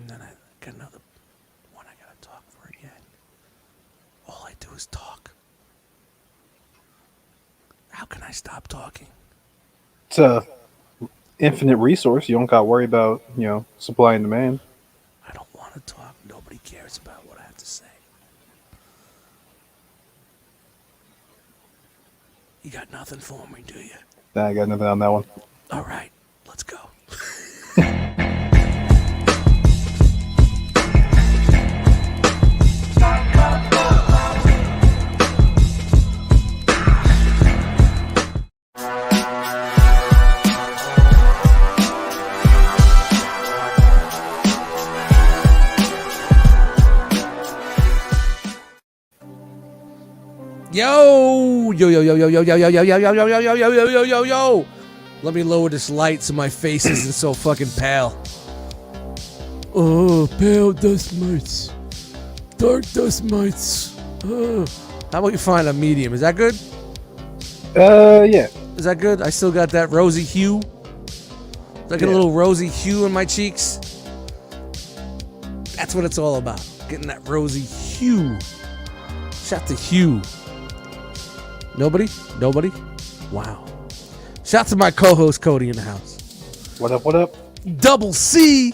And then I got another one I gotta talk for again. All I do is talk. How can I stop talking? It's a infinite resource. You don't got to worry about, supply and demand. I don't want to talk. Nobody cares about what I have to say. You got nothing for me, do you? Nah, I got nothing on that one. All right, let's go. Yo, yo, yo, yo, yo, yo, yo, yo, yo, yo, yo, yo, yo, yo, yo, yo, yo, yo, yo. Let me lower this light so my face isn't so fucking pale. Oh, pale Dustmightz. Dark Dustmightz. How about you find a medium? Is that good? Yeah. Is that good? I still got that rosy hue. Like a little rosy hue in my cheeks. That's what it's all about. Getting that rosy hue. Shout to Hugh. Nobody? Nobody? Wow. Shout to my co-host Cody in the house. What up, what up? Double C.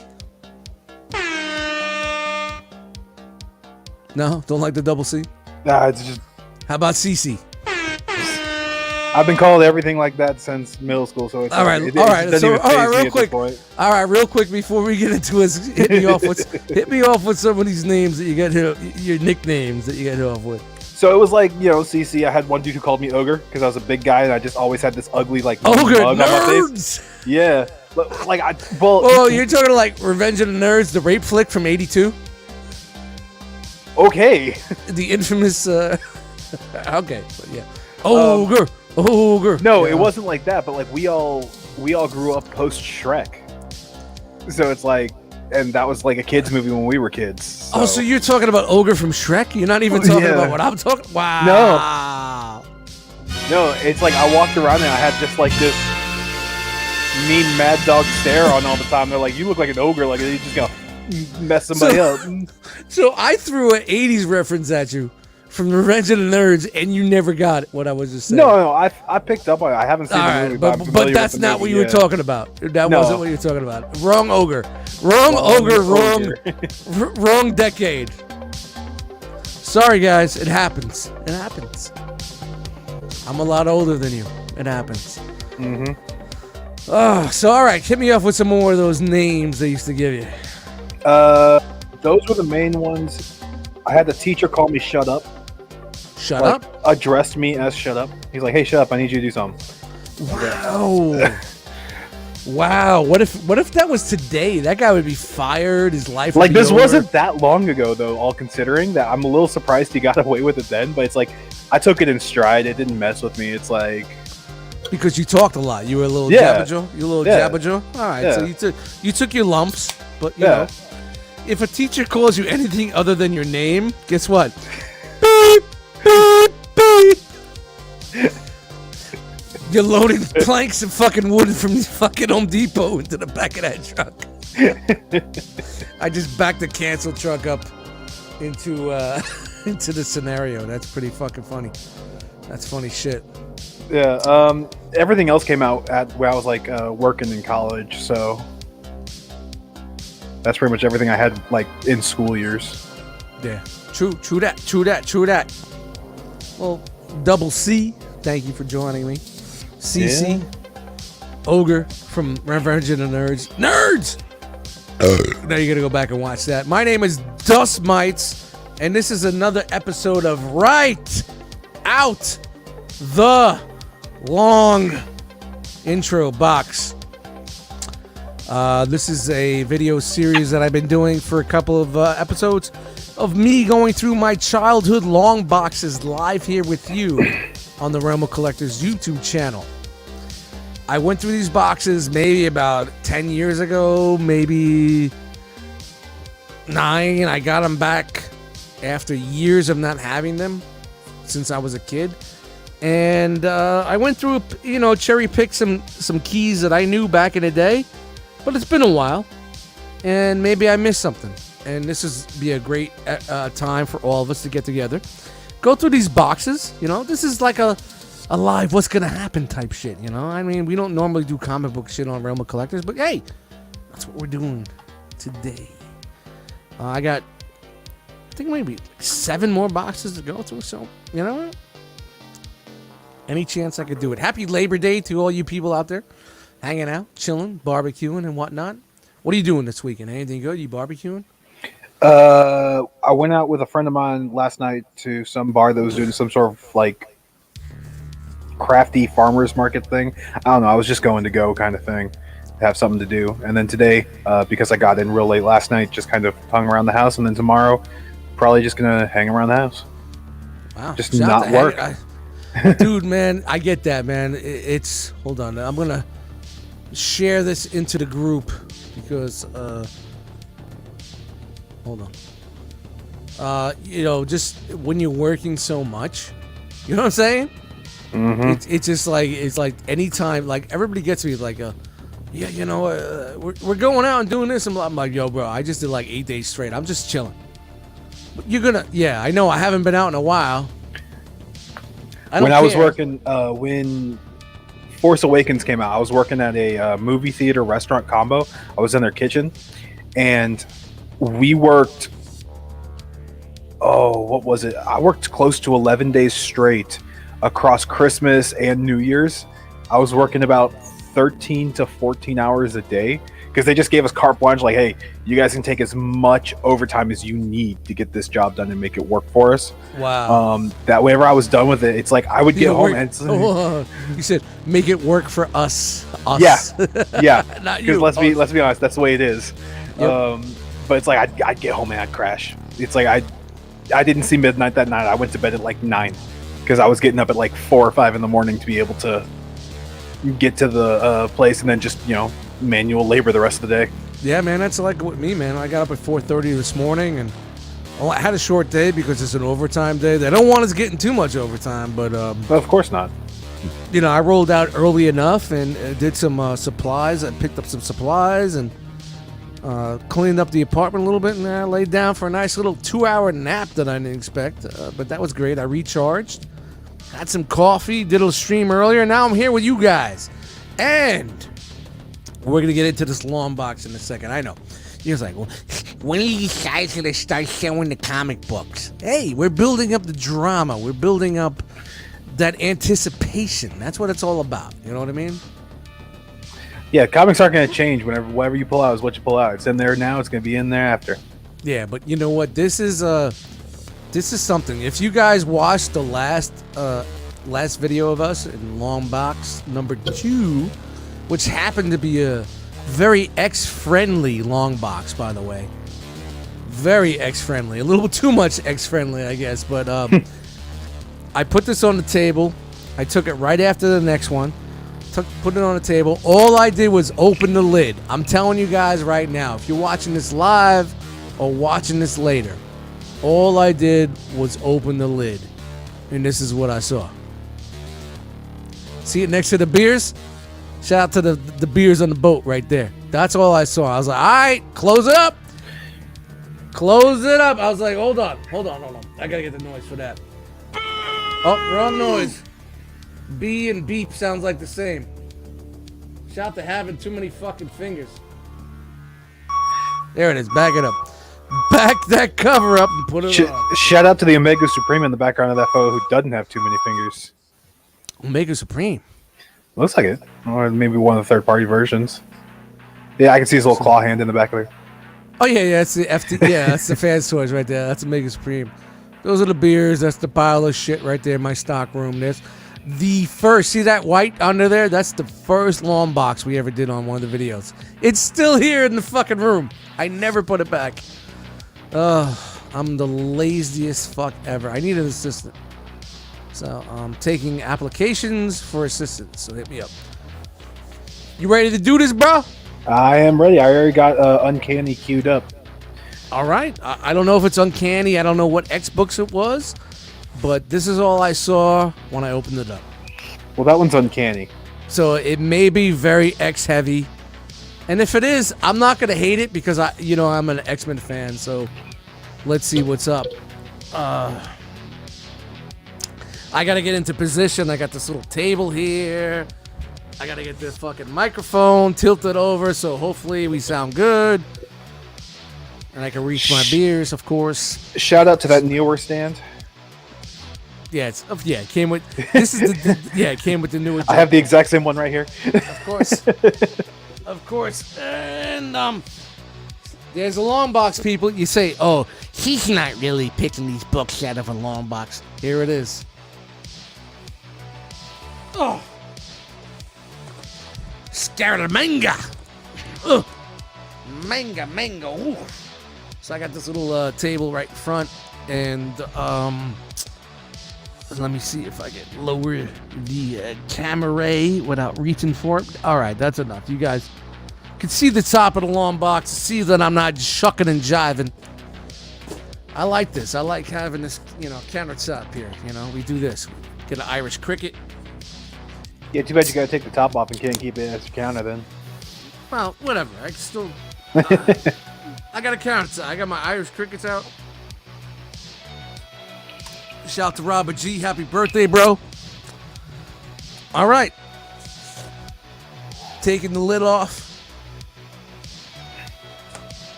No? Don't like the double C? Nah, it's just... How about CC? I've been called everything like that since middle school, so it's... All right, real quick. All right, real quick before we get into this, hit me off with some of these names that you get hit, your nicknames that you get hit off with. So it was like, CC. I had one dude who called me Ogre because I was a big guy and I just always had this ugly, like, Ogre mug nerds! on my face. Yeah. Oh, you're talking like Revenge of the Nerds, the rape flick from '82? Okay. The infamous, okay, but yeah. Ogre! Ogre! No, yeah. It wasn't like that, but like we all grew up post Shrek. So it's like, and that was like a kids movie when we were kids. So. Oh, so you're talking about Ogre from Shrek? You're not even talking about what I'm talking. Wow. No, it's like I walked around and I had just like this mean mad dog stare on all the time. They're like, "You look like an ogre," like you just go mess somebody up. So I threw an '80s reference at you from Revenge of the Nerds, and you never got what I was just saying. No, I picked up on it. I haven't seen the movie, but that's not what you were talking about. That wasn't what you were talking about. Wrong ogre. Wrong decade. Sorry, guys. It happens. It happens. I'm a lot older than you. It happens. Mm-hmm. So all right, hit me off with some more of those names they used to give you. Those were the main ones. I had the teacher call me Shut Up. Shut up? Addressed me as Shut Up. He's like, "Hey, shut up! I need you to do something." Wow. Wow. What if that was today? That guy would be fired. His life. Like, would be this over. wasn't that long ago, though. All considering that, I'm a little surprised he got away with it then. But it's like, I took it in stride. It didn't mess with me. It's like, because you talked a lot. You were a little jabberjaw. You were a little jabberjaw. All right. So you took your lumps, but you know, if a teacher calls you anything other than your name, guess what? Beep, beep, beep. You're loading planks of fucking wood from fucking Home Depot into the back of that truck. I just backed the cancel truck up into the scenario. That's pretty fucking funny. That's funny shit. Yeah. Everything else came out at where I was like working in college, so that's pretty much everything I had like in school years. Yeah. True that. Well, Double C, thank you for joining me. CC, Ogre from Revenge of the Nerds. Nerds! Now you gotta go back and watch that. My name is Dustmightz, and this is another episode of Right Out the Long Intro Box. This is a video series that I've been doing for a couple of episodes of me going through my childhood long boxes live here with you on the Realm of Collectors YouTube channel. I went through these boxes maybe about 10 years ago, maybe 9. I got them back after years of not having them since I was a kid. And I went through, cherry picked some keys that I knew back in the day. But it's been a while. and maybe I missed something. And this is be a great time for all of us to get together, go through these boxes. You know, this is like a live what's gonna happen type shit. You know, I mean, we don't normally do comic book shit on Realm of Collectors, but hey, that's what we're doing today. I think maybe 7 more boxes to go through. So you know what? Any chance I could do it. Happy Labor Day to all you people out there, hanging out, chilling, barbecuing, and whatnot. What are you doing this weekend? Anything good? You barbecuing? I went out with a friend of mine last night to some bar that was doing some sort of like crafty farmers market thing. I don't know. I was just going to go kind of thing, have something to do. And then today, because I got in real late last night, just kind of hung around the house. And then tomorrow, probably just gonna hang around the house. Wow, just not work. Dude, man, I get that, man. It's hold on. I'm gonna share this into the group because hold on. You know, just when you're working so much, you know what I'm saying? Mm-hmm. It's just like anytime, like everybody gets me like yeah, you know, we're going out and doing this. I'm like, yo, bro, I just did like 8 days straight. I'm just chilling. But you're gonna, yeah, I know. I haven't been out in a while. When I was working, when Force Awakens came out, I was working at a movie theater restaurant combo. I was in their kitchen, and we worked. Oh, what was it? I worked close to 11 days straight across Christmas and New Year's. I was working about 13 to 14 hours a day because they just gave us carte blanche, like, hey, you guys can take as much overtime as you need to get this job done and make it work for us. Wow. That whenever I was done with it, it's like I would get home and you said make it work for us. Yeah, yeah. Not you. Because let's be honest, that's the way it is. Yep. But it's like I'd get home and I'd crash. It's like I didn't see midnight that night. I went to bed at like 9 because I was getting up at like 4 or 5 in the morning to be able to get to the place and then just, you know, manual labor the rest of the day. Yeah, man, that's like with me, man. I got up at 4:30 this morning, and I had a short day because it's an overtime day. They don't want us getting too much overtime, but of course not. You know, I rolled out early enough and did some supplies. I picked up some supplies and cleaned up the apartment a little bit, and I laid down for a nice little 2-hour nap that I didn't expect. But that was great. I recharged, had some coffee, did a stream earlier. Now I'm here with you guys, and we're gonna get into this long box in a second. I know. He was like, well, when are you guys gonna start showing the comic books? Hey, we're building up the drama. We're building up that anticipation. That's what it's all about. You know what I mean? Yeah, comics aren't gonna change. Whatever you pull out is what you pull out. It's in there now. It's gonna be in there after. Yeah, but you know what? This is something. If you guys watched the last video of us in long box number 2. Which happened to be a very X-friendly long box, by the way. Very X-friendly. A little too much X-friendly, I guess. But I put this on the table. I took it right after the next one. Put it on the table. All I did was open the lid. I'm telling you guys right now, if you're watching this live or watching this later, all I did was open the lid. And this is what I saw. See it next to the beers? Shout out to the beers on the boat right there. That's all I saw. I was like, all right, close it up. Close it up. I was like, hold on. I got to get the noise for that. Oh, wrong noise. B and beep sounds like the same. Shout out to having too many fucking fingers. There it is. Back it up. Back that cover up and put it on. Shout out to the Omega Supreme in the background of that photo who doesn't have too many fingers. Omega Supreme. Looks like it. Or maybe one of the third-party versions. Yeah, I can see his little claw hand in the back of it. Oh, yeah, that's the yeah, that's the fans' toys right there. That's Omega Supreme. Those are the beers. That's the pile of shit right there in my stock room. There's the first, see that white under there? That's the first long box we ever did on one of the videos. It's still here in the fucking room. I never put it back. I'm the laziest fuck ever. I need an assistant. So I'm taking applications for assistance. So hit me up. You ready to do this, bro? I am ready. I already got Uncanny queued up. All right. I don't know if it's Uncanny. I don't know what X books it was. But this is all I saw when I opened it up. Well, that one's Uncanny. So it may be very X heavy. And if it is, I'm not gonna hate it because I'm an X-Men fan. So let's see what's up. I gotta get into position. I got this little table here. I gotta get this fucking microphone tilted over so hopefully we sound good. And I can reach my beers, of course. Shout out to that Newer stand. Yeah, it came with. This is it came with the new. I have the exact same one right here. Of course. Of course. And there's a long box, people. You say, oh, he's not really picking these books out of a long box. Here it is. Oh. Scaramanga. Ugh. Manga. Ooh. So I got this little table right in front, and let me see if I can lower the camera without reaching for it. All right, that's enough. You guys can see the top of the long box, see that I'm not shucking and jiving. I like this. I like having this, countertop here. We do this. Get an Irish cricket. Yeah, too bad you gotta take the top off and can't keep it as a counter then. Well, whatever. I can still. I got a countertop. I got my Irish crickets out. Shout out to Robert G. Happy birthday, bro. All right. Taking the lid off.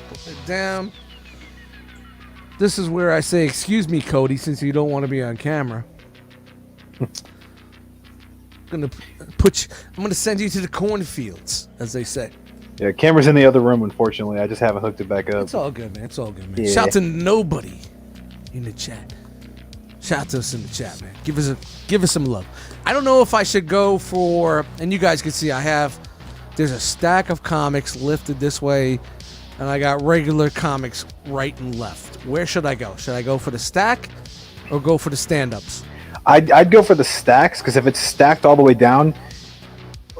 Put it down. This is where I say, excuse me, Cody, since you don't want to be on camera. I'm gonna send you to the cornfields, as they say. Yeah, camera's in the other room, unfortunately. I just haven't hooked it back up. It's all good, man. Yeah. Shout to nobody in the chat. Shout to us in the chat, man. Give us some love. I don't know if I should go for, and you guys can see there's a stack of comics lifted this way, and I got regular comics right and left. Where should I go? Should I go for the stack or go for the stand-ups? I'd go for the stacks, because if it's stacked all the way down,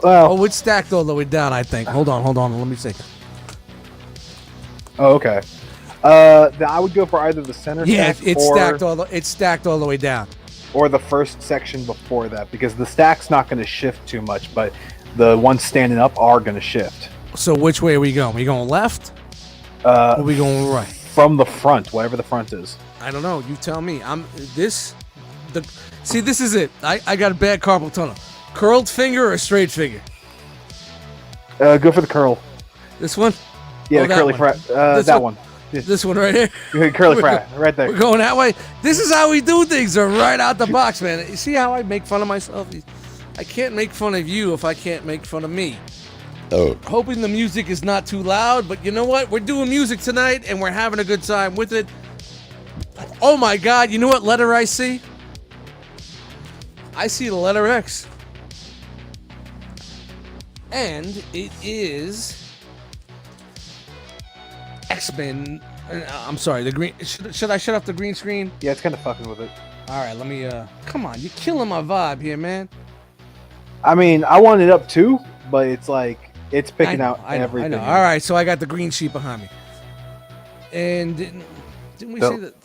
well... Oh, it's stacked all the way down, I think. Hold on. Let me see. Oh, okay. Then I would go for either the center stack it's or... stacked all the way down. Or the first section before that, because the stack's not going to shift too much, but the ones standing up are going to shift. So which way are we going? Are we going left? Or are we going right? From the front, whatever the front is. I don't know. You tell me. See, this is it. I got a bad carpal tunnel. Curled finger or straight finger? Go for the curl. This one? Yeah, the curly frat. That one. This one right here? Curly frat, right there. We're going that way? This is how we do things. They're right out the box, man. You see how I make fun of myself? I can't make fun of you if I can't make fun of me. Oh. Hoping the music is not too loud, but you know what? We're doing music tonight, and we're having a good time with it. Oh, my God. You know what letter I see? I see the letter X. And it is X-Men. I'm sorry, the green. Should I shut off the green screen? Yeah, it's kind of fucking with it. All right, let me. Come on, you're killing my vibe here, man. I mean, I want it up too, but it's like it's picking out everything. I know. All right, so I got the green sheet behind me. And didn't we say that?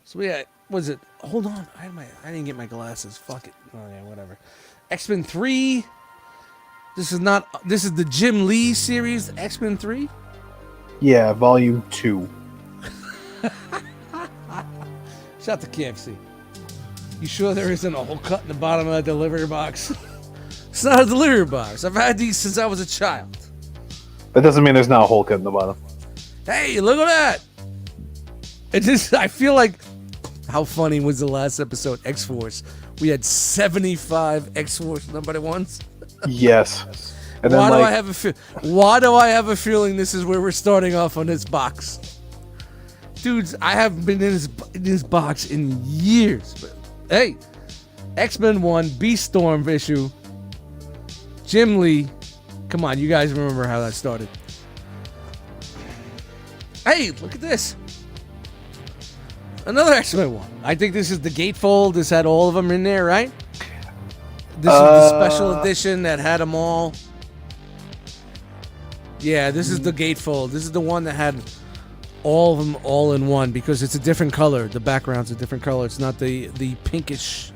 So yeah, was it? Hold on, I didn't get my glasses. Fuck it. Oh yeah, whatever. X-Men 3. This is the Jim Lee series, X-Men 3? Yeah, volume 2. Shout to KFC. You sure there isn't a hole cut in the bottom of that delivery box? It's not a delivery box. I've had these since I was a child. That doesn't mean there's not a hole cut in the bottom. Hey, look at that! I feel like, how funny was the last episode, X-Force? We had 75 X-Force number ones. Yes. And then why do I have a feeling this is where we're starting off on this box? Dudes, I haven't been in this box in years. But hey, X-Men 1, Beast Storm issue, Jim Lee. Come on, you guys remember how that started. Hey, look at this. Another X-Men 1. I think this is the gatefold. This had all of them in there, right? This is the special edition that had them all. Yeah, this is the gatefold. This is the one that had all of them all in one because it's a different color. The background's a different color. It's not the pinkish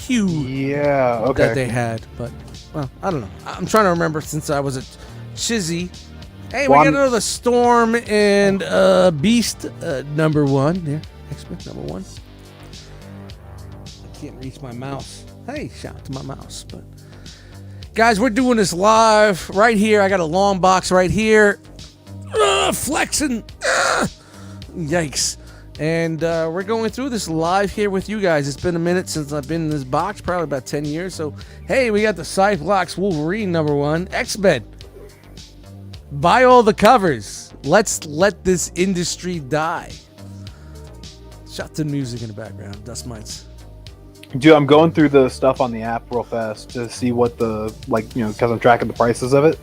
hue that they had. But, well, I don't know. I'm trying to remember since I was a Chizzy. Hey, Well, we got another Storm and Beast number 1. There, X-Men number 1. I can't reach my mouse. Hey, shout out to my mouse. But guys, we're doing this live right here. I got a long box right here. Flexing. Yikes. And we're going through this live here with you guys. It's been a minute since I've been in this box, probably about 10 years. So, hey, we got the Cyclops Wolverine number 1. X-Men. Buy all the covers. Let's let this industry die. Shout to the music in the background. Dustmightz. Dude, I'm going through the stuff on the app real fast to see what the, because I'm tracking the prices of it.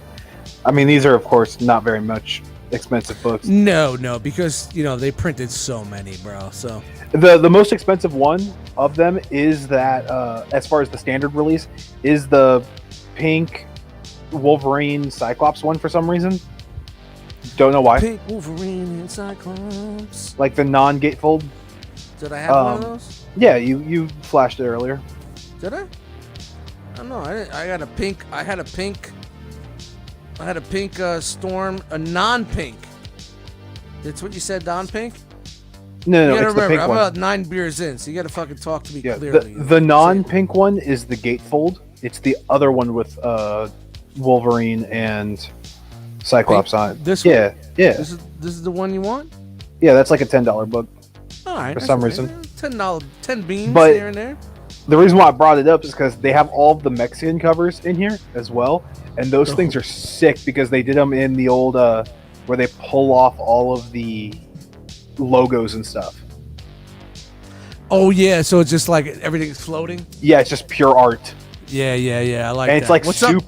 I mean, these are, of course, not very much expensive books. No, because, they printed so many, bro. So the most expensive one of them is that, as far as the standard release, is the pink Wolverine Cyclops one for some reason. Don't know why. Pink Wolverine and Cyclops. Like the non-gatefold. Did I have one of those? Yeah, you flashed it earlier. Did I? I don't know. I had a pink. I had a pink Storm, a non-pink. That's what you said, non-pink? No, you gotta it's the remember, pink I'm one. about 9 beers in, so you gotta fucking talk to me Yeah, clearly. the non-pink one is the gatefold. It's the other one with Wolverine and Cyclops on it. This yeah, one? yeah. This is the one you want? Yeah, that's like a $10 book. All right. For some reason. $10, 10 beans But here and there. the reason why I brought it up is because they have all of the Mexican covers in here as well, and those things are sick because they did them in the old where they pull off all of the logos and stuff. Oh yeah, so it's just like everything's floating. Yeah, it's just pure art. Yeah. I like And that. it's like What's up?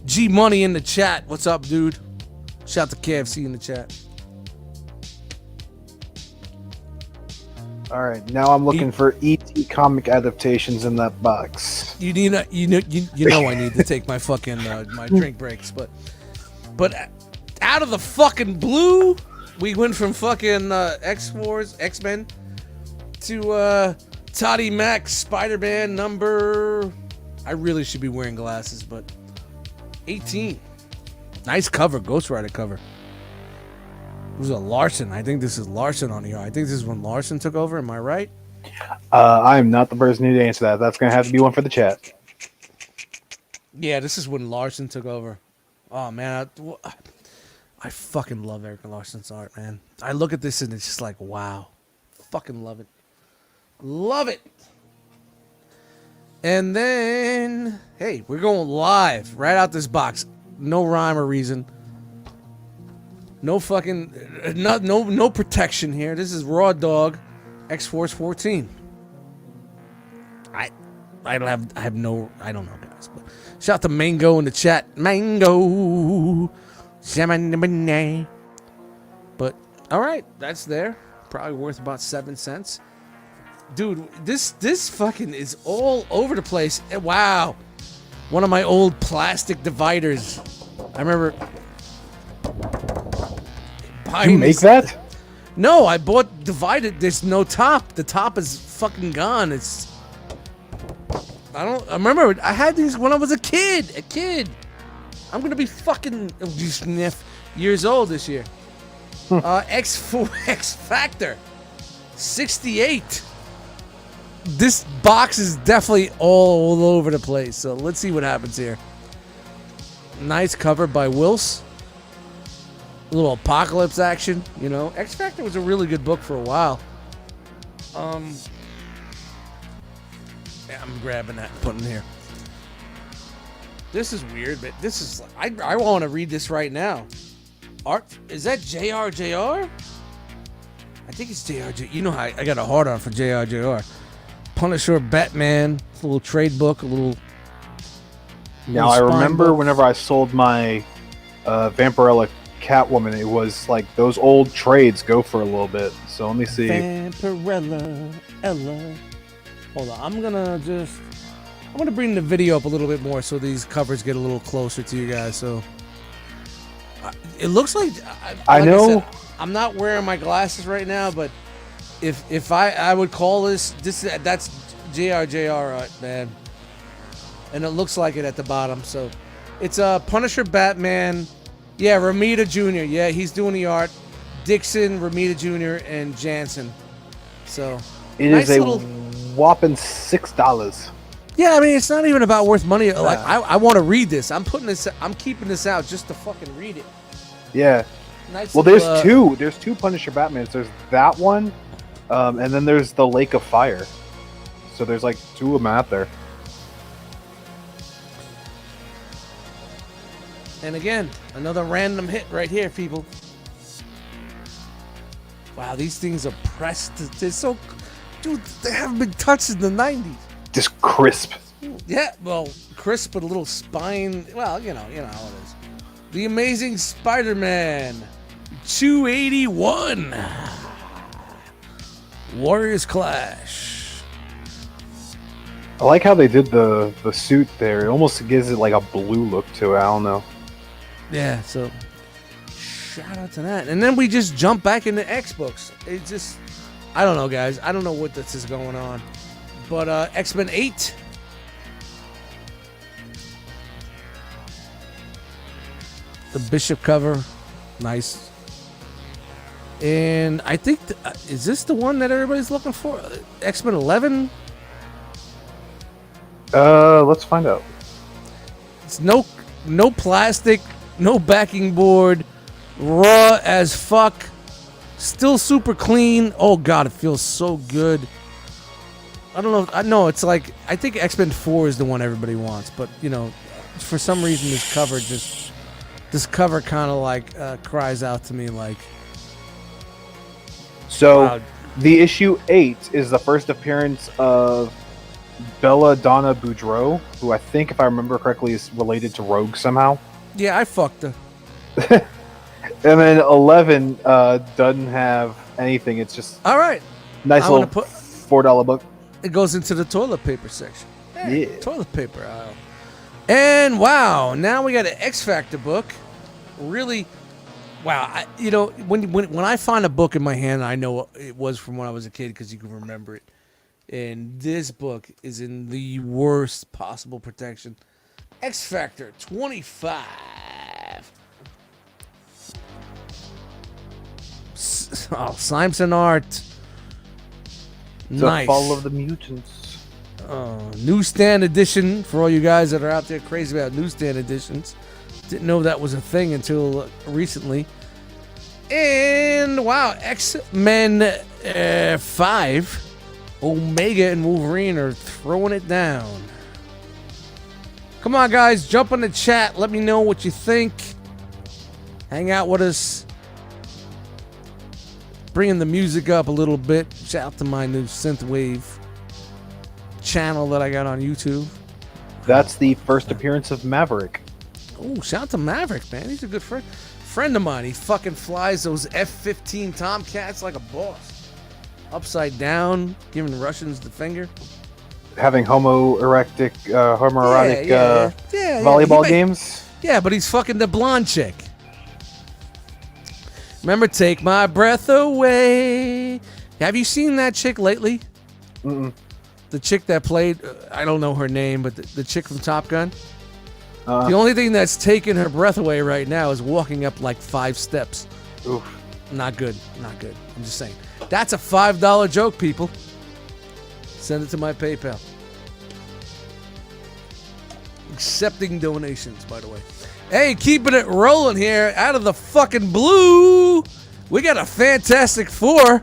G Money in the chat. What's up, dude? Shout to KFC in the chat. All right, now I'm looking for ET comic adaptations in that box. You need a, you know I need to take my fucking my drink breaks, but out of the fucking blue, we went from fucking X-Force, X-Men to Toddy Max Spider-Man number. I really should be wearing glasses, but 18. Nice cover, Ghost Rider cover. It was a Larson. I think this is Larson on here. I think this is when Larson took over. Am I right? I am not the person who to answer that. That's going to have to be one for the chat. Yeah, this is when Larson took over. Oh, man. I fucking love Eric Larson's art, man. I look at this and it's just like, wow. Fucking love it. Love it. And then, hey, we're going live right out this box. No rhyme or reason. No fucking, no protection here. This is Raw Dog, X-Force 14. I don't know, guys. But shout out to Mango in the chat. Mango. But all right, that's there. Probably worth about 7 cents. Dude, this fucking is all over the place. Wow. One of my old plastic dividers. I remember. You make that? No, I bought divided. There's no top. The top is fucking gone. I remember I had these when I was a kid. I'm gonna be fucking years old this year. X Factor 68. This box is definitely all over the place. So let's see what happens here. Nice cover by Wills. A little apocalypse action, you know. X Factor was a really good book for a while. Yeah, I'm grabbing that and putting it here. This is weird, but this is I want to read this right now. Art, is that JRJR? I think it's JRJR. You know how I got a hard on for JRJR. Punisher, Batman, a little trade book, a little. Now I remember whenever I sold my Vampirella Catwoman, it was like those old trades go for a little bit. So let me see. Vampirella, Ella. Hold on, I'm gonna bring the video up a little bit more so these covers get a little closer to you guys. So it looks like I know. I'm not wearing my glasses right now, but if I would call that's JRJR art, man, and it looks like it at the bottom. So It's Punisher, Batman. Yeah, Romita Jr. Yeah, he's doing the art. Dixon, Romita Jr., and Jansen. So It nice is a little... whopping $6. Yeah, I mean, it's not even about worth money. Like, I want to read this. I'm keeping this out just to fucking read it. Yeah. Nice Well, little, there's two Punisher Batmans. There's that one, and then there's the Lake of Fire. So there's like two of them out there. And again, another random hit right here, people. Wow, these things are pressed. They're so... Dude, they haven't been touched in the 90s. Just crisp. Yeah, well, crisp with a little spine. Well, you know how it is. The Amazing Spider-Man 281. Warriors Clash. I like how they did the suit there. It almost gives it like a blue look to it. I don't know. Yeah, so shout out to that. And then we just jump back into X books. It's just, I don't know, guys. I don't know what this is going on. But X-Men 8. The Bishop cover. Nice. And I think, is this the one that everybody's looking for? X-Men 11? Let's find out. It's no plastic, no backing board, raw as fuck, still super clean. Oh god, it feels so good. I don't know. I know it's like, I think X-Men 4 is the one everybody wants, but you know, for some reason this cover kind of like cries out to me like. So Wow. the issue 8 is the first appearance of Bella Donna Boudreaux, who I think, if I remember correctly, is related to Rogue somehow. Yeah, I fucked her. And then 11 doesn't have anything. It's just All right, nice I'm little gonna put- $4 book. it goes into the toilet paper section. Hey, Yeah. toilet paper aisle. And wow, now we got an X Factor book. Really, wow. When I find a book in my hand, I know it was from when I was a kid because you can remember it. And this book is in the worst possible protection. X Factor 25. Simpson art. The Fall of the Mutants. Newsstand edition for all you guys that are out there crazy about newsstand editions. Didn't know that was a thing until recently. And wow, X-Men 5. Omega and Wolverine are throwing it down. Come on, guys, jump on the chat. Let me know what you think. Hang out with us. Bringing the music up a little bit. Shout out to my new synthwave channel that I got on YouTube. That's the first appearance of Maverick. Oh, shout out to Maverick, man. He's a good friend of mine. He fucking flies those F-15 Tomcats like a boss. Upside down, giving Russians the finger. Having homoerotic Yeah, volleyball games. Yeah, but he's fucking the blonde chick. Remember, Take My Breath Away. Have you seen that chick lately? Mm-mm. The chick that played, I don't know her name, but the chick from Top Gun. The only thing that's taking her breath away right now is walking up like 5 steps. Oof. Not good. Not good. I'm just saying. That's a $5 joke, people. Send it to my PayPal. Accepting donations, by the way. Hey, keeping it rolling here out of the fucking blue. We got a Fantastic Four.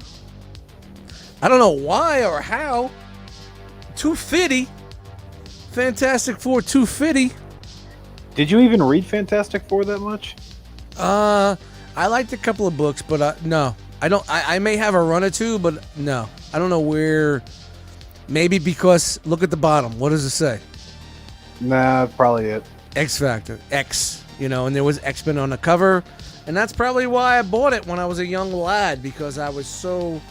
I don't know why or how. 250. Fantastic Four 250. Did you even read Fantastic Four that much? I liked a couple of books, but no. I don't. I may have a run or two, but no. I don't know where. Maybe because, look at the bottom. What does it say? Nah, probably it. X Factor. X. And there was X-Men on the cover. And that's probably why I bought it when I was a young lad, because I was so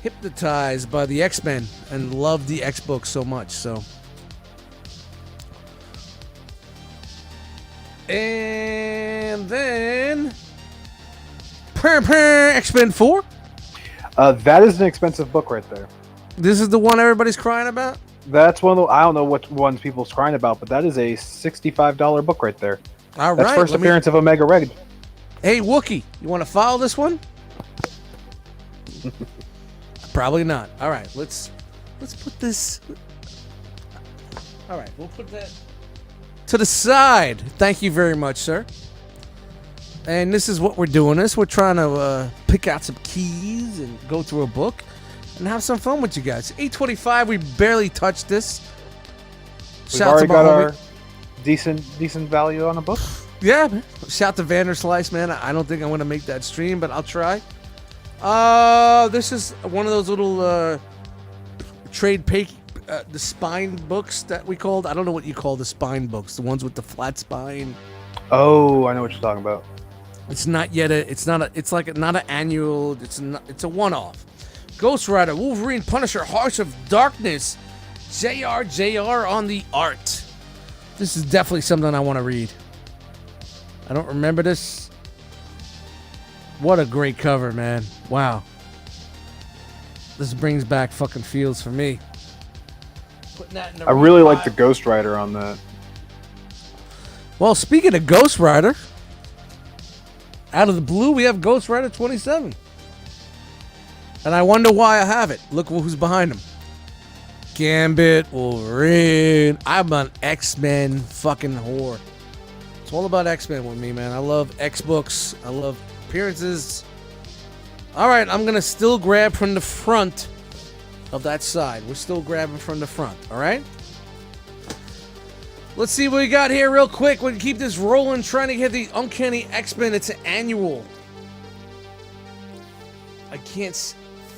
hypnotized by the X-Men and loved the X books so much. So. And then X-Men 4. That is an expensive book right there. This is the one everybody's crying about? That's one of the, I don't know what ones people's crying about, but that is a $65 book right there. All That's right. first appearance of Omega Red. Hey, Wookie, you want to follow this one? Probably not. All right, let's put this. All right, we'll put that to the side. Thank you very much, sir. And this is what we're doing. We're trying to pick out some keys and go through a book and have some fun with you guys. 8:25. We barely touched this. We've already got our decent value on the book. Yeah, man. Shout to Vanderslice, man. I don't think I'm going to make that stream, but I'll try. This is one of those little trade pay, the spine books that we called. I don't know what you call the spine books, the ones with the flat spine. Oh, I know what you're talking about. It's not yet it's not an annual, it's a one-off. Ghost Rider, Wolverine, Punisher, Hearts of Darkness, JR on the art. This is definitely something I want to read. I don't remember this. What a great cover, man. Wow. This brings back fucking feels for me. Putting that in I really like the Ghost Rider on that. Well, speaking of Ghost Rider, out of the blue, we have Ghost Rider 27. And I wonder why I have it. Look who's behind him. Gambit, Wolverine. I'm an X-Men fucking whore. It's all about X-Men with me, man. I love X-books. I love appearances. All right, I'm going to still grab from the front of that side. We're still grabbing from the front, all right? Let's see what we got here real quick. We can keep this rolling, trying to get the Uncanny X-Men. It's an annual. I can't...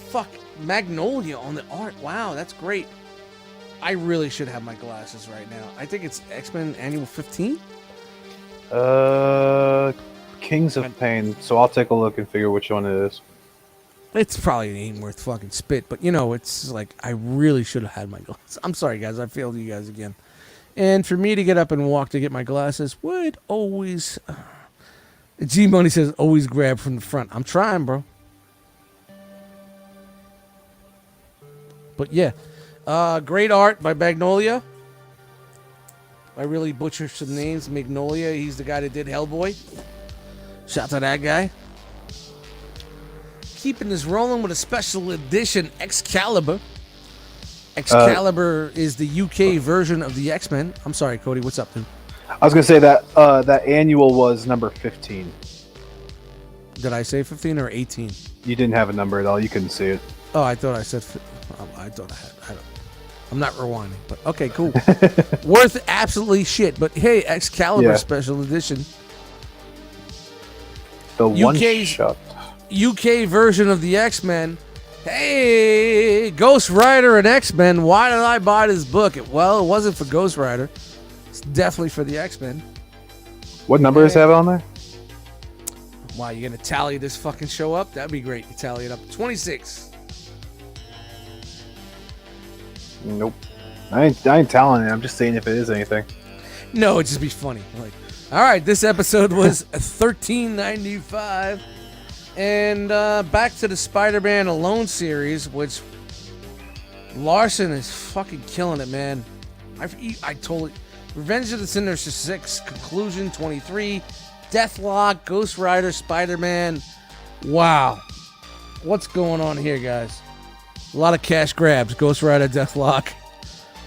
Fuck. Magnolia on the art. Wow, that's great. I really should have my glasses right now. I think it's X-Men Annual 15? Kings of Pain. So I'll take a look and figure which one it is. It's probably ain't worth fucking spit, but you know, it's like I really should have had my glasses. I'm sorry, guys. I failed you guys again. And for me to get up and walk to get my glasses would always... G Money says always grab from the front. I'm trying, bro. But yeah. Great art by Magnolia. I really butchered some names. Magnolia, he's the guy that did Hellboy. Shout to that guy. Keeping this rolling with a special edition Excalibur. Excalibur is the UK version of the X-Men. I'm sorry, Cody. What's up, dude? I was gonna say that that annual was number 15. Did I say 15 or 18? You didn't have a number at all. You couldn't see it. Oh, I thought I said... I thought I don't... I'm not rewinding, but okay, cool. Worth absolutely shit, but hey, Excalibur special edition. The one-shot. UK version of the X-Men. Hey, Ghost Rider and X-Men. Why did I buy this book? Well, it wasn't for Ghost Rider. It's definitely for the X-Men. What number does it have on there? Wow, you gonna tally this fucking show up? That'd be great. You tally it up. 26. Nope. I ain't telling you. I'm just saying if it is anything. No, it'd just be funny. Like, all right, this episode was $13.95. And back to the Spider-Man Alone series, which Larson is fucking killing it, man. I totally... Revenge of the Sinister Six, Conclusion 23, Deathlock, Ghost Rider, Spider-Man. Wow. What's going on here, guys? A lot of cash grabs. Ghost Rider, Deathlock.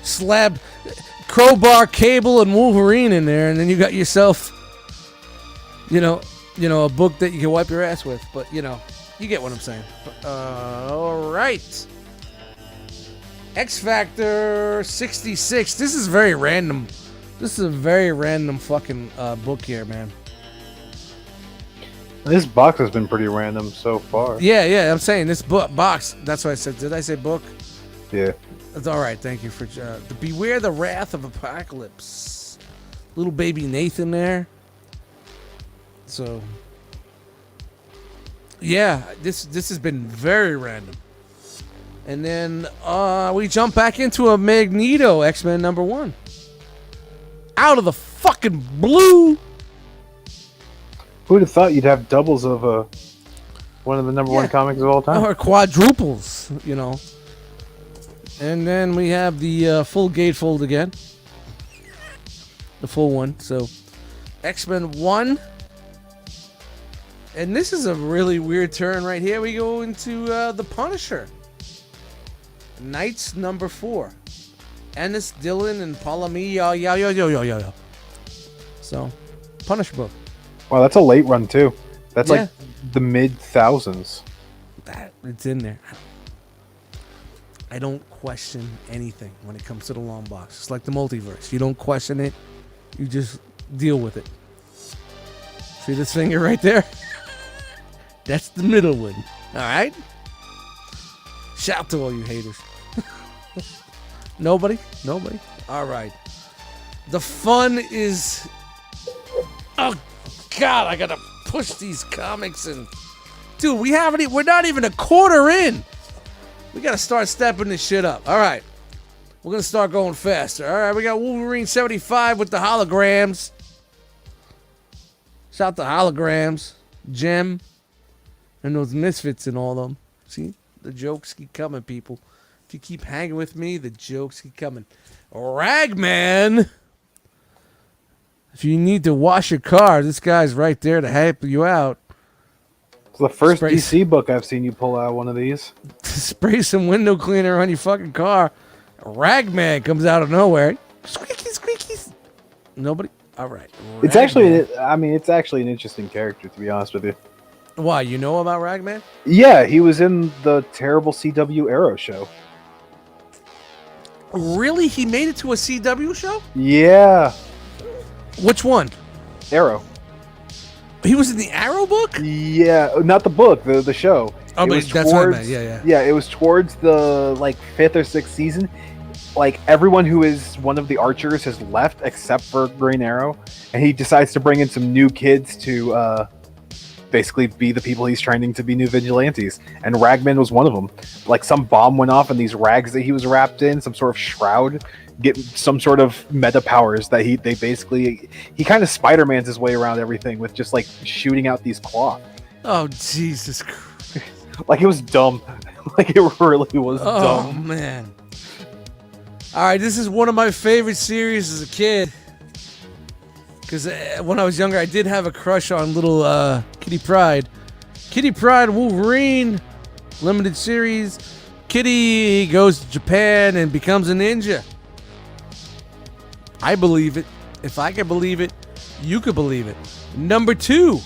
Slab, Crowbar, Cable, and Wolverine in there. And then you got yourself, you know, a book that you can wipe your ass with. But, you know, you get what I'm saying. All right. X Factor 66. This is very random. This is a very random fucking book here, man. This box has been pretty random so far. Yeah, I'm saying this box. That's what I said. Did I say book? Yeah. That's all right. Thank you for the Beware the Wrath of Apocalypse. Little baby Nathan there. So, yeah, this has been very random. And then we jump back into a Magneto X-Men #1. Out of the fucking blue. Who would have thought you'd have doubles of one of the #1 comics of all time? Or quadruples, you know. And then we have the full gatefold again. The full one. So, X-Men 1. And this is a really weird turn right here. We go into the Punisher. Knights number 4. Ennis, Dillon, and Palamia. So, Punisher book. Wow, that's a late run too. That's like the mid-thousands. That it's in there. I don't question anything when it comes to the long box. It's like the multiverse. You don't question it. You just deal with it. See this finger right there? That's the middle one. All right? Shout to all you haters. Nobody? Nobody? All right. The fun is... Oh, God, I got to push these comics and... Dude, we're not even a quarter in. We got to start stepping this shit up. All right. We're going to start going faster. All right, we got Wolverine 75 with the holograms. Shout to holograms. Gem. And those misfits and all of them. See? The jokes keep coming, people. If you keep hanging with me, the jokes keep coming. Ragman. If you need to wash your car, this guy's right there to help you out. It's the first DC book I've seen you pull out one of these. Spray some window cleaner on your fucking car. Ragman comes out of nowhere. Squeakies, squeakies. Nobody? All right. Ragman. It's actually an interesting character, to be honest with you. Why? You know about Ragman? Yeah, he was in the terrible CW Arrow show. Really? He made it to a CW show? Yeah. Which one? Arrow. He was in the Arrow book? Yeah, not the book, the show. Oh, but that's what I meant. Yeah. Yeah, it was towards the 5th or 6th season. Like, everyone who is one of the Archers has left except for Green Arrow, and he decides to bring in some new kids to basically be the people he's training to be new vigilantes. And Ragman was one of them. Like, some bomb went off, and these rags that he was wrapped in, some sort of shroud, get some sort of meta powers that he kind of Spider-Man's his way around everything with just like shooting out these cloth. Oh, Jesus Christ. Like, it was dumb. Like, it really was dumb. Oh, man. All right, this is one of my favorite series as a kid. Because when I was younger, I did have a crush on little Kitty Pryde. Kitty Pryde, Wolverine, limited series. Kitty goes to Japan and becomes a ninja. I believe it. If I can believe it, you could believe it. Number 2.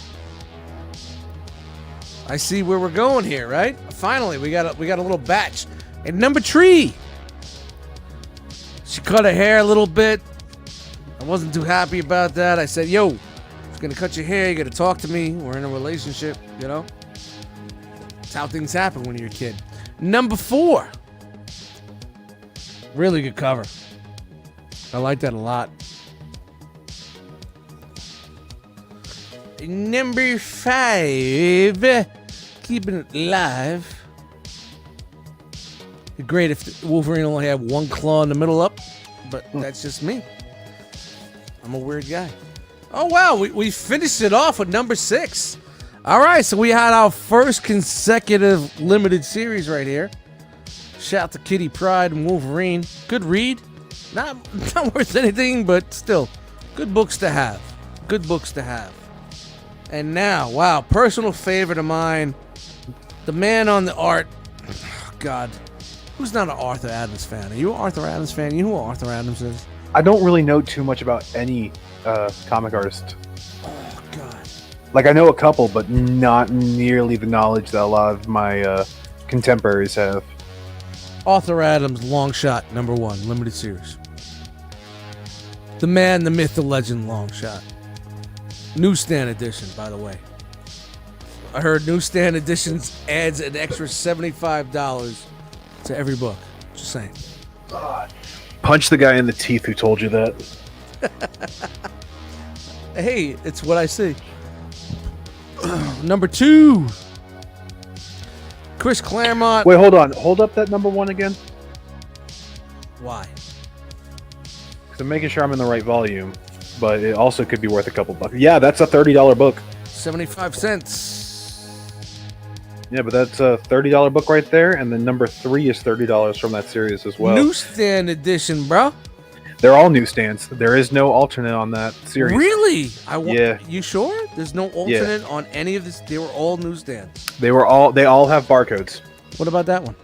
I see where we're going here, right? Finally, we got a little batch. And number 3. She cut her hair a little bit. I wasn't too happy about that. I said, yo, if you're gonna cut your hair, you gotta talk to me. We're in a relationship, you know? That's how things happen when you're a kid. Number 4. Really good cover. I like that a lot. Number 5. Keeping it live. It'd be great if Wolverine only had one claw in the middle up, but that's just me. I'm a weird guy. Oh, wow. We finished it off with number 6. All right, so we had our first consecutive limited series right here. Shout out to Kitty Pryde and Wolverine. Good read. Not worth anything, but still. Good books to have. Good books to have. And now, wow, personal favorite of mine. The man on the art. Oh, God. Who's not an Arthur Adams fan? Are you an Arthur Adams fan? You know who Arthur Adams is? I don't really know too much about any comic artist. Oh, God. Like, I know a couple, but not nearly the knowledge that a lot of my contemporaries have. Arthur Adams, Long Shot, number 1, limited series. The man, the myth, the legend, Long Shot. Newsstand edition, by the way. I heard newsstand editions adds an extra $75 to every book. Just saying. Punch the guy in the teeth who told you that. Hey, it's what I see. Number 2. Chris Claremont. Wait, hold on. Hold up that number 1 again. Why? Because I'm making sure I'm in the right volume, but it also could be worth a couple bucks. Yeah, that's a $30 book. 75 cents. Yeah, but that's a $30 book right there, and then number 3 is $30 from that series as well. Newsstand edition, bro. They're all newsstands. There is no alternate on that series. Really? Yeah. You sure? There's no alternate on any of this? They were all newsstands. They all have barcodes. What about that one?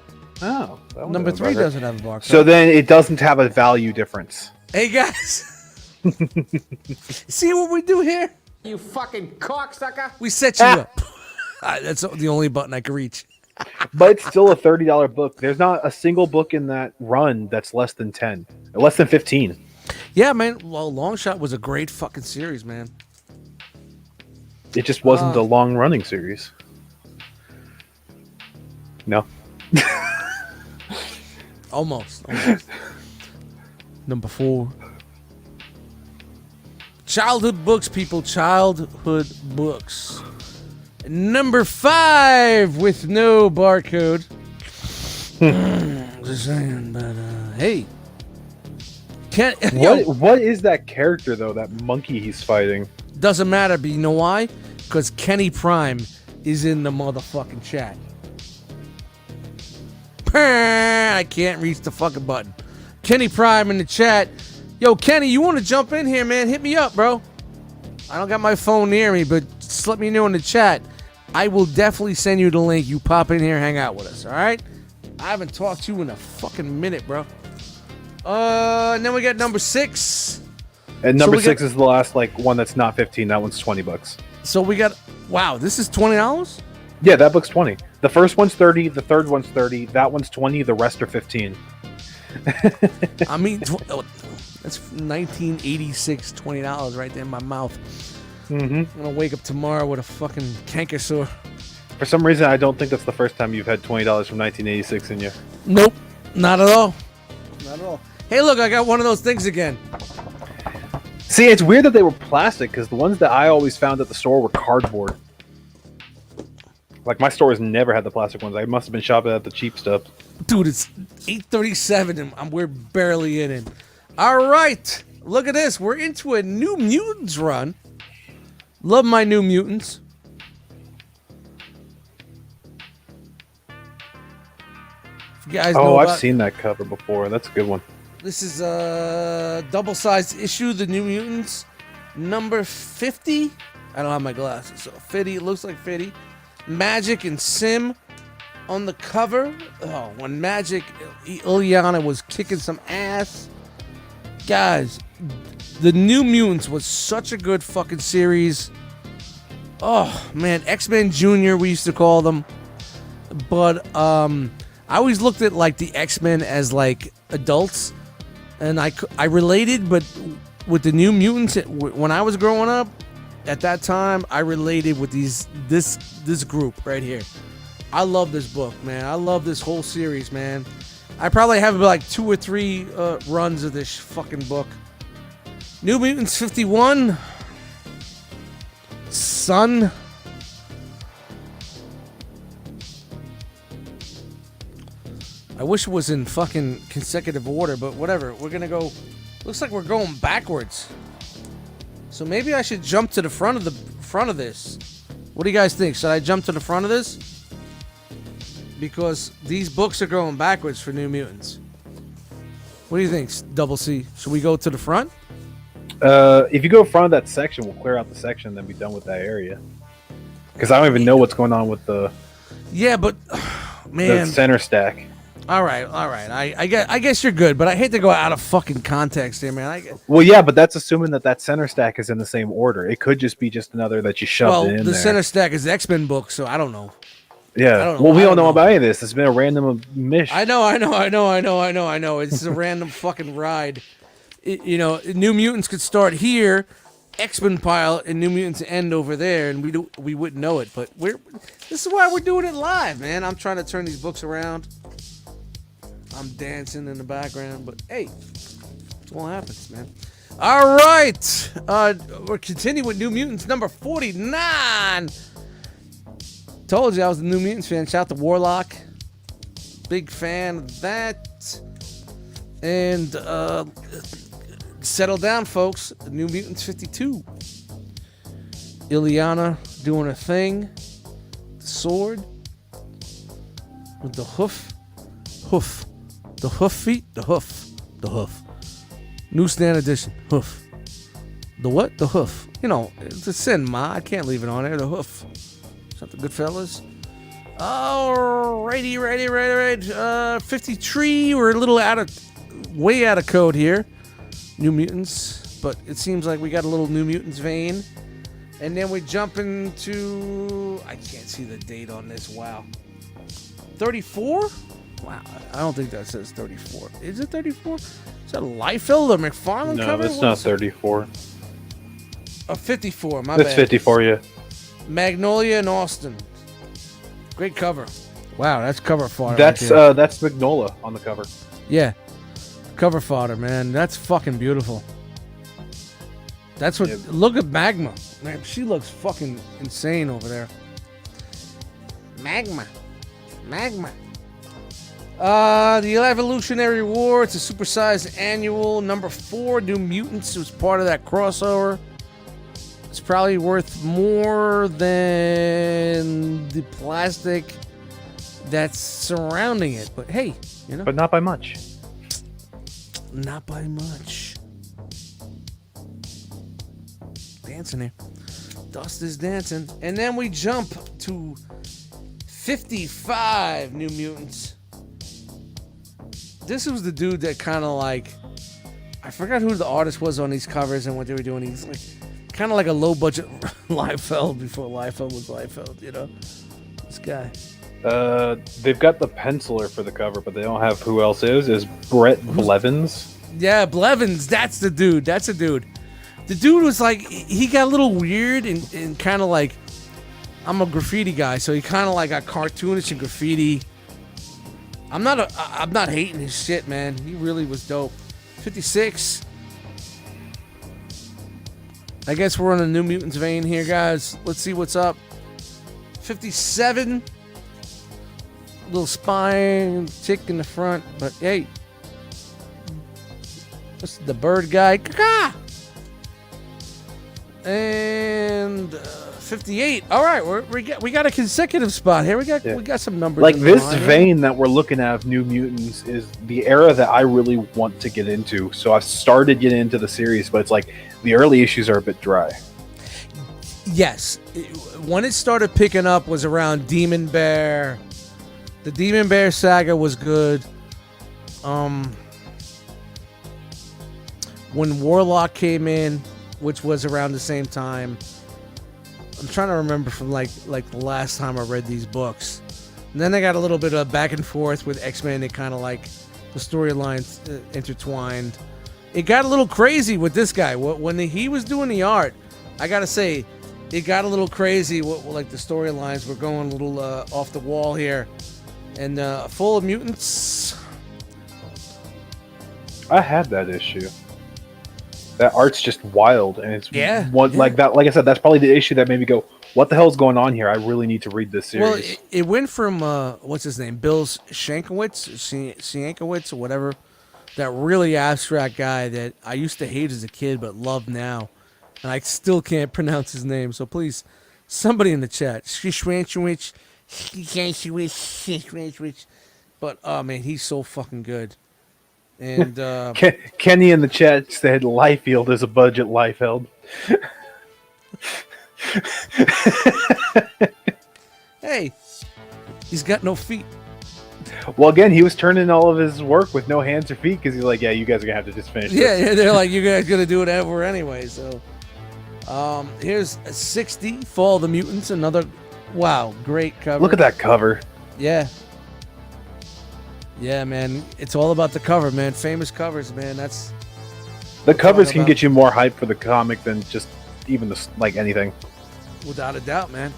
Oh. That one Number 3 doesn't have a barcode. So then it doesn't have a value difference. Hey, guys. See what we do here? You fucking cocksucker. We set you up. That's the only button I can reach. But it's still a $30 book. There's not a single book in that run that's less than 10. Less than 15. Yeah, man. Well, Longshot was a great fucking series, man. It just wasn't a long-running series. No. Almost. Number 4. Childhood books, people. Childhood books. Number 5 with no barcode. Just saying, but hey. What is that character though? That monkey he's fighting? Doesn't matter, but you know why? Because Kenny Prime is in the motherfucking chat. I can't reach the fucking button. Kenny Prime in the chat. Yo, Kenny, you want to jump in here, man? Hit me up, bro. I don't got my phone near me, but just let me know in the chat. I will definitely send you the link. You pop in here, hang out with us, all right? I haven't talked to you in a fucking minute, bro. And then we got number 6. And number 6 is the last one that's not 15. That one's $20. So we got, wow, this is $20? Yeah, that book's 20. The first one's 30. The third one's 30. That one's 20. The rest are 15. I mean, that's 1986 $20 right there in my mouth. Mm-hmm. I'm gonna wake up tomorrow with a fucking canker sore. For some reason, I don't think that's the first time you've had $20 from 1986 in you. Nope, not at all. Not at all. Hey, look, I got one of those things again. See, it's weird that they were plastic because the ones that I always found at the store were cardboard. Like my store has never had the plastic ones. I must have been shopping at the cheap stuff. Dude, it's 8:37 and we're barely in it. All right, look at this. We're into a New Mutants run. Love my New Mutants. If you guys know I've seen that cover before. That's a good one. This is a double-sized issue, the New Mutants, number 50. I don't have my glasses, so 50. It looks like 50. Magic and Sim on the cover. Oh, when Magic Ileana was kicking some ass. Guys, the New Mutants was such a good fucking series. Oh, man. X-Men Junior, we used to call them. But I always looked at, the X-Men as, adults. And I related, but with the New Mutants, when I was growing up, at that time, I related with this group right here. I love this book, man. I love this whole series, man. I probably have 2 or 3 runs of this fucking book. New Mutants 51. Sun. I wish it was in fucking consecutive order, but whatever. We're gonna go. Looks like we're going backwards. So maybe I should jump to the front of this. What do you guys think? Should I jump to the front of this? Because these books are going backwards for New Mutants. What do you think, Double C? Should we go to the front? If you go front of that section, we'll clear out the section and then be done with that area. Because I don't even know what's going on with the... Yeah, but... Man. The center stack. All right. I guess you're good, but I hate to go out of fucking context here, man. Well, yeah, but that's assuming that center stack is in the same order. It could just be just another that you shoved in there. The center stack is X-Men book, so I don't know. Yeah. Well, we don't know about any of this. It's been a random mish. I know. It's a random fucking ride. New Mutants could start here, X-Men pile, and New Mutants end over there, and we wouldn't know it. But this is why we're doing it live, man. I'm trying to turn these books around. I'm dancing in the background, but hey, it's what happens, man. All right, we're continuing with New Mutants number 49. Told you I was a New Mutants fan. Shout out to Warlock. Big fan of that. And settle down, folks. New Mutants 52. Ileana doing her thing. The sword. with the hoof. The hoof feet, the hoof. Newsstand edition, hoof. The what? The hoof. You know, it's a sin, Ma. I can't leave it on there. The hoof. Something good, fellas. Alrighty, right. 53. We're a little way out of code here. New Mutants, but it seems like we got a little New Mutants vein. And then we jump into, I can't see the date on this. Wow. 34? Wow, I don't think that says 34. Is it 34? Is that a Liefeld or McFarlane cover? No, it's not 34. Oh, 54, my bad. It's 54, yeah. Magnolia and Austin. Great cover. Wow, that's cover fodder. That's Magnolia on the cover. Yeah. Cover fodder, man. That's fucking beautiful. That's what. Yep. Look at Magma. Man, she looks fucking insane over there. Magma. The Evolutionary War. It's a supersized annual. Number 4, New Mutants. It was part of that crossover. It's probably worth more than the plastic that's surrounding it. But hey, you know. But not by much. Not by much. Dancing here. Dust is dancing. And then we jump to 55 New Mutants. This was the dude that kind of like, I forgot who the artist was on these covers and what they were doing. He's like kind of like a low budget Liefeld before Liefeld was Liefeld, you know? This guy. They've got the penciler for the cover, but they don't have who else is Brett Blevins. Yeah, Blevins. That's the dude. The dude was like, he got a little weird and kind of like, I'm a graffiti guy, so he kind of like got cartoonish and graffiti. I'm not hating his shit, man. He really was dope. 56. I guess we're on a New Mutants vein here, guys. Let's see what's up. 57. Little spine tick in the front, but hey. This is the bird guy. Caw-caw! And 58. All right, we got a consecutive spot here. We got some numbers. Like this line vein that we're looking at of New Mutants is the era that I really want to get into. So I've started getting into the series, but it's like the early issues are a bit dry. Yes, when it started picking up was around Demon Bear. The Demon Bear saga was good. When Warlock came in, which was around the same time. I'm trying to remember from like the last time I read these books. And then they got a little bit of back and forth with X-Men. They kind of like the storylines intertwined. It got a little crazy with this guy. When he was doing the art, I gotta say, it got a little crazy. Like the storylines were going a little off the wall here. And full of mutants. I had that issue. That art's just wild, and it's like that. Like I said, that's probably the issue that made me go, "What the hell's going on here? I really need to read this series." Well, it went from what's his name, Bill Sienkiewicz or whatever, that really abstract guy that I used to hate as a kid but love now, and I still can't pronounce his name. So please, somebody in the chat, but oh man, he's so fucking good. And Kenny in the chat said Liefeld is a budget Liefeld. Hey, he's got no feet. Well, again, he was turning all of his work with no hands or feet because he's like, yeah, you guys are gonna have to just finish this. Yeah, they're like, you guys gonna do it ever anyway. So, here's 60, Fall of the Mutants, another, wow, great cover. Look at that cover. Yeah, man, it's all about the cover, man. Famous covers, man. That's the covers can get you more hype for the comic than just even like anything. Without a doubt, man.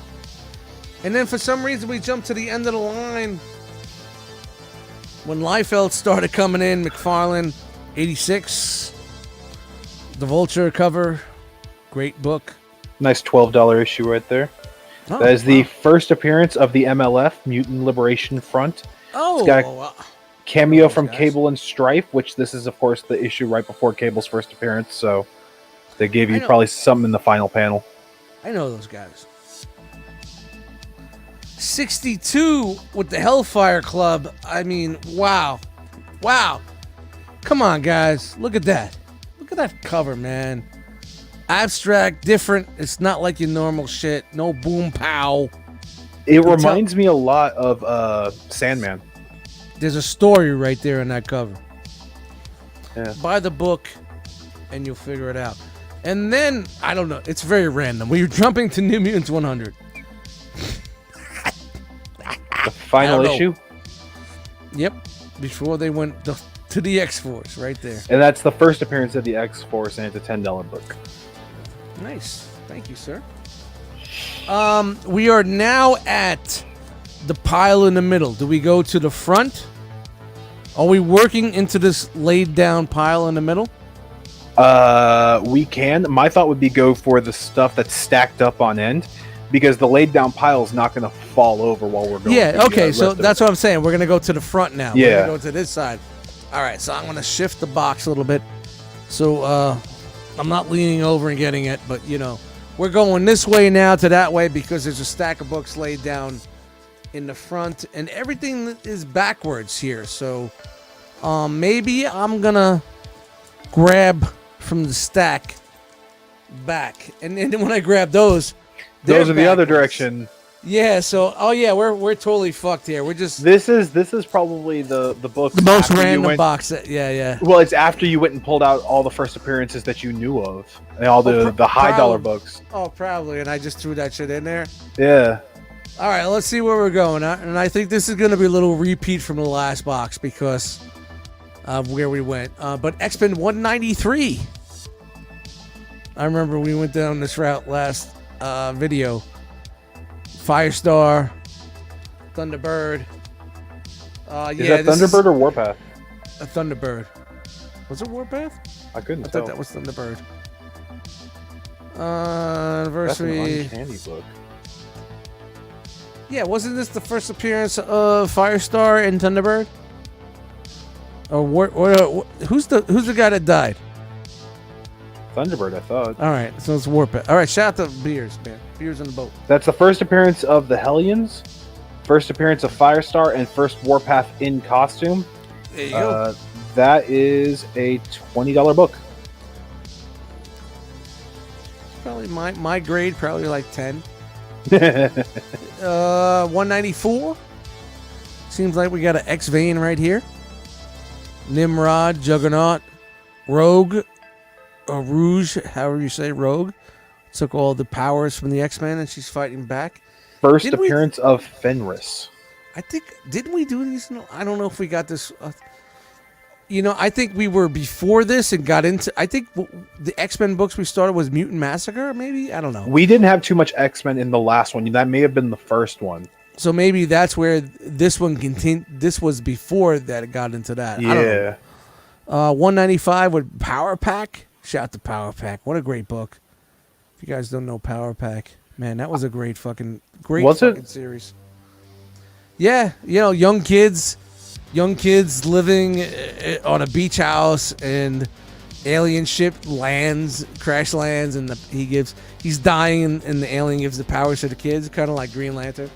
And then for some reason we jumped to the end of the line when Liefeld started coming in. McFarlane, 86. The Vulture cover, great book. Nice $12 issue right there. Oh, that is the first appearance of the MLF, Mutant Liberation Front. Oh, it's got a cameo from Cable and Strife, which this is, of course, the issue right before Cable's first appearance. So they gave you probably something in the final panel. I know those guys. 62 with the Hellfire Club. I mean, wow. Wow. Come on, guys. Look at that. Look at that cover, man. Abstract, different. It's not like your normal shit. No boom pow. It reminds me a lot of Sandman. There's a story right there in that cover. Yeah. Buy the book and you'll figure it out. And then, I don't know. It's very random. We're jumping to New Mutants 100. The final issue? Yep. Before they went to the X-Force right there. And that's the first appearance of the X-Force, and it's a $10 book. Nice. Thank you, sir. We are now at the pile in the middle. Do we go to the front? Are we working into this laid down pile in the middle? We can. My thought would be go for the stuff that's stacked up on end, because the laid down pile is not going to fall over while we're going. Yeah, okay, so that's what I'm saying. We're going to go to the front now. Yeah. We're going to go to this side. All right, so I'm going to shift the box a little bit. So I'm not leaning over and getting it, but, you know, we're going this way now to that way because there's a stack of books laid down in the front, and everything is backwards here. So maybe I'm going to grab from the stack back. And then when I grab those are the other direction. Yeah, so we're totally fucked here. We're just this is probably the book, the most random box. Yeah. Well, it's after you went and pulled out all the first appearances that you knew of, and all the high dollar books. Oh, probably, and I just threw that shit in there. Yeah. All right, let's see where we're going. And I think this is going to be a little repeat from the last box because of where we went. But X-Men 193. I remember we went down this route last video. Firestar, Thunderbird. Is that Thunderbird or Warpath? A Thunderbird. Was it Warpath? I couldn't tell. I thought that was Thunderbird. That's Anniversary. an Uncanny book. Yeah, wasn't this the first appearance of Firestar and Thunderbird? Or who's the guy that died? Thunderbird, I thought. All right, so it's Warpath. All right, shout out to Beers, man. Beers in the boat. That's the first appearance of the Hellions, first appearance of Firestar, and first Warpath in costume. There you go. That is a $20 book. Probably my grade, probably like 10. 194. Seems like we got an X-Vein right here. Nimrod, Juggernaut, Rogue, or Rouge, however you say Rogue, took all the powers from the X-Men and she's fighting back. First appearance of Fenris. I think, didn't we do these? No, I don't know if we got this. I think we were before this and got into, I think the X-Men books we started was Mutant Massacre, maybe? I don't know. We didn't have too much X-Men in the last one. That may have been the first one. So maybe that's where this one continued. This was before that it got into that. Yeah. I don't know. 195 with Power Pack. Shout out to Power Pack. What a great book. If you guys don't know Power Pack, man, that was a great fucking series. Yeah, young kids living on a beach house and alien ship crash lands, and he's dying and the alien gives the powers to the kids, kind of like Green Lantern.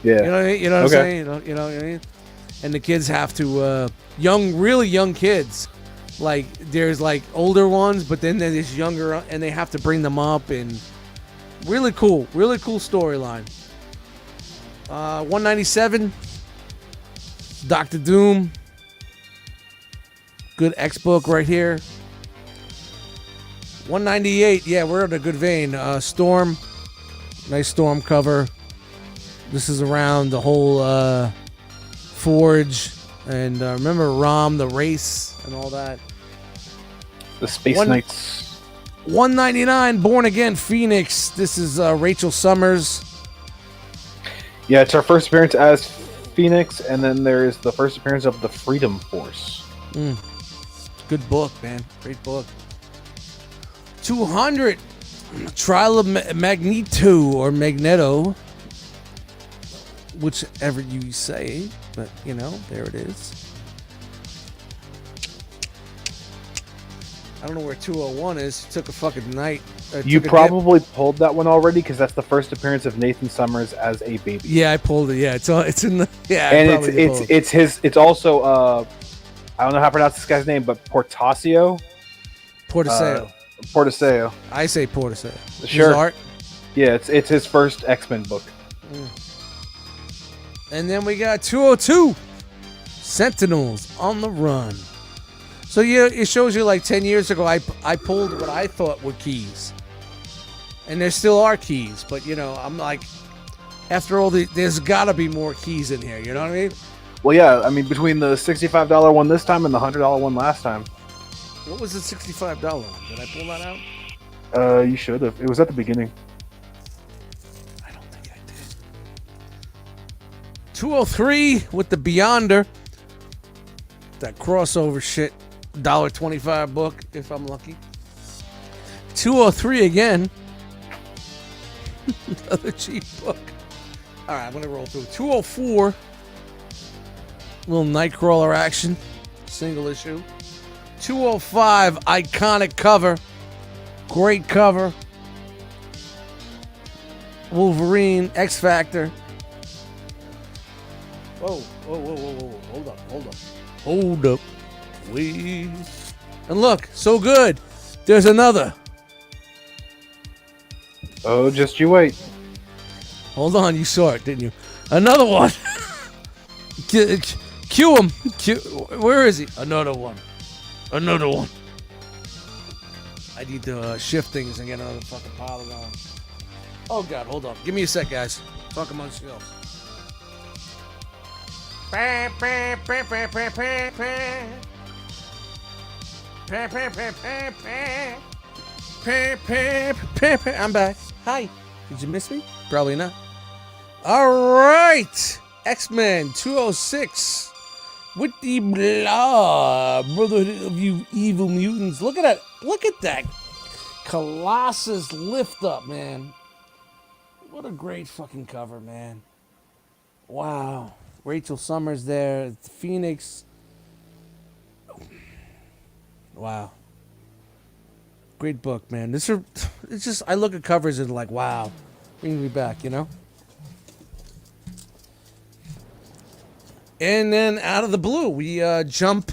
Yeah. You know what I'm saying? You know what I mean? And the kids have to really young kids. Like there's like older ones, but then there's younger, and they have to bring them up, and really cool storyline. 197, Doctor Doom, good X book right here. 198, yeah, we're in a good vein. Storm, nice Storm cover. This is around the whole Forge. And remember Rom, the race, and all that. The Space Knights. 199, Born Again Phoenix. This is Rachel Summers. Yeah, it's our first appearance as Phoenix, and then there's the first appearance of the Freedom Force. Good book, man. Great book. 200, Trial of Magneto or Magneto. Whichever you say, but there it is. I don't know where 201 is. He took a fucking night You probably pulled that one already because that's the first appearance of Nathan Summers as a baby. Yeah, I pulled it. Yeah, it's in the and it's also I don't know how to pronounce this guy's name, but Portasio. Portasio. I say Portasio. Sure. His art. Yeah, it's his first X-Men book. And then we got 202 Sentinels on the Run. So yeah, it shows you like 10 years ago I pulled what I thought were keys. And there still are keys, but you know, I'm like, after all, there's got to be more keys in here. You know what I mean? Well, yeah. I mean, between the $65 one this time and the $100 one last time. What was the $65 one? Did I pull that out? You should have. It was at the beginning. I don't think I did. 203 with the Beyonder. That crossover shit. $1.25 book, if I'm lucky. 203 again. Another cheap book. All right, I'm going to roll through. 204. Little Nightcrawler action. Single issue. 205. Iconic cover. Great cover. Wolverine. X Factor. Whoa. Hold up. Please. And look, so good. There's another. Oh, just you wait. Hold on, you saw it, didn't you? Another one. Cue him. Where is he? Another one. I need to shift things and get another fucking pile going. Oh, God, hold on. Give me a sec, guys. Talk amongst yourselves. I'm back. Hi. Did you miss me? Probably not. All right. X-Men 206 with the Brotherhood of you evil mutants. Look at that. Look at that Colossus lift up, man. What a great fucking cover, man. Wow. Rachel Summers there. Phoenix. Wow. Great book, man. It's just, I look at covers and like, wow. Bring me back, you know? And then out of the blue, we jump.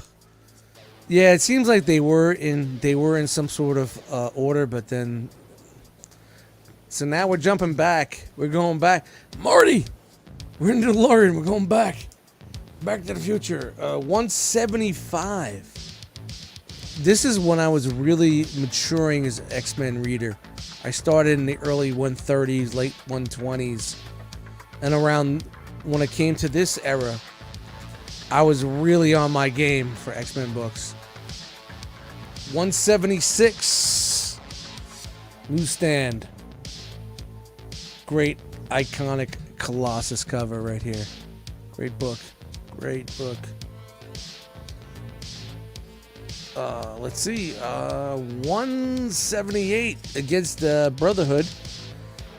Yeah, it seems like they were in some sort of order, but then. So now we're jumping back. We're going back. Marty, we're in the DeLorean. We're going back. Back to the future. 175. This is when I was really maturing as an X-Men reader. I started in the early 130s, late 120s, and around when I came to this era, I was really on my game for X-Men books. 176 newsstand. Great iconic Colossus cover right here. Great book. Let's see. 178 against the Brotherhood.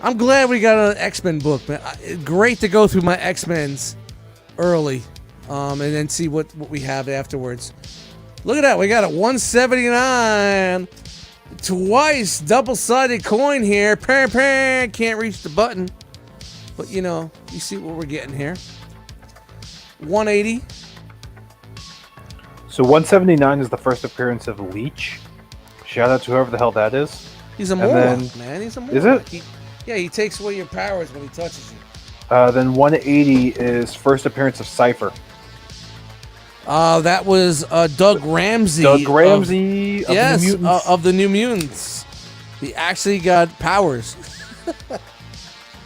I'm glad we got an X-Men book, man. Great to go through my X-Men's early, and then see what we have afterwards. Look at that. We got a 179. Twice double-sided coin here. Can't reach the button. But, you know, you see what we're getting here. 180. So 179 is the first appearance of Leech. Shout out to whoever the hell that is. He's a Morlock, man. He's a Morlock. Is it? He takes away your powers when he touches you. Then 180 is first appearance of Cypher. That was Doug Ramsey. Of the New Mutants. Of the New Mutants. He actually got powers.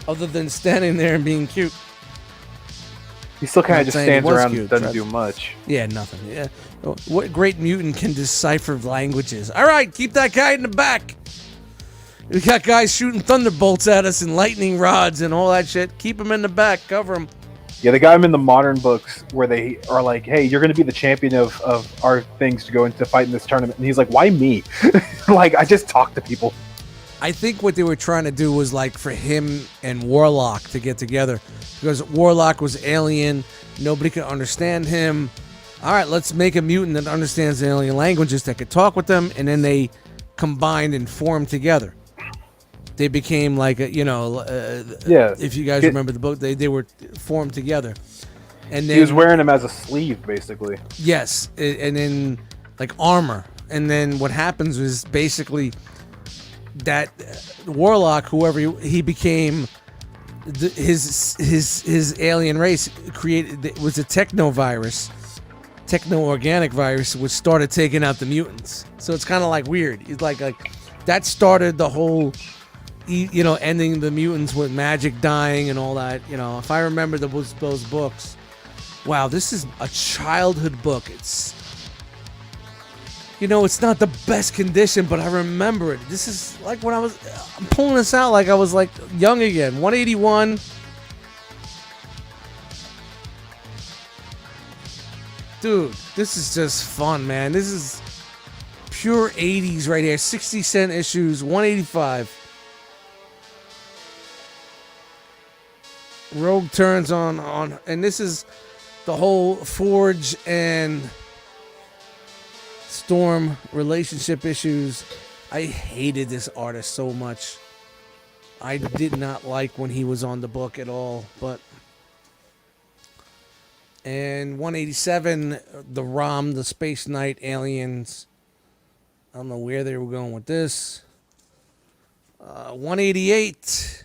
Other than standing there and being cute. He still kind of just stands around and doesn't do much. Yeah, nothing. Yeah. What great mutant can decipher languages? All right, keep that guy in the back. We got guys shooting thunderbolts at us and lightning rods and all that shit. Keep him in the back. Cover him. Yeah, they got him in the modern books where they are like, hey, you're going to be the champion of our things to go into fight in this tournament. And he's like, why me? Like, I just talk to people. I think what they were trying to do was like for him and Warlock to get together. Because Warlock was alien. Nobody could understand him. All right, let's make a mutant that understands alien languages that could talk with them. And then they combined and formed together. they became like a, Yeah. If you guys remember the book, they were formed together. And then He was wearing them as a sleeve, basically. yes, and then like armor. And then what happens is basically that Warlock, whoever he became, his alien race created was a techno-organic virus, which started taking out the mutants. So it's kind of like weird. It's like that started the whole, ending the mutants with magic dying and all that. If I remember those books. Wow, this is a childhood book. It's not the best condition, but I remember it. This is like when I'm pulling this out like I was like young again. 181. Dude, this is just fun, man. This is pure 80s right here. 60-cent issues, 185. Rogue turns on, and this is the whole Forge and Storm relationship issues. I hated this artist so much. I did not like when he was on the book at all, but... And 187, the ROM, the Space Knight aliens. I don't know where they were going with this. 188,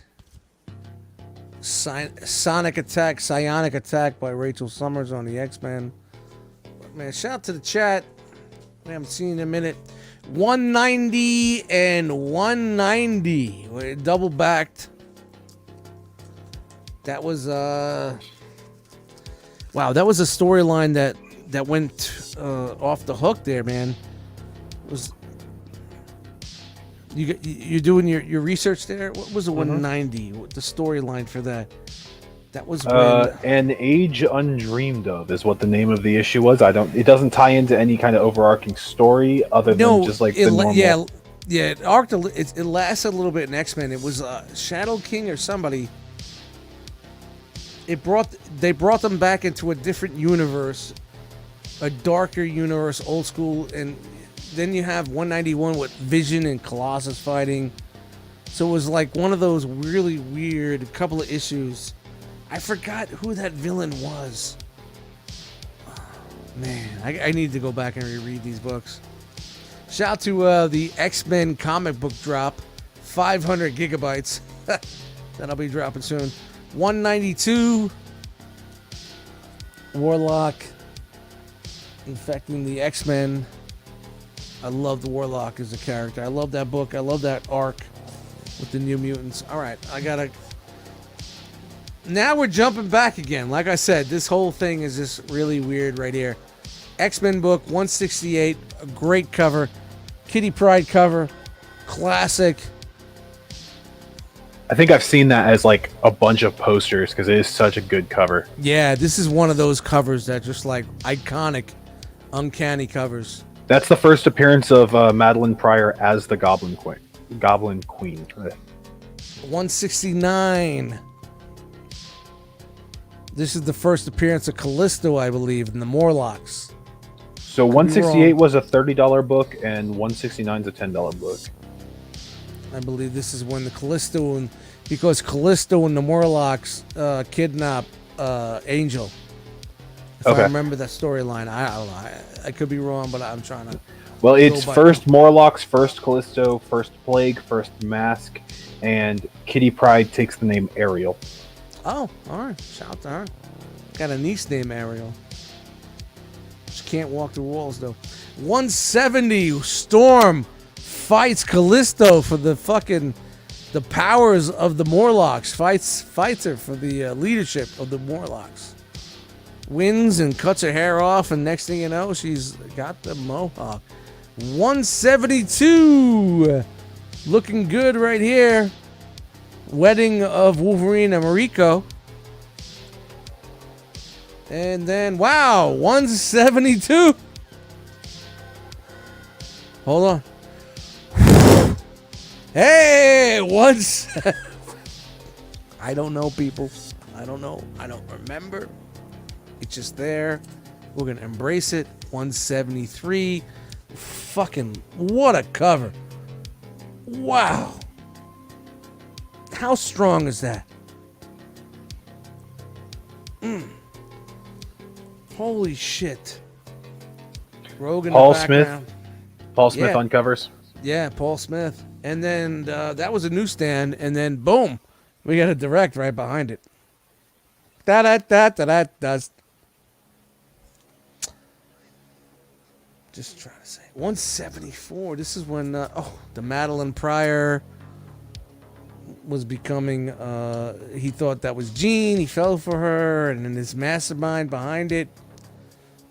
Psionic Attack by Rachel Summers on the X-Men. But man, shout out to the chat. We haven't seen in a minute. 190 and 190. We're double backed. That was wow, that was a storyline that went off the hook there, man. It was you're doing your research there? What was the 190? The storyline for that? That was An Age Undreamed Of is what the name of the issue was. It doesn't tie into any kind of overarching story other than just like the normal. Yeah, it lasted a little bit in X-Men. It was Shadow King or somebody. They brought them back into a different universe, a darker universe, old school, and then you have 191 with Vision and Colossus fighting. So it was like one of those really weird couple of issues. I forgot who that villain was. Oh, man, I need to go back and reread these books. Shout out to the X-Men comic book drop, 500 gigabytes. That'll be dropping soon. 192, Warlock infecting the X-Men. I love the Warlock as a character. I love that book. I love that arc with the New Mutants. All right, now we're jumping back again. Like I said, this whole thing is just really weird right here. X-Men book 168, a great cover. Kitty Pryde cover, classic. I think I've seen that as like a bunch of posters because it is such a good cover. Yeah, this is one of those covers that just like iconic, uncanny covers. That's the first appearance of Madeline Pryor as the Goblin Queen. 169. This is the first appearance of Callisto, I believe, in the Morlocks. So 168 was a $30 book, and 169 is a $10 book. I believe this is when the Callisto because Callisto and the Morlocks kidnap Angel. If I remember that storyline, I don't know. I could be wrong, but I'm trying to. Well, it's first Morlocks, first Callisto, first Plague, first Mask, and Kitty Pryde takes the name Ariel. Oh, all right. Shout out to her. Got a niece named Ariel. She can't walk through walls, though. 170, Storm fights Callisto for the powers of the Morlocks. Fights her for the leadership of the Morlocks. Wins and cuts her hair off, and next thing you know, she's got the mohawk. 172, looking good right here. Wedding of Wolverine and Mariko. And then, wow, 172. Hold on. Hey, I don't know, people. I don't know. I don't remember. It's just there. We're going to embrace it. 173. Fucking, what a cover. Wow. How strong is that? Holy shit. Rogue in Paul the Smith. background. Paul Smith Yeah. on covers. Yeah, Paul Smith. And then that was a newsstand, and then boom, we got a direct right behind it. Da-da-da-da-da. Just trying to say. 174. This is when, the Madeline Pryor was becoming, he thought that was Jean. He fell for her, and then this mastermind behind it.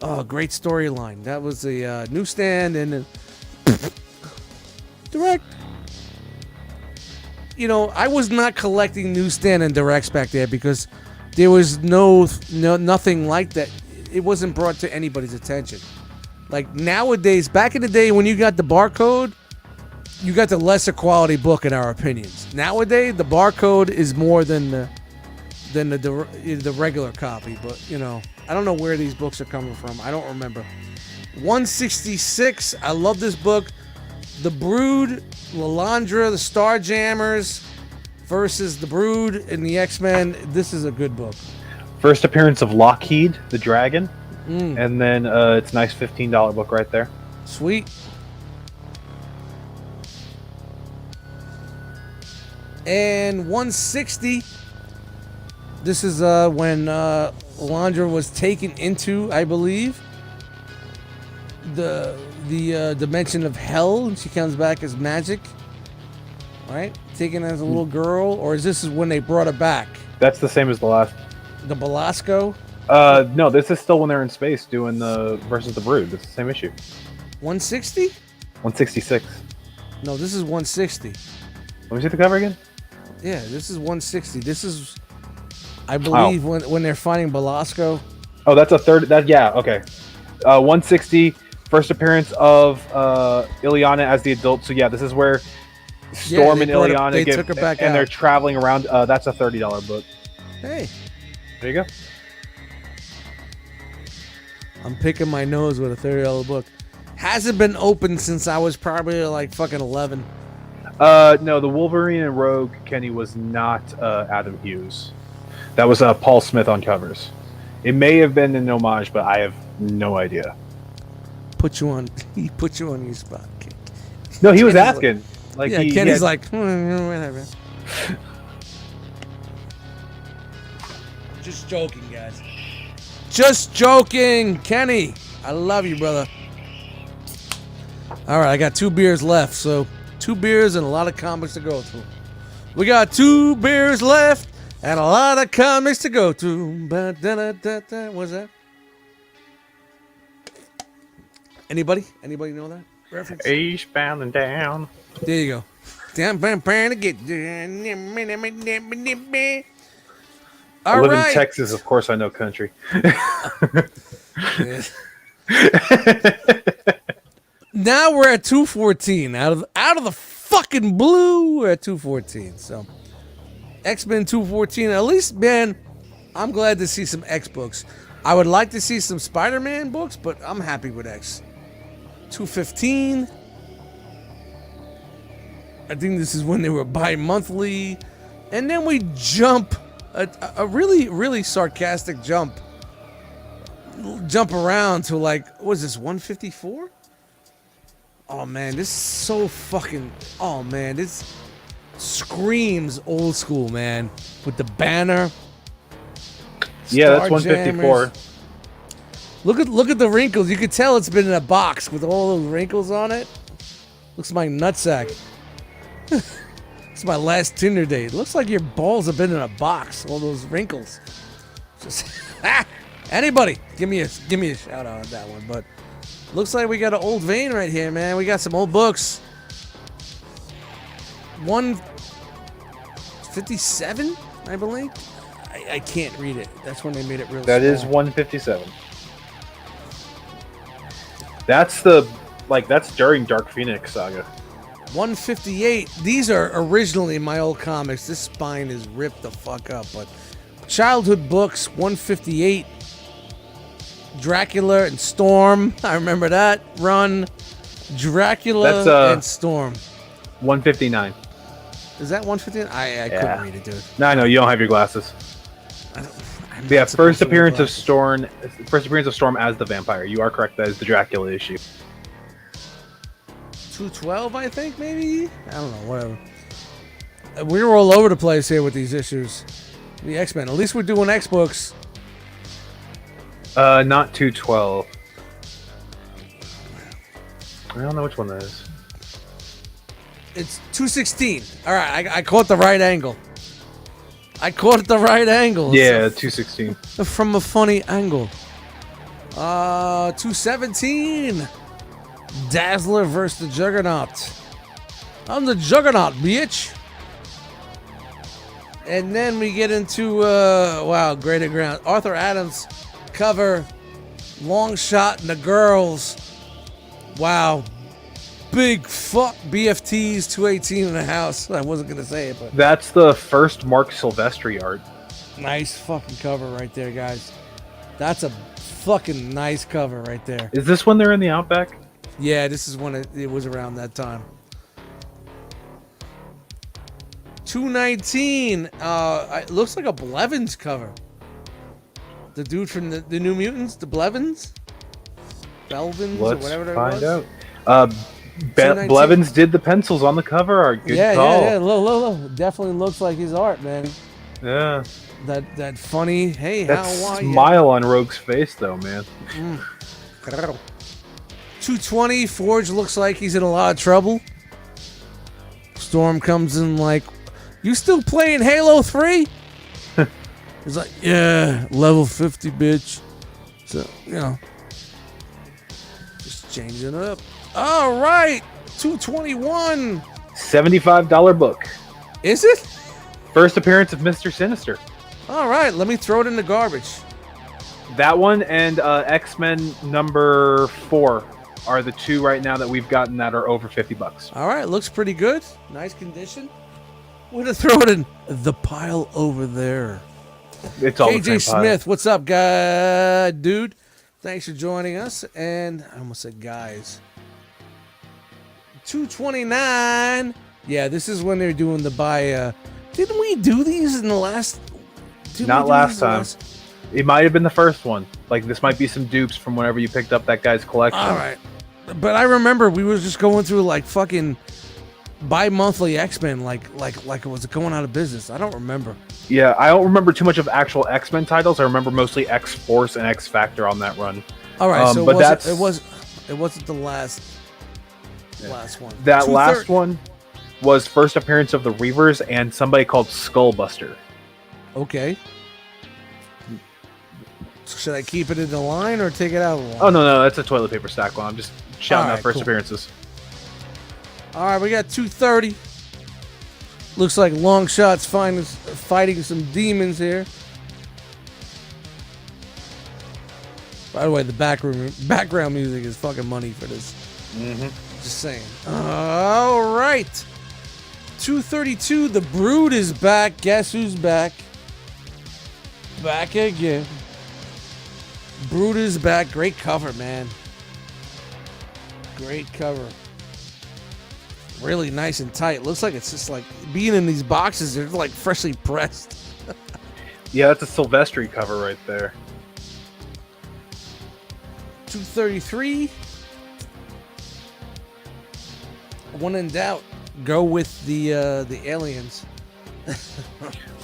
Oh, great storyline. That was the newsstand, and then direct. You know, I was not collecting newsstand and directs back there because there was nothing like that. It wasn't brought to anybody's attention. Like nowadays, back in the day when you got the barcode, you got the lesser quality book in our opinions. Nowadays, the barcode is more than the regular copy. But you know, I don't know where these books are coming from. I don't remember. 166. I love this book. The Brood, Lalandra, the Starjammers versus the Brood and the X-Men. This is a good book. First appearance of Lockheed, the dragon. And then it's a nice $15 book right there. Sweet. And 160. This is when Lalandra was taken into, I believe, the dimension of hell, and she comes back as magic, right? Taken as a little girl, or is this when they brought her back? That's the same as the last. The Belasco. No, this is still when they're in space doing the versus the Brood. It's the same issue. 160? 166. No, this is 160. Let me see the cover again. Yeah, this is 160. This is, I believe, when they're fighting Belasco. Oh, that's a third. Okay. 160. First appearance of Ileana as the adult. So yeah, this is where Storm and Ileana took her back and out. they're traveling around. That's a $30 book. Hey, There you go. I'm picking my nose with a $30 book. Hasn't been opened since I was probably like fucking 11. No, the Wolverine and Rogue Kenny was not Adam Hughes. That was Paul Smith on covers. It may have been an homage, but I have no idea. He put you on your spot. No, he was Kenny's asking. Like, yeah, he Kenny's had- like, whatever. Just joking, guys. Just joking, Kenny. I love you, brother. All right, I got 2 beers left, so 2 beers and a lot of comics to go through. We got 2 beers left and a lot of comics to go through. What's that? Anybody? Anybody know that reference? Eastbound and down. There you go. Down, to get. I All live right. in Texas, of course I know country. Yeah. Now we're at 214. Out of the fucking blue, we're at 214. So X-Men 214. At least, man, I'm glad to see some X books. I would like to see some Spider-Man books, but I'm happy with X. 215. I think this is when they were bi-monthly. And then we jump a really, really sarcastic jump around to like, what is this, 154? Oh man, this is so fucking, oh man, this screams old school, man. With the banner. Yeah, that's Starjammers. 154. Look at the wrinkles. You could tell it's been in a box with all those wrinkles on it. Looks like my nutsack. It's my last Tinder date. Looks like your balls have been in a box. All those wrinkles. Just anybody, give me a shout out on that one. But looks like we got an old vein right here, man. We got some old books. 157, I believe. I can't read it. That's when they made it real That is small. 157. That's during Dark Phoenix saga. 158. These are originally my old comics. This spine is ripped the fuck up. But childhood books, 158. Dracula and Storm. I remember that run. Dracula That's, and Storm. 159. Is that 115? I couldn't read it, dude. No, I know you don't have your glasses. Yeah, first appearance of Storm. First appearance of Storm as the vampire. You are correct. That is the Dracula issue. 212, I think, maybe. I don't know. Whatever. We were all over the place here with these issues. The X-Men. At least we're doing X-books. Not 212. I don't know which one that is. It's 216. All right, I caught the right angle. Yeah, 216. From a funny angle. 217. Dazzler versus the Juggernaut. I'm the Juggernaut, bitch. And then we get into, wow, Greater Ground. Arthur Adams cover, long shot and the girls. Wow. Big fuck BFTs 218 in the house. I wasn't going to say it, but. That's the first Mark Silvestri art. Nice fucking cover right there, guys. That's a fucking nice cover right there. Is this when they're in the Outback? Yeah, this is when it was around that time. 219. It looks like a Blevins cover. The dude from the New Mutants, the Blevins? Belvins or whatever that was. Let's find out. Blevins did the pencils on the cover. Our good call. Yeah. Look. Definitely looks like his art, man. Yeah. That funny, hey, that how are you? Smile on Rogue's face, though, man. 220. Forge looks like he's in a lot of trouble. Storm comes in like, you still playing Halo 3? He's like, yeah, level 50, bitch. So, you know, just changing it up. All right, 221. $75 book. Is it? First appearance of Mr. Sinister. All right, let me throw it in the garbage. That one and X-Men number 4 are the two right now that we've gotten that are over $50. All right, looks pretty good. Nice condition. We're going to throw it in the pile over there. It's all KJ Smith, what's up, guy, dude? Thanks for joining us. And I almost said guys. 229. Yeah, this is when they're doing the buy. Didn't we do these in the last? Not last time. It might have been the first one. Like, this might be some dupes from whenever you picked up that guy's collection. All right. But I remember we were just going through like fucking bi-monthly X-Men like it was going out of business. I don't remember. Yeah, I don't remember too much of actual X-Men titles. I remember mostly X-Force and X-Factor on that run. All right, so but it wasn't the last one. That last one was first appearance of the Reavers and somebody called Skullbuster. Okay. Should I keep it in the line or take it out of the line? Oh, no, that's a toilet paper stack one. I'm just shouting out first appearances. All right, we got 230. Looks like Long Shot's fighting some demons here. By the way, the background music is fucking money for this. Mm-hmm. Just saying. All right. 232, the Brood is back. Guess who's back? Back again. Brood is back. Great cover, man. Great cover. Really nice and tight. Looks like it's just like being in these boxes. They're like freshly pressed. Yeah, that's a Silvestri cover right there. 233. When in doubt, go with the aliens.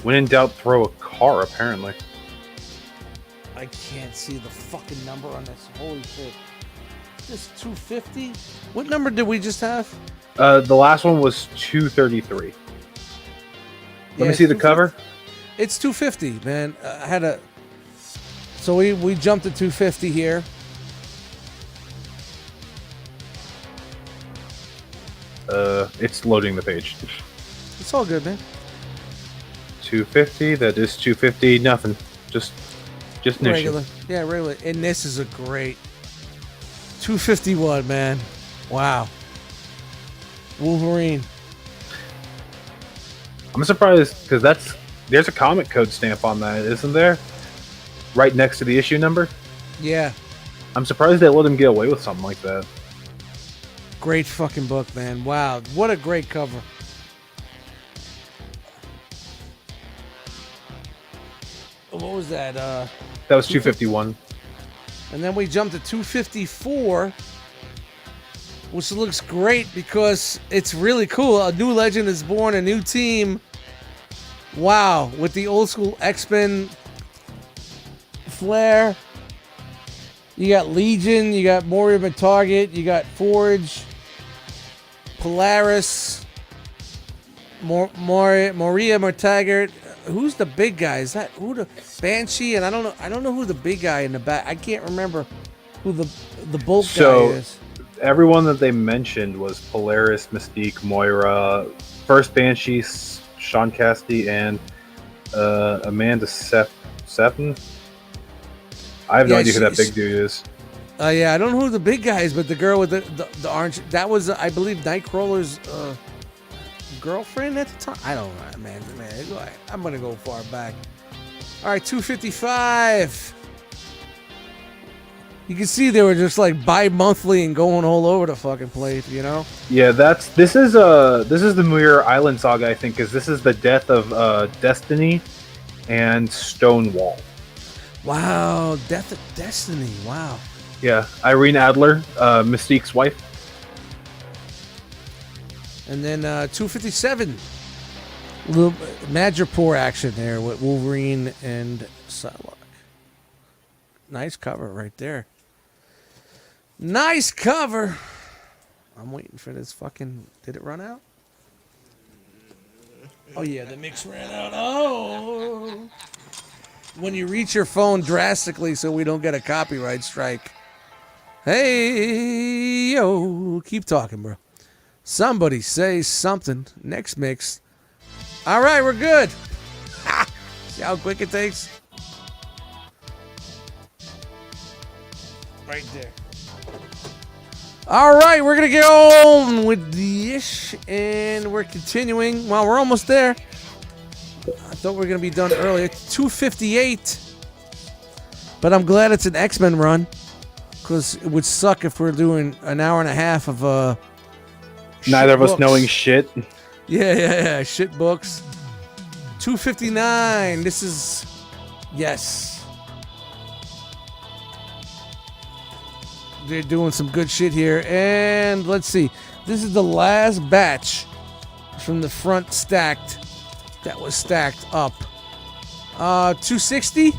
When in doubt, throw a car, apparently. I can't see the fucking number on this. Holy shit. This 250? What number did we just have? The last one was 233. Let me see the cover. It's 250, man. I had a... So we jumped to 250 here. It's loading the page. It's all good, man. 250, that is 250, nothing. Just regular. Yeah, regular. And this is a great 251, man. Wow. Wolverine. I'm surprised because there's a comic code stamp on that, isn't there? Right next to the issue number. Yeah. I'm surprised they let him get away with something like that. Great fucking book, man. Wow, what a great cover. was that? That was 251. And then we jumped to 254, which looks great because it's really cool. A new legend is born, a new team. Wow, with the old school X-Men flair. You got Legion, you got Moira McTarget, you got Forge, Polaris, Maria McTaggart. Who's the big guy? Is that who the Banshee? And I don't know who the big guy in the back. I can't remember who the bulk guy is. Everyone that they mentioned was Polaris, Mystique, Moira, first Banshee, Sean Cassidy, and Amanda Seffen. I have no idea who that big dude is. Yeah, I don't know who the big guy is, but the girl with the orange, that was, I believe, Nightcrawler's girlfriend at the time. I don't know, man. I'm going to go far back. All right, 255. You can see they were just like bi-monthly and going all over the fucking place, you know? Yeah, this is the Muir Island saga, I think, because this is the death of Destiny and Stonewall. Wow, Death of Destiny. Wow. Yeah, Irene Adler, Mystique's wife. And then 257. Little Madripoor action there with Wolverine and Psylocke. Nice cover right there. Nice cover. I'm waiting for this fucking... Did it run out? Oh, yeah, the mix ran out. Oh. When you reach your phone drastically so we don't get a copyright strike. Hey, yo. Keep talking, bro. Somebody say something. Next mix. All right, we're good. See how quick it takes? Right there. All right, we're going to get on with the ish, and we're continuing. Well, we're almost there. I thought we were going to be done earlier. 258. But I'm glad it's an X-Men run, because it would suck if we're doing an hour and a half of neither of us books. knowing shit. Yeah. Shit books. 259. This is... Yes. They're doing some good shit here. And let's see. This is the last batch from the front stacked. That was stacked up. 260.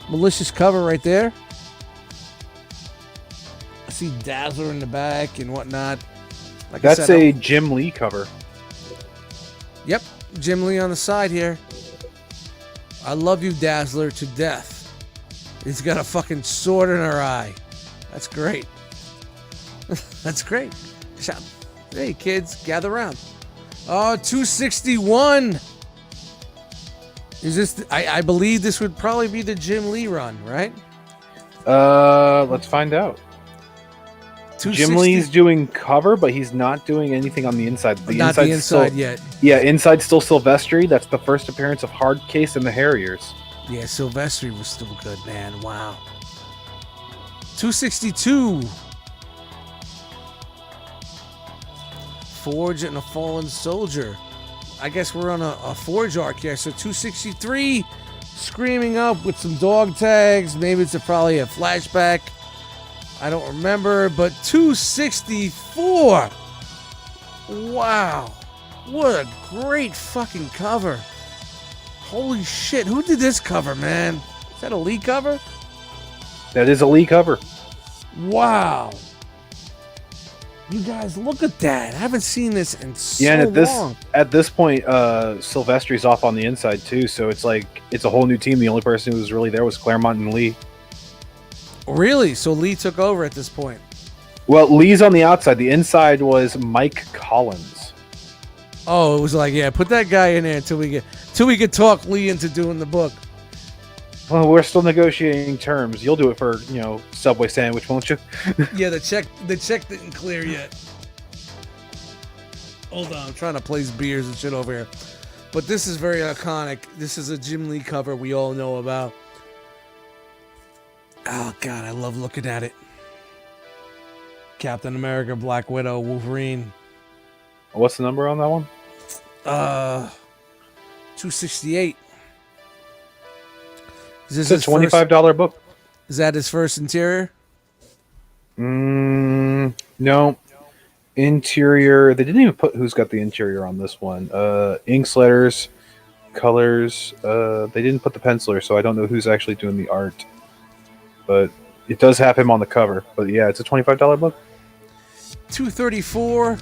Malicious cover right there. I see Dazzler in the back and whatnot. Like That's I said, a Jim Lee cover. Yep. Jim Lee on the side here. I love you, Dazzler, to death. He's got a fucking sword in her eye. That's great. That's great. Shout. Hey, kids, gather around. 261. Is this... I believe this would probably be the Jim Lee run, right? Let's find out. 260. Jim Lee's doing cover, but he's not doing anything on the inside. Not the inside yet. Yeah, inside still Silvestri. That's the first appearance of Hardcase and the Harriers. Yeah, Silvestri was still good, man. Wow. 262. Forge and a Fallen Soldier. I guess we're on a Forge arc here. So 263 screaming up with some dog tags. Maybe it's probably a flashback. I don't remember. But 264. Wow. What a great fucking cover. Holy shit. Who did this cover, man? Is that a Lee cover? That is a Lee cover. Wow. You guys, look at that. I haven't seen this in so and long. At this point, Silvestri's off on the inside too, so it's like it's a whole new team. The only person who was really there was Claremont and Lee. Really? So Lee took over at this point? Well, Lee's on the outside. The inside was Mike Collins. Oh, it was like, yeah, put that guy in there until we could talk Lee into doing the book. Well, we're still negotiating terms. You'll do it for, Subway sandwich, won't you? Yeah, the check didn't clear yet. Hold on, I'm trying to place beers and shit over here. But this is very iconic. This is a Jim Lee cover we all know about. Oh, God, I love looking at it. Captain America, Black Widow, Wolverine. What's the number on that one? 268. Is this It's a his $25 book. Is that his first interior? No. Interior. They didn't even put who's got the interior on this one. Inks, letters, colors. They didn't put the penciler, so I don't know who's actually doing the art. But it does have him on the cover. But yeah, it's a $25 book. 234.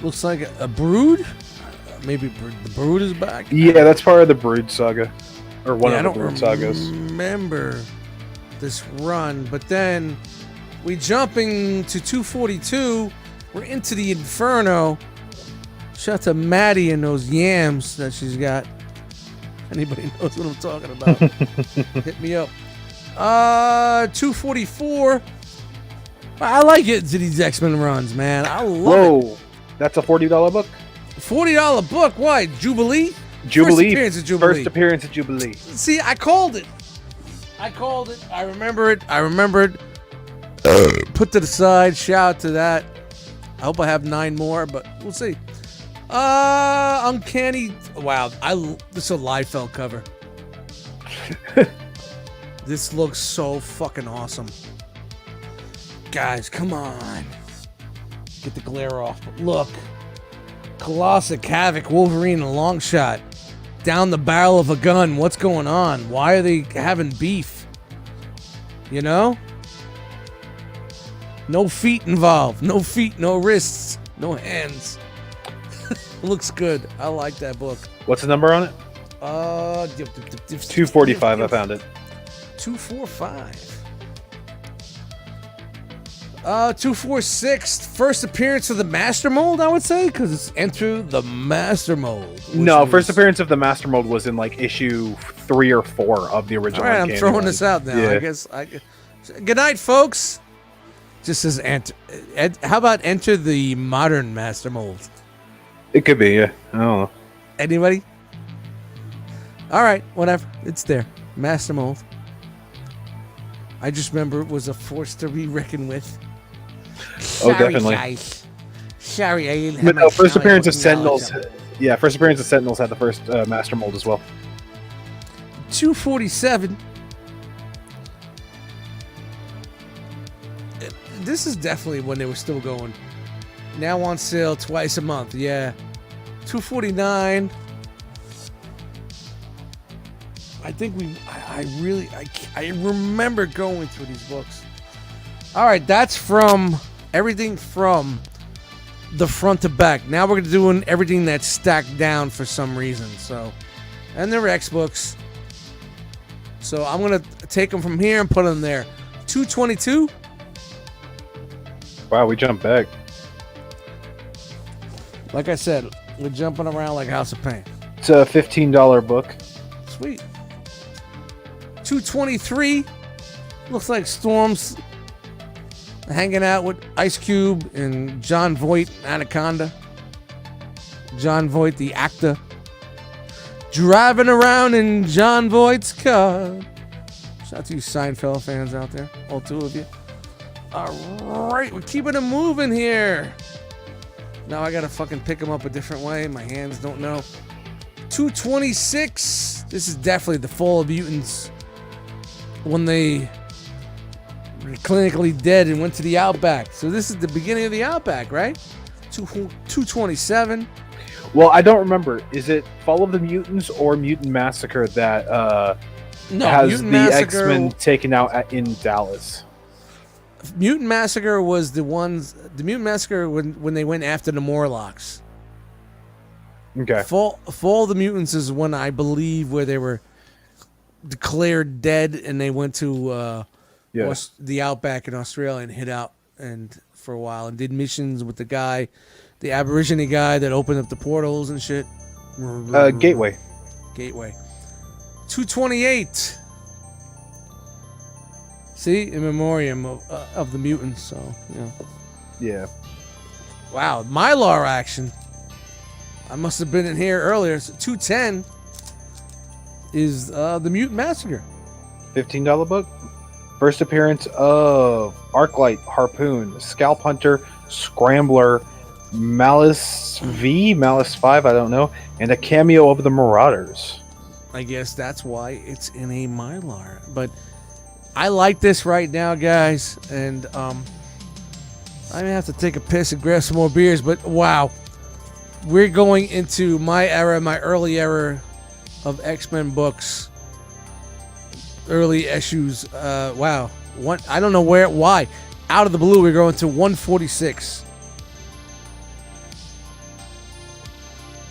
Looks like a Brood. Maybe the Brood is back. Yeah, that's part of the Brood saga, or one I of the Brood sagas. Remember this run, but then we jumping to 242. We're into the Inferno. Shout out to Maddie and those yams that she's got. Anybody knows what I'm talking about? Hit me up. 244. I like it to these X-Men runs, man. I love it. That's a $40 book. $40 book. Why? Jubilee? Jubilee. First appearance of Jubilee. See, I called it. I remember it. Put to the side. Shout out to that. I hope I have 9 more, but we'll see. Uncanny. Wow. This is a Liefeld cover. This looks so fucking awesome. Guys, come on. Get the glare off. But look. Colossic, Havoc, Wolverine, a long shot. Down the barrel of a gun. What's going on? Why are they having beef? You know? No feet involved. No feet, no wrists, no hands. Looks good. I like that book. What's the number on it? 245. I found it. 245. 246. First appearance of the Master Mold, I would say, because it's Enter the Master Mold. No, first appearance of the Master Mold was in like issue 3 or 4 of the original. All right, I'm throwing this out now. Yeah. I guess. Good night, folks. Just says enter. How about Enter the Modern Master Mold? It could be, yeah. I don't know. Anybody? All right, whatever. It's there. Master Mold. I just remember it was a force to be reckoned with. Oh, definitely. Guys. Sorry, I didn't have But my no, first comic appearance of book Sentinels. knowledge. Yeah, first appearance of Sentinels had the first Master Mold as well. 247. This is definitely when they were still going. Now on sale twice a month. Yeah. 249. I think I remember going through these books. All right, that's from everything from the front to back. Now we're doing everything that's stacked down for some reason. So, and they're X books. So I'm gonna take them from here and put them there. 222. Wow, we jumped back. Like I said, we're jumping around like House of Pain. It's a $15 book. Sweet. 223. Looks like Storm's hanging out with Ice Cube and John Voight, Anaconda. John Voight, the actor. Driving around in John Voight's car. Shout out to you Seinfeld fans out there. All 2 of you. All right, we're keeping it moving here. Now I gotta fucking pick them up a different way. My hands don't know. 226. This is definitely the Fall of Mutants. When they were clinically dead and went to the Outback. So this is the beginning of the Outback, right? 227. Well, I don't remember. Is it Fall of the Mutants or Mutant Massacre that has Mutant the Massacre, X-Men taken out in Dallas? Mutant Massacre was the Mutant Massacre when they went after the Morlocks. Okay. Fall of the Mutants is when I believe where they were declared dead and they went to the Outback in Australia and hid out and for a while and did missions with the Aborigine guy that opened up the portals and shit. Gateway. 228. See, in memoriam of the mutants. So Yeah. Wow, Mylar action. I must have been in here earlier. So 210 is the Mutant Massacre. $15 book. First appearance of Arclight, Harpoon, Scalp Hunter, Scrambler, Malice 5, I don't know, and a cameo of the Marauders. I guess that's why it's in a Mylar. But I like this right now, guys, and I'm gonna have to take a piss and grab some more beers. But wow, we're going into my era, my early era of X-Men books, early issues. Wow, I don't know why. Out of the blue, we're going to 146.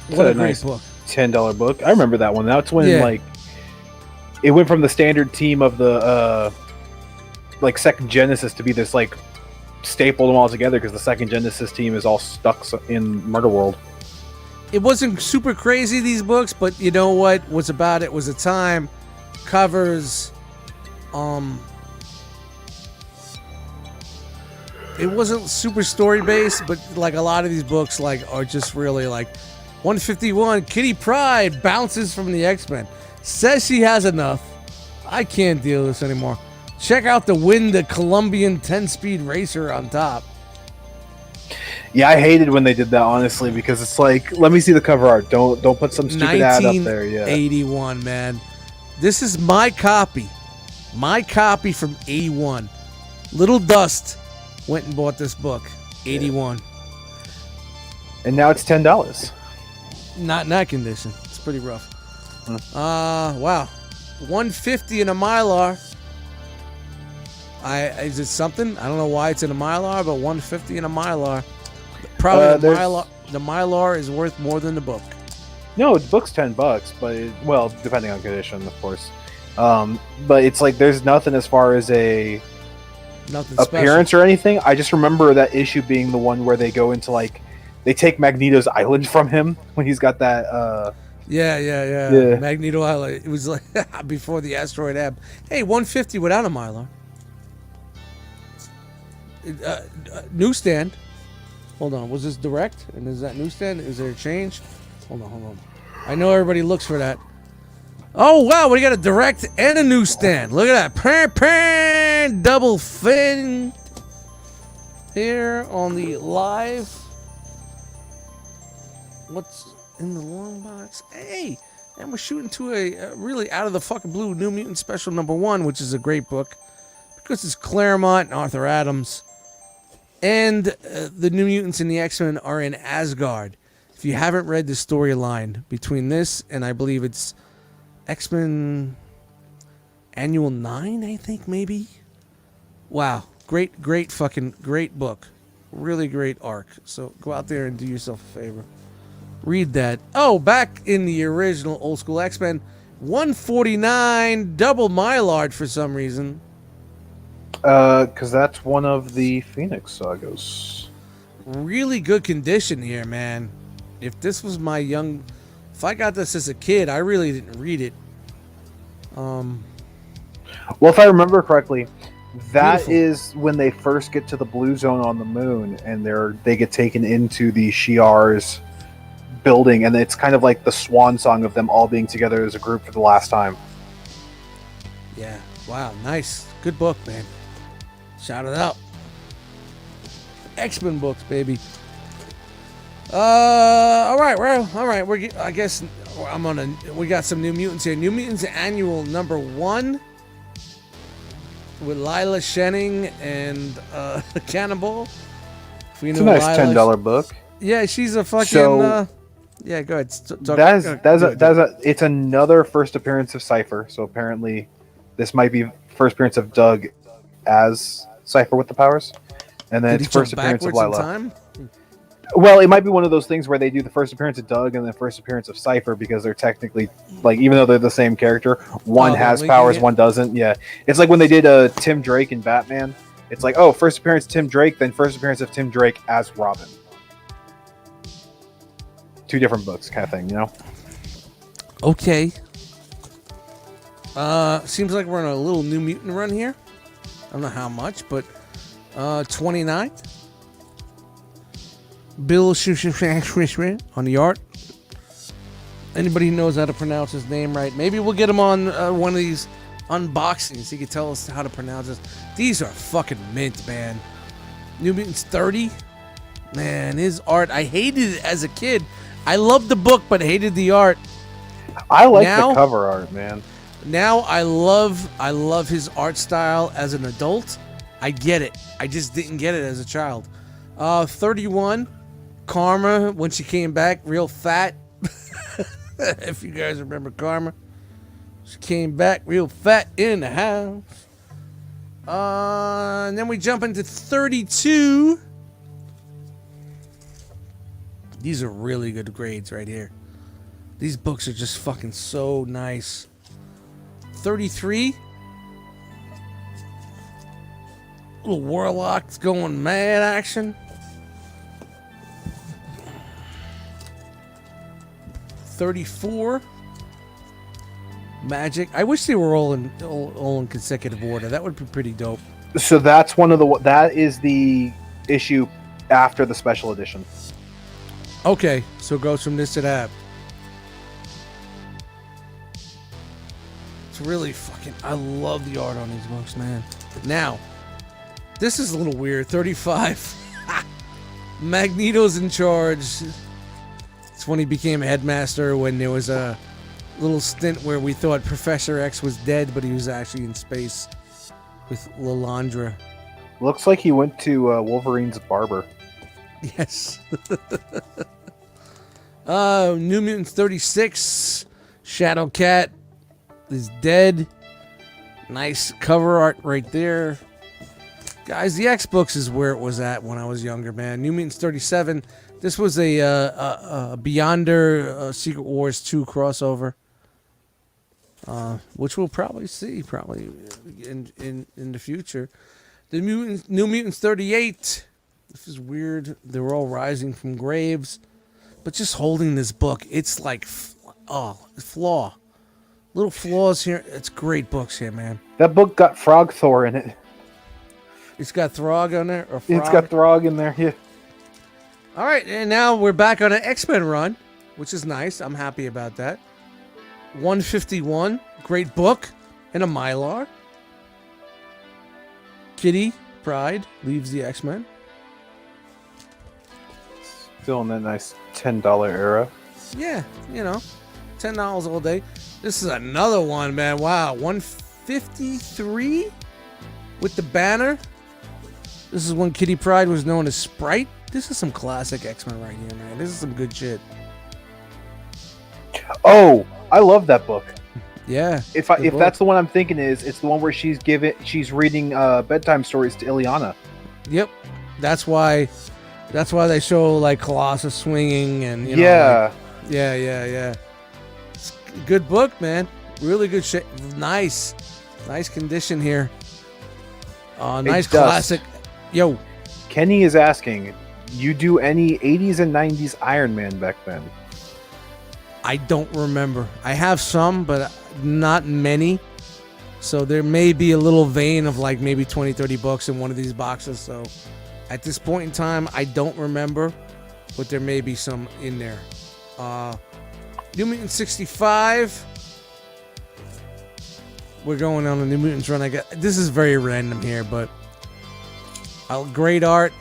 What a great nice book. $10 book. I remember that one. That's when like it went from the standard team of the like second Genesis to be this like stapled them all together because the second Genesis team is all stuck in Murder World. It wasn't super crazy, these books, but you know what was about it was a time, covers, it wasn't super story based, but like a lot of these books like are just really like 151, Kitty Pryde bounces from the X-Men. Says she has enough. I can't deal with this anymore. Check out the Colombian 10-speed racer on top. Yeah, I hated when they did that, honestly, because it's like, let me see the cover art. Don't put some stupid ad up there. Yeah, 81, man. This is my copy. My copy from 81. Little Dust went and bought this book. 81. And now it's $10. Not in that condition. It's pretty rough. Wow. 150 in a Mylar. Is it something? I don't know why it's in a Mylar, but 150 in a Mylar. Probably the Mylar is worth more than the book. No, the book's $10, but depending on condition, of course. But it's like there's nothing as far as a appearance or anything. I just remember that issue being the one where they go into like they take Magneto's island from him when he's got that. Yeah. Magneto Island. It was like before the asteroid ab. Hey, 150 without a Mylar. Newsstand. Hold on. Was this direct? And is that newsstand? Is there a change? Hold on. I know everybody looks for that. Oh, wow. We got a direct and a newsstand. Look at that. Double fin. Here on the live. What's in the long box? Hey. And we're shooting to a really out of the fucking blue New Mutant Special #1, which is a great book. Because it's Claremont and Arthur Adams. And the New Mutants and the X-Men are in Asgard. If you haven't read the storyline between this and I believe it's X-Men Annual 9, I think, maybe? Wow. Great book. Really great arc. So go out there and do yourself a favor. Read that. Oh, back in the original old school X-Men, 149 double Mylard for some reason. Because that's one of the Phoenix sagas. Really good condition here, man. If this was if I got this as a kid, I really didn't read it. Well, if I remember correctly, that Beautiful. is when they first get to the Blue Zone on the moon, and they get taken into the Shi'ar's building, and it's kind of like the swan song of them all being together as a group for the last time. Yeah. Wow. Nice. Good book, man. Shout it out. X-Men books, baby. All right. I guess we got some New Mutants here. New Mutants Annual #1 with Lila Shenning and Cannibal. It's a nice $10 book. Yeah, she's a fucking. Yeah, go ahead. It's another first appearance of Cypher. So apparently, this might be first appearance of Doug as Cypher with the powers, and then it's first appearance of Lila. Well, it might be one of those things where they do the first appearance of Doug and the first appearance of Cypher because they're technically like, even though they're the same character, one has powers, one doesn't. Yeah, it's like when they did Tim Drake in Batman. It's like, oh, first appearance Tim Drake, then first appearance of Tim Drake as Robin. Two different books, kind of thing, you know. Okay. Seems like we're on a little New Mutant run here. I don't know how much, but 29. Bill on the art. Anybody who knows how to pronounce his name right? Maybe we'll get him on one of these unboxings. He can tell us how to pronounce this. These are fucking mint, man. New Mutants 30. Man, his art. I hated it as a kid. I loved the book, but hated the art. I like Now- the cover art, man. Now I love his art style as an adult. I get it. I just didn't get it as a child. 31, Karma, when she came back, real fat. If you guys remember Karma. She came back real fat in the house. And then we jump into 32. These are really good grades right here. These books are just fucking so nice. 33. Little warlocks going mad action. 34. Magic. I wish they were all in consecutive order. That would be pretty dope. So that's that is the issue after the special edition. Okay, so it goes from this to that. It's really fucking... I love the art on these books, man. Now, this is a little weird. 35. Magneto's in charge. It's when he became headmaster, when there was a little stint where we thought Professor X was dead, but he was actually in space with Lilandra. Looks like he went to Wolverine's barber. Yes. New Mutants 36. Shadowcat is dead. Nice cover art right there. Guys, the X books is where it was at when I was younger, man. New Mutants 37. This was a Beyonder Secret Wars 2 crossover. Which we'll probably see in the future. The New Mutants 38. This is weird. They were all rising from graves. But just holding this book, it's like, flaw. Little flaws here. It's great books here, man. That book got Frog Thor in it. It's got Throg on there? Or It's Frog? got Throg in there, yeah. All right, and now we're back on an X-Men run, which is nice. I'm happy about that. 151, great book, and a Mylar. Kitty Pryde leaves the X-Men. Still in that nice $10 era. Yeah, you know, $10 all day. This is another one, man. Wow, 153 with the banner. This is when Kitty Pryde was known as Sprite. This is some classic X-Men right here, man. This is some good shit. Oh, I love that book. Yeah. If that's the one I'm thinking it's the one where she's reading bedtime stories to Illyana. Yep. That's why they show like Colossus swinging and you know. Yeah. Like, yeah. It's a good book, man. Really good shit. Nice condition here. Nice classic. Yo. Kenny is asking, you do any 80s and 90s Iron Man back then? I don't remember. I have some, but not many. So there may be a little vein of like maybe 20, 30 books in one of these boxes. So at this point in time, I don't remember, but there may be some in there. New Mutants 65. We're going on a New Mutants run. This is very random here, but great art.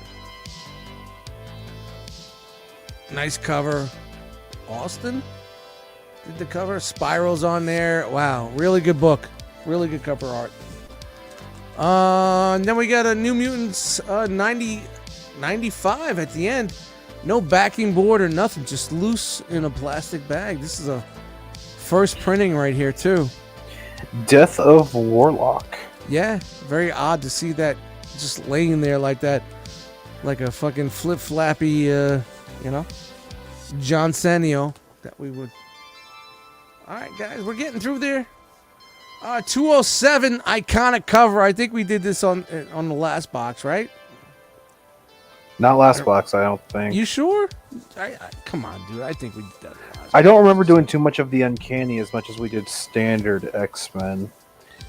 Nice cover. Austin did the cover. Spirals on there. Wow, really good book. Really good cover art. And then we got a New Mutants 95 at the end. No backing board or nothing. Just loose in a plastic bag. This is a first printing right here too. Death of Warlock. Yeah, very odd to see that just laying there like that. Like a fucking flip-flappy, John Sanio that we would. All right, guys, we're getting through there. 207 iconic cover. I think we did this on the last box, right? Not last box, I don't think. You sure? Come on, dude. I think we did that. I don't remember doing too much of the Uncanny as much as we did standard X-Men.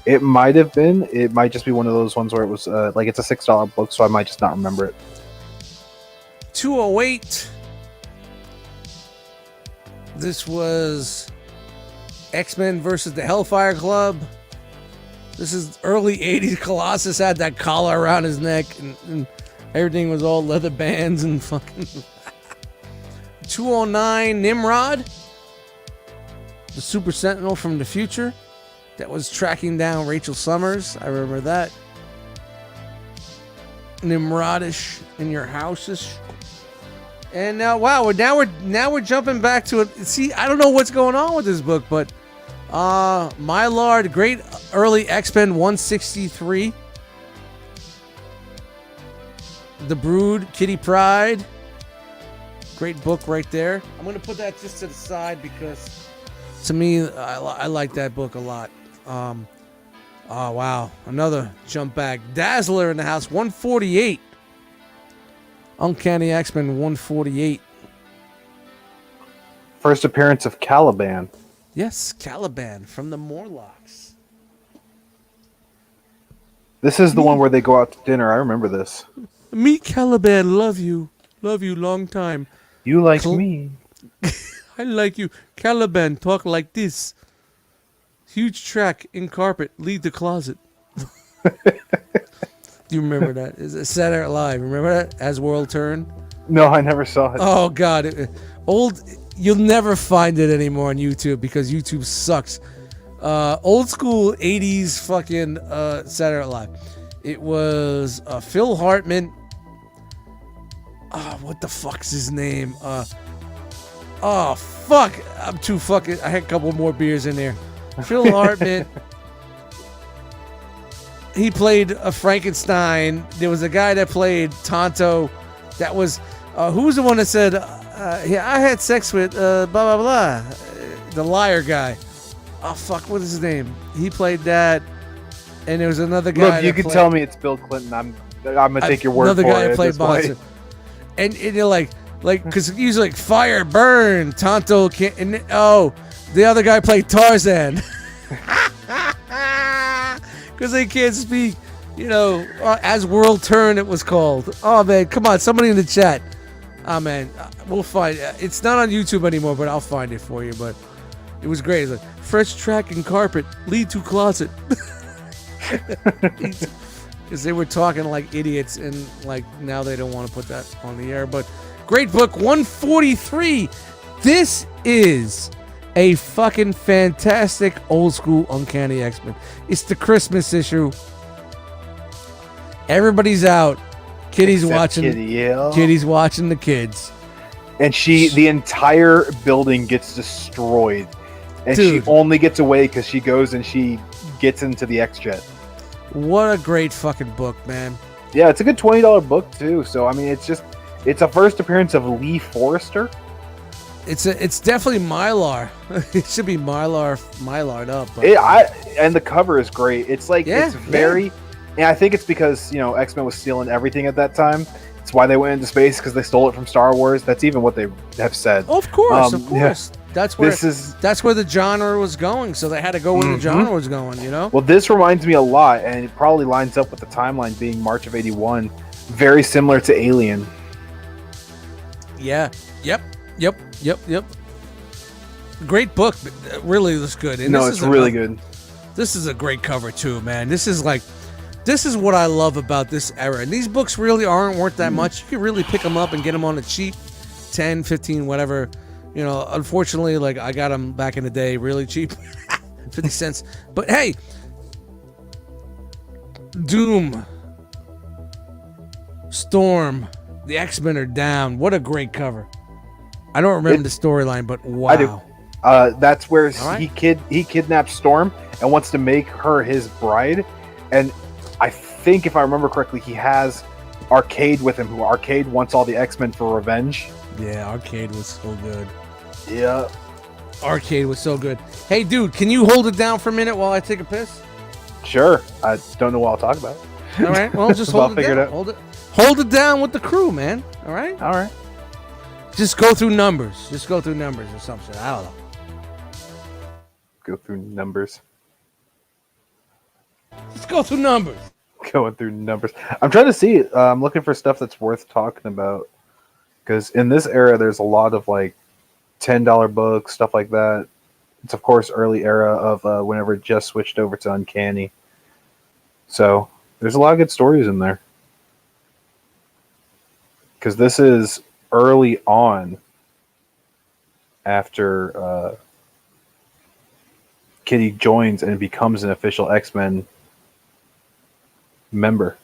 It might have been. It might just be one of those ones where it was like it's a $6 book, so I might just not remember it. 208. This was X-Men versus the Hellfire Club. This is early 80s. Colossus had that collar around his neck and everything was all leather bands and fucking 209 Nimrod. the Super Sentinel from the future that was tracking down Rachel Summers. I remember that. Nimrodish in your houses. And now, wow, now we're jumping back to it. See, I don't know what's going on with this book, but Mylar, the great early X-Men 163. The Brood, Kitty Pryde. Great book right there. I'm going to put that just to the side because to me, I like that book a lot. Oh, wow. Another jump back. Dazzler in the house, 148. Uncanny X-Men 148. First appearance of Caliban. Yes, Caliban from the Morlocks. This is the one where they go out to dinner. I remember this. Meet Caliban, love you. Love you long time. You like me. I like you. Caliban, talk like this. Huge track in carpet, leave the closet. Do you remember that? Is it Saturday Night Live? Remember that? As World Turn? No, I never saw it. Oh, God. You'll never find it anymore on YouTube because YouTube sucks. Old school 80s fucking Saturday Night Live. It was Phil Hartman. What the fuck's his name? Oh, fuck. I'm too fucking... I had a couple more beers in there. Phil Hartman. He played a Frankenstein. There was a guy that played Tonto. That was... who was the one that said... yeah, I had sex with blah, blah, blah. The liar guy. Oh, fuck. What is his name? He played that. And there was another guy. Look, you can tell me it's Bill Clinton. I'm gonna take your word for it. Another guy that played Monster. And you're like, because he's like fire, burn, Tonto can't. And the other guy played Tarzan. Because they can't speak. As World Turn it was called. Oh man, come on, somebody in the chat. Oh man, we'll find. It's not on YouTube anymore, but I'll find it for you. But it was great. It's like fresh track and carpet, lead to closet. Because they were talking like idiots, and like now they don't want to put that on the air. But great book, 143. This is a fucking fantastic old school Uncanny X-Men. It's the Christmas issue. Everybody's out. Kitty's Except watching. Kitty, yeah. Kitty's watching the kids. And the entire building gets destroyed. And Dude. she only gets away because she goes and she gets into the X-Jet. What a great fucking book, man. Yeah, it's a good $20 book too. So I mean, it's a first appearance of Lee Forrester. It's definitely Mylar. It should be Mylar'd up. But, And the cover is great. It's like it's very. Yeah. And I think it's because X-Men was stealing everything at that time. It's why they went into space, because they stole it from Star Wars. That's even what they have said. Oh, of course. Yeah. That's where that's where the genre was going. So they had to go where the genre was going. Well, this reminds me a lot, and it probably lines up with the timeline being March of '81. Very similar to Alien. Yeah. Yep. Great book. It really looks good. And it's really good. This is a great cover too, man. This is what I love about this era. And these books really aren't worth that much. You can really pick them up and get them on the cheap, 10, 15, whatever. Unfortunately, like I got them back in the day really cheap, 50 cents. But hey, Doom, Storm, the X-Men are down. What a great cover. I don't remember the storyline, but wow. I do. That's where he kidnaps Storm and wants to make her his bride. And I think, if I remember correctly, he has Arcade with him, who Arcade wants all the X-Men for revenge. Yeah, Arcade was so good. Yeah. Arcade was so good. Hey, dude, can you hold it down for a minute while I take a piss? Sure. I don't know what I'll talk about. All right. Well, just hold it down. Hold it down with the crew, man. All right? All right. Just go through numbers. Just go through numbers or something. I don't know. Go through numbers. Let's go through numbers. Going through numbers. I'm trying to see. I'm looking for stuff that's worth talking about. Because in this era, there's a lot of like $10 books, stuff like that. It's, of course, early era of whenever it just switched over to Uncanny. So there's a lot of good stories in there. Because this is early on after Kitty joins and becomes an official X-Men member.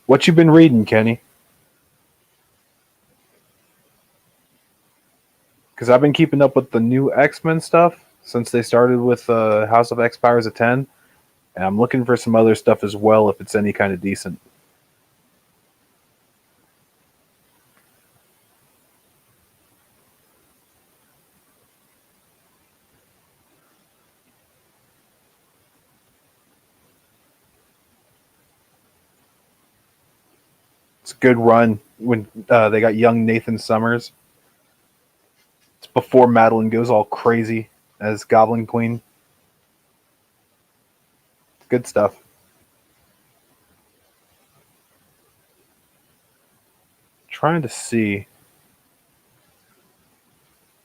What you been reading, Kenny? Because I've been keeping up with the new X-Men stuff since they started with House of X Powers of 10, and I'm looking for some other stuff as well if it's any kind of decent. It's a good run when they got young Nathan Summers. It's before Madeline goes all crazy as Goblin Queen. It's good stuff. Trying to see.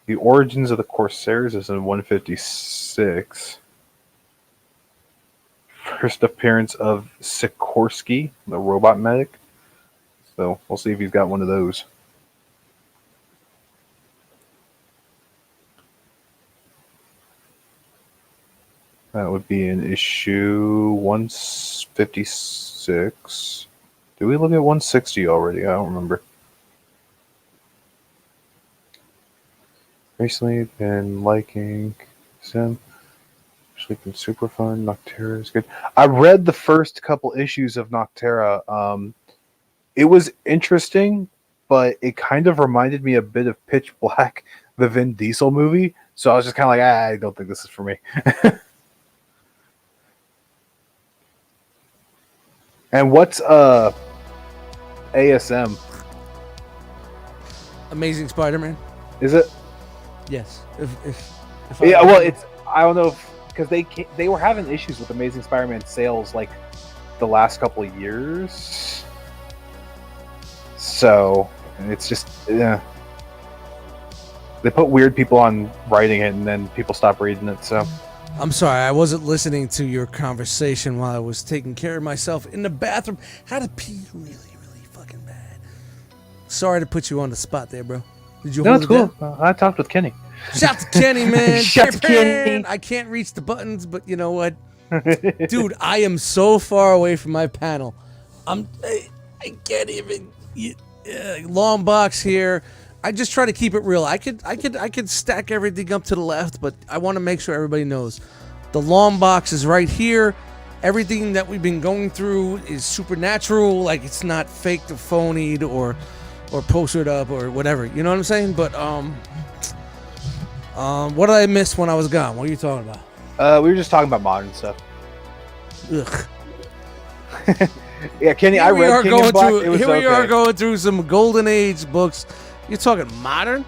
The Origins of the Corsairs is in 156. First appearance of Sikorsky, the robot medic. So we'll see if he's got one of those. That would be in issue 156. Did we look at 160 already? I don't remember. Recently been liking Sim. Sleeping super fun. Noctera is good. I read the first couple issues of Noctera. It was interesting, but it kind of reminded me a bit of Pitch Black, the Vin Diesel movie. So I was just kind of like, I don't think this is for me. And what's ASM? Amazing Spider-Man. Is it? Yes. If Yeah. Well, it's I don't know because they were having issues with Amazing Spider-Man sales like the last couple of years. So it's just yeah. They put weird people on writing it, and then people stop reading it. So I'm sorry, I wasn't listening to your conversation while I was taking care of myself in the bathroom. Had to pee really, really fucking bad. Sorry to put you on the spot there, bro. Did you no, hold it's it cool. down? I talked with Kenny. Shout to Kenny, man. Shout to Kenny. I can't reach the buttons, but you know what? Dude, I am so far away from my panel. I can't even long box here. I just try to keep it real. I could stack everything up to the left, but I want to make sure everybody knows the long box is right here. Everything that we've been going through is supernatural, like it's not faked or phonied or postered up or whatever. You know what I'm saying? But what did I miss when I was gone? What are you talking about? We were just talking about modern stuff. Ugh. Yeah, Kenny, I read King in Black. It was Here we okay. are going through some Golden Age books. You're talking modern?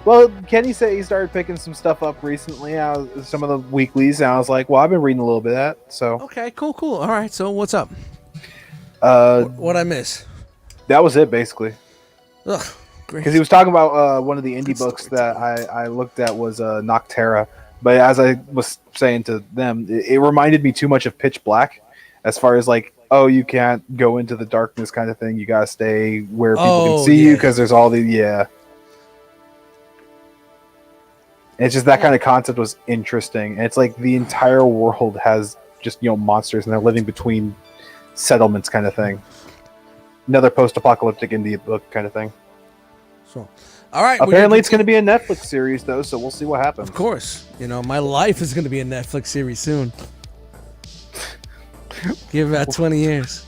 Well, Kenny said he started picking some stuff up recently, some of the weeklies, and I was like, well, I've been reading a little bit of that. So Okay, cool. All right, so what's up? What'd I miss? That was it, basically. Ugh, great. Because he was talking about one of the indie books that I looked at was Noctera. But as I was saying to them, it reminded me too much of Pitch Black as far as like, oh, you can't go into the darkness kind of thing. You got to stay where people can see you because there's all the, yeah. It's just that kind of concept was interesting. And it's like the entire world has just, monsters and they're living between settlements kind of thing. Another post-apocalyptic indie book kind of thing. So, all right. Apparently it's going to be a Netflix series though, so we'll see what happens. Of course. My life is going to be a Netflix series soon. Give it about 20 years.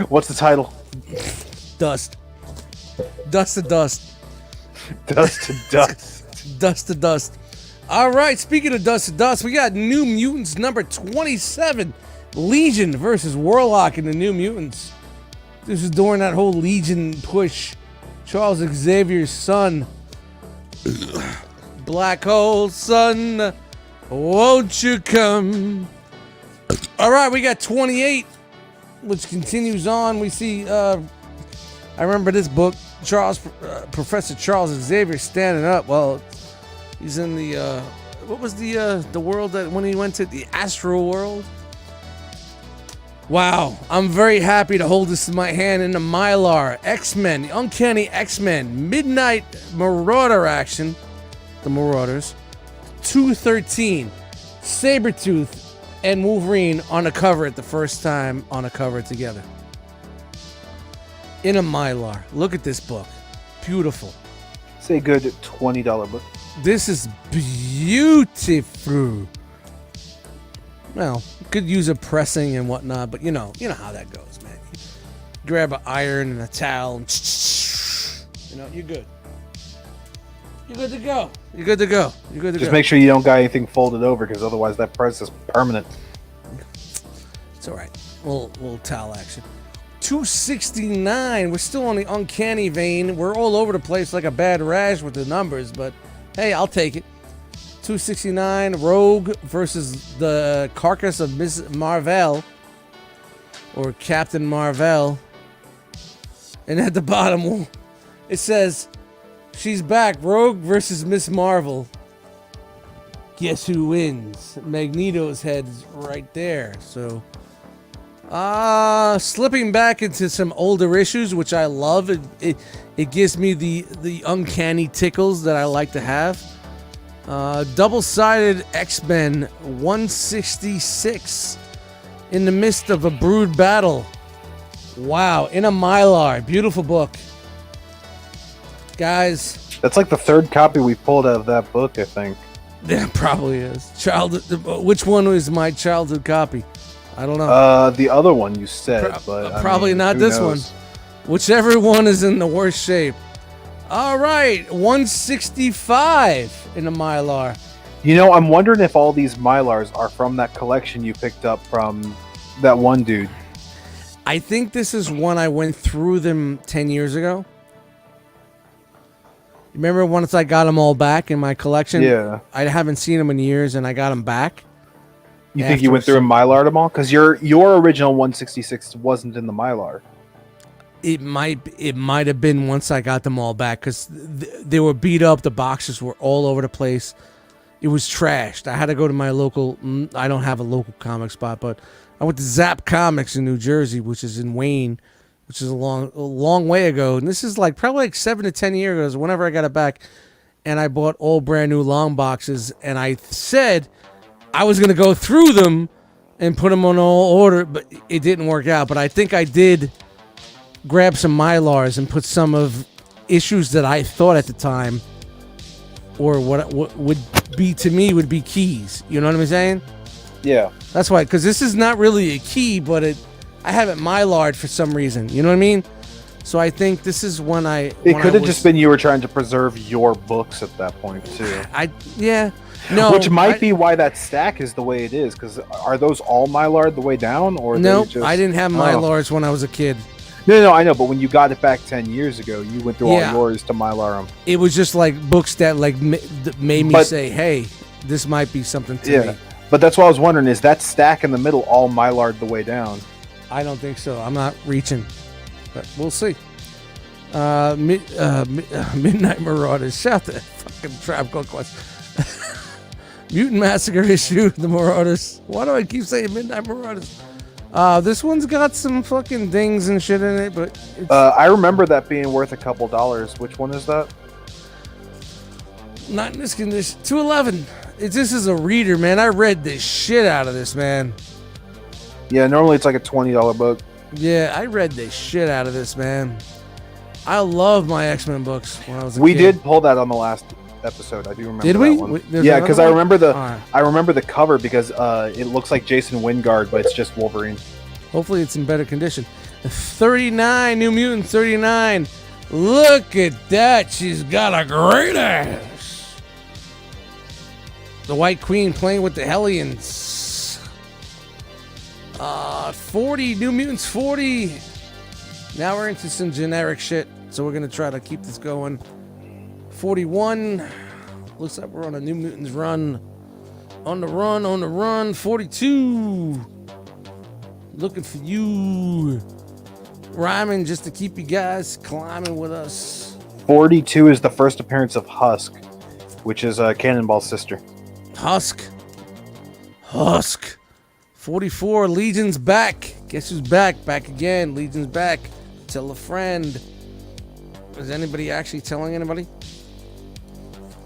What's the title? Dust. Dust to dust. Dust to dust. Dust to dust. All right, speaking of dust to dust, we got New Mutants number 27. Legion versus Warlock in the New Mutants. This is during that whole Legion push. Charles Xavier's son. Black hole son, won't you come? All right, we got 28, which continues on. We see, I remember this book, Professor Charles Xavier standing up. Well, he's in the, what was the world that when he went to the astral world? Wow, I'm very happy to hold this in my hand in the Mylar. X-Men, the Uncanny X-Men, Midnight Marauder action. The Marauders. 213. Sabretooth and Wolverine on a cover at the first time on a cover together. In a Mylar. Look at this book. Beautiful. Say good $20 book. This is beautiful. Well, could use a pressing and whatnot, but you know how that goes, man. Grab an iron and a towel, and you're good. You're good to go. You're good to go. You're good to go. Just make sure you don't got anything folded over, because otherwise that press is permanent. It's all right. Little towel action. 269. We're still on the Uncanny vein. We're all over the place like a bad rash with the numbers, but hey, I'll take it. 269, Rogue versus the carcass of Miss Marvel, or Captain Marvel. And at the bottom, it says, she's back, Rogue versus Miss Marvel. Guess who wins? Magneto's head is right there. So, slipping back into some older issues, which I love. It gives me the uncanny tickles that I like to have. Double-sided X-Men 166 in the midst of a brood battle. Wow, in a Mylar. Beautiful book. Guys. That's like the third copy we pulled out of that book, I think. Yeah, probably is. Which one was my childhood copy? I don't know. The other one you said, but probably not this one. Whichever one is in the worst shape. All right, 165 in the Mylar. You know, I'm wondering if all these Mylars are from that collection you picked up from that one dude. I think this is one I went through them 10 years ago. Remember once I got them all back in my collection? Yeah. I haven't seen them in years, and I got them back. You think you went through and Mylar'd them all? Because your original 166 wasn't in the Mylar. It might have been once I got them all back, because they were beat up. The boxes were all over the place. It was trashed. I had to go to my local. I don't have a local comic spot, but I went to Zap Comics in New Jersey, which is in Wayne, which is a long way ago. And this is probably 7 to 10 years ago. Whenever I got it back, and I bought all brand new long boxes, and I said I was gonna go through them and put them on all order, but it didn't work out. But I think I did grab some Mylars and put some of issues that I thought at the time, or what would be to me would be keys. You know what I'm saying? Yeah. That's why, because this is not really a key, but I have it Mylar'd for some reason. You know what I mean? So I think this is when It could have just been you were trying to preserve your books at that point too. No. Which might be why that stack is the way it is. Because are those all Mylar'd the way down, or no? I didn't have Mylars when I was a kid. No, I know, but when you got it back 10 years ago, you went through all yours to Mylar them. It was just like books that made me say, hey, this might be something to me. But that's what I was wondering, is that stack in the middle all Mylar'd the way down? I don't think so. I'm not reaching, but we'll see. Midnight Marauders. Shout the fucking Tribe Called Quest. Mutant Massacre issue, the Marauders. Why do I keep saying Midnight Marauders? This one's got some fucking dings and shit in it, but I remember that being worth a couple dollars. Which one is that? Not in this condition. 211. This is a reader, man. I read the shit out of this, man. Yeah, normally it's like a $20 book. Yeah, I read the shit out of this, man. I love my X-Men books when I was a kid. We did pull that on the last episode. I do remember. Did we? That one. Yeah, because I remember the cover because it looks like Jason Wingard, but it's just Wolverine. Hopefully, it's in better condition. 39, New Mutant 39. Look at that. She's got a great ass. The White Queen playing with the Hellions. 40, New Mutants 40. Now we're into some generic shit, so we're going to try to keep this going. 41. Looks like we're on a New Mutants run. On the run. 42. Looking for you. Rhyming just to keep you guys climbing with us. 42 is the first appearance of Husk, which is Cannonball's sister. Husk. 44, Legion's back. Guess who's back? Back again. Legion's back. Tell a friend. Is anybody actually telling anybody?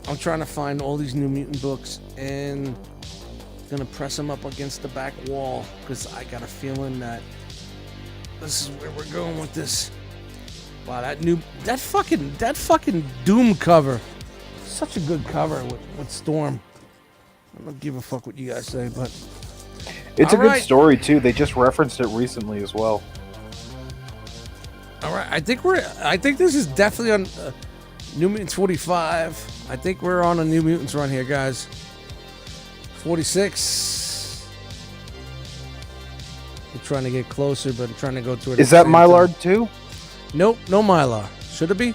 I'm trying to find all these New Mutant books and gonna press them up against the back wall because I got a feeling that this is where we're going with this. Wow, that fucking Doom cover. Such a good cover with Storm. I don't give a fuck what you guys say, but it's a good story too. They just referenced it recently as well. All right, I think this is definitely on New Mutants 45. I think we're on a New Mutants run here, guys. 46. I'm trying to get closer, but I'm trying to go to it. Is that Mylard too? Nope, no Mylar. Should it be?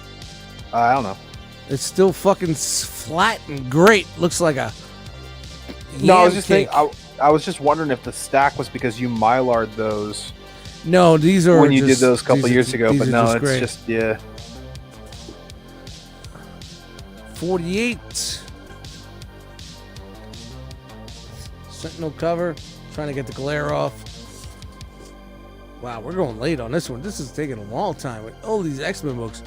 I don't know. It's still fucking flat and great. Looks like a No, I was just cake. thinking. I was just wondering if the stack was because you Mylard those. No, these are when you just, did those a couple years ago, but no, it's great. just yeah. 48. Sentinel cover. Trying to get the glare off. Wow, we're going late on this one. This is taking a long time with all these X-Men books.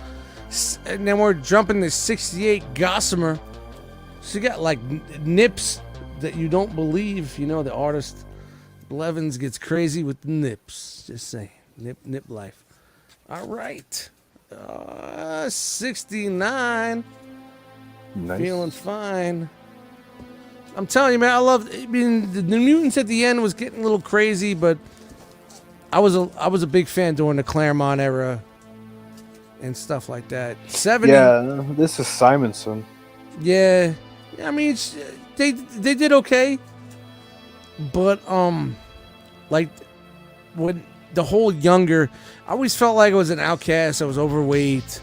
And then we're jumping to 68 Gossamer. So you got like nips that you don't believe. You know, the artist Blevins gets crazy with nips. Just saying. Nip life. All right. 69. Nice. Feeling fine. I'm telling you, man, I mean, the Mutants at the end was getting a little crazy, but I was a big fan during the Claremont era and stuff like that. 70. Yeah, this is Simonson. Yeah. I mean, they did okay. But like when the whole younger, I always felt like I was an outcast. I was overweight.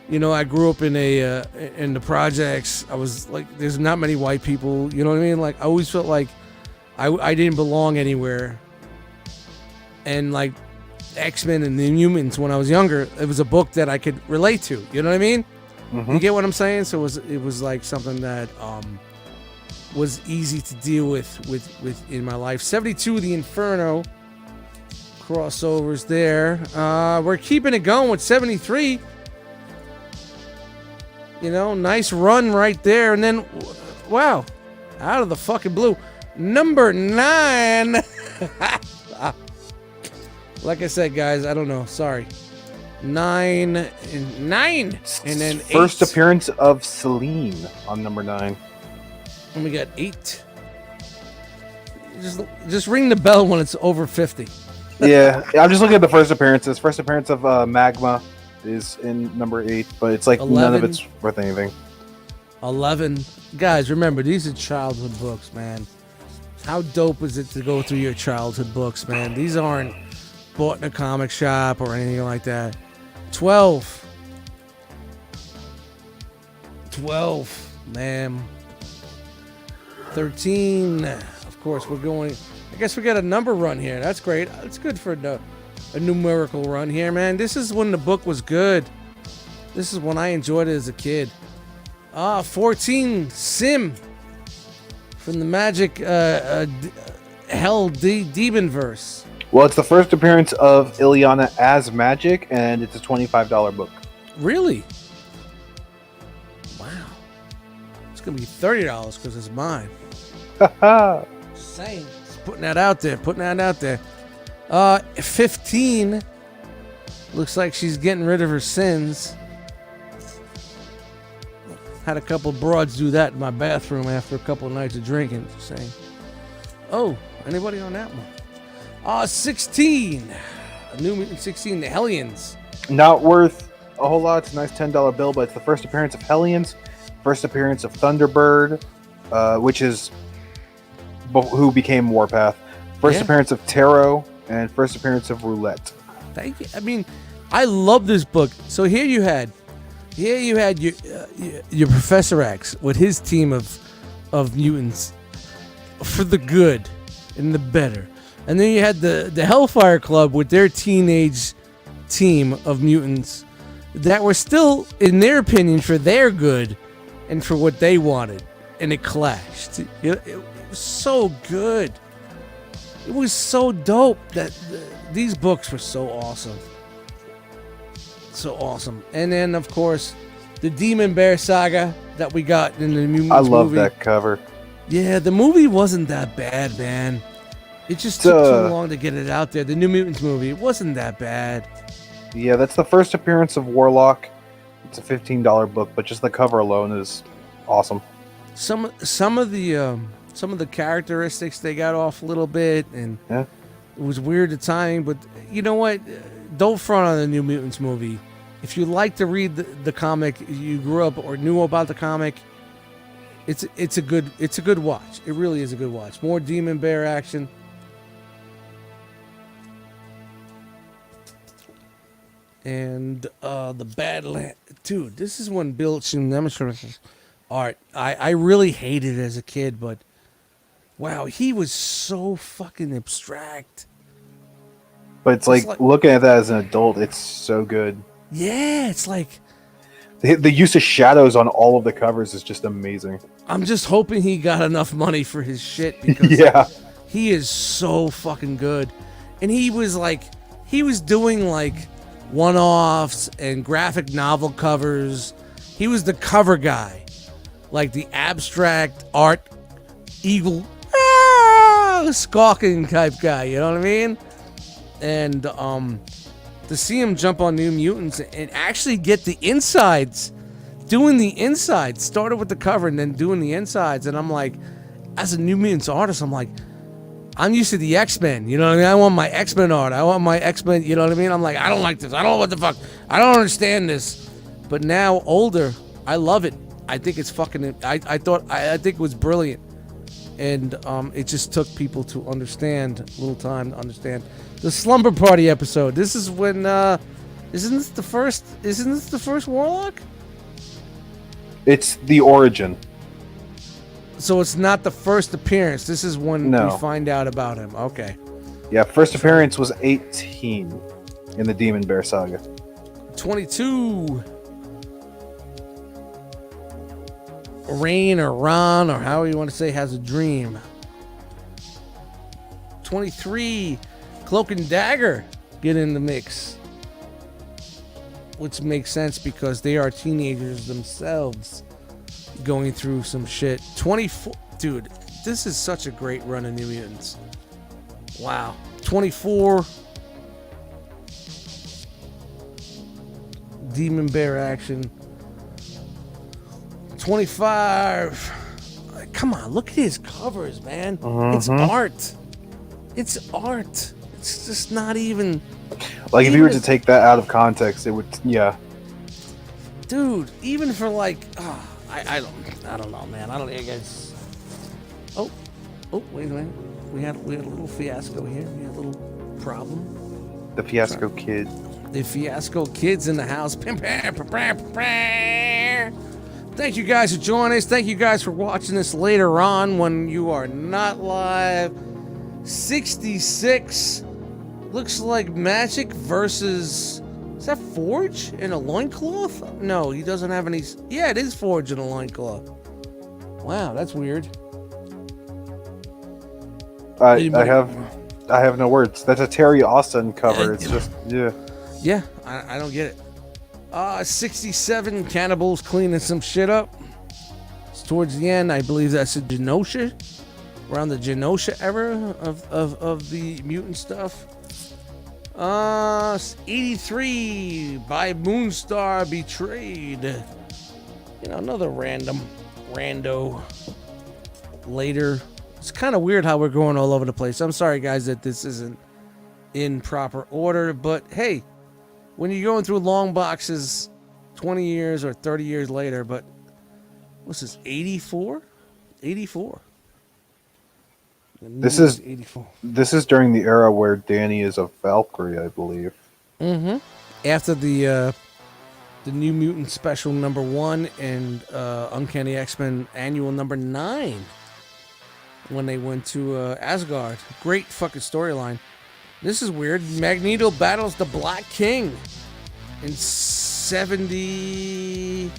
You know, I grew up in the projects. I was like, there's not many white people. You know what I mean? Like, I always felt like I didn't belong anywhere. And like X-Men and the Mutants when I was younger, it was a book that I could relate to. You know what I mean? Mm-hmm. You get what I'm saying? So it was like something that was easy to deal with in my life. 72, the Inferno crossovers there. We're keeping it going with 73. You know, nice run right there. And then, wow, out of the fucking blue, number 9. Like I said, guys, I don't know. Sorry. 9 and 9. And then 8. First appearance of Celine on number 9. And we got 8. Just ring the bell when it's over 50. Yeah, I'm just looking at the first appearances. First appearance of Magma is in number 8, but it's like 11. None of it's worth anything. 11. Guys, remember, these are childhood books, man. How dope is it to go through your childhood books, man? These aren't bought in a comic shop or anything like that. 12. 12, ma'am. 13. Of course, we're going. I guess we got a number run here. That's great. It's good for a numerical run here, man. This is when the book was good. This is when I enjoyed it as a kid. 14, Sim. From the Magic Hell Demon verse. Well, it's the first appearance of Ileana as Magic, and it's a $25 book. Really? Wow. It's going to be $30 because it's mine. Same. Just putting that out there. 15. Looks like she's getting rid of her sins. Had a couple broads do that in my bathroom after a couple of nights of drinking. Just saying. Oh, anybody on that one? 16. A New Mutant 16, the Hellions. Not worth a whole lot. It's a nice $10 bill, but it's the first appearance of Hellions, first appearance of Thunderbird, which is who became Warpath, first appearance of Tarot, and first appearance of Roulette. Thank you. I mean, I love this book. So here you had your Professor X with his team of mutants for the good and the better. And then you had the Hellfire Club with their teenage team of mutants that were still, in their opinion, for their good and for what they wanted. And it clashed. It was so good. It was so dope that these books were so awesome. So awesome. And then, of course, the Demon Bear saga that we got in the Mutants movie. I love that cover. Yeah, the movie wasn't that bad, man. It just took too long to get it out there. The New Mutants movie, it wasn't that bad. Yeah, that's the first appearance of Warlock. It's a $15 book, but just the cover alone is awesome. Some of the characteristics they got off a little bit, and it was weird the timing. But you know what? Don't front on the New Mutants movie. If you like to read the comic, you grew up or knew about the comic, it's a good watch. It really is a good watch. More Demon Bear action. And the Badland, dude. This is when Bill Nemesis art. I really hated it as a kid, but wow, he was so fucking abstract. But it's like looking at that as an adult, it's so good. Yeah, it's like the use of shadows on all of the covers is just amazing. I'm just hoping he got enough money for his shit because he is so fucking good. And he was doing like one-offs and graphic novel covers. He was the cover guy, like the abstract art eagle squawking type guy, you know what I mean? And to see him jump on New Mutants and actually get the insides, doing the insides, started with the cover and then doing the insides, and I'm like, as a New Mutants artist, I'm like, I'm used to the X-Men, you know what I mean? I want my X-Men art. I want my X-Men, you know what I mean? I'm like, I don't like this. I don't know what the fuck. I don't understand this. But now, older, I love it. I think it's fucking, I think it was brilliant. And it just took people to understand, a little time to understand. The Slumber Party episode. This is when, isn't this the first Warlock? It's the origin. So it's not the first appearance. This is when we find out about him. Okay. Yeah, first appearance was 18 in the Demon Bear saga. 22. Rain or Ron or however you want to say has a dream. 23. Cloak and Dagger get in the mix. Which makes sense because they are teenagers themselves going through some shit. 24. Dude, this is such a great run of New Mutants. Wow. 24. Demon Bear action. 25. Come on, look at his covers, man. It's art. It's art. It's just not even... Like, if you were to take that out of context, it would... Yeah. Dude, even for like... I don't know, man. I guess... Oh, wait a minute. We had a little fiasco here. We had a little problem. The Fiasco Kid. The Fiasco Kid's in the house. Thank you guys for joining us. Thank you guys for watching this later on when you are not live. 66 looks like Magic versus... Is that Forge in a loincloth? No, he doesn't have any... Yeah, it is Forge in a loincloth. Wow, that's weird. I have no words. That's a Terry Austin cover. It's just... Yeah. Yeah, I don't get it. 67 cannibals cleaning some shit up. It's towards the end. I believe that's a Genosha. Around the Genosha era of the mutant stuff. 83 by Moonstar Betrayed. You know, another rando. Later. It's kind of weird how we're going all over the place. I'm sorry, guys, that this isn't in proper order, but hey, when you're going through long boxes 20 years or 30 years later, but what's this, 84? 84. This is 84. This is during the era where Danny is a Valkyrie, I believe. Mm-hmm. After the New Mutant Special #1 and Uncanny X-Men Annual #9, when they went to Asgard. Great fucking storyline. This is weird. Magneto battles the Black King in 70.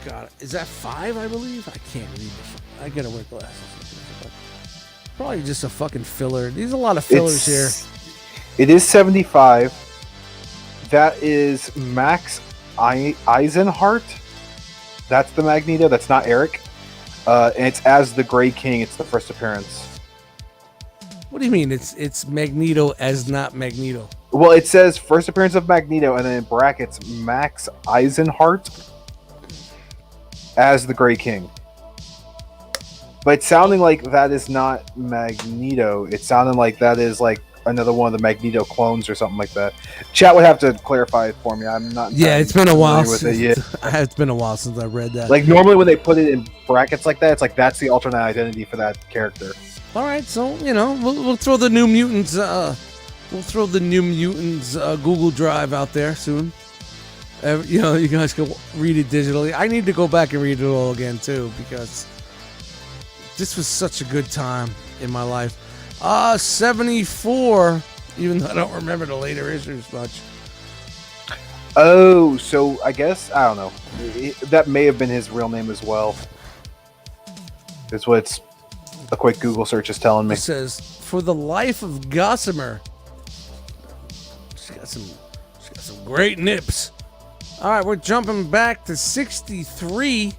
God, is that 5? I believe. I can't read this. I gotta wear glasses. Probably just a fucking filler. There's a lot of fillers here. It is 75. That is Max Eisenhart. That's the Magneto. That's not Eric. And it's as the Grey King. It's the first appearance. What do you mean? It's Magneto as not Magneto? Well, it says first appearance of Magneto, and then in brackets Max Eisenhart as the Grey King. But it's sounding like that is not Magneto. It's sounding like that is like another one of the Magneto clones or something like that. Chat would have to clarify it for me. I'm not. Yeah, it's been a while. It's been a while since I read that. Like normally when they put it in brackets like that, it's like that's the alternate identity for that character. All right, so we'll throw the New Mutants. We'll throw the New Mutants Google Drive out there soon. You guys can read it digitally. I need to go back and read it all again too because this was such a good time in my life. 74, even though I don't remember the later issues much. Oh, so I guess, I don't know. That may have been his real name as well. That's what a quick Google search is telling me. It says, for the life of Gossamer. She's got some great nips. All right, we're jumping back to 63.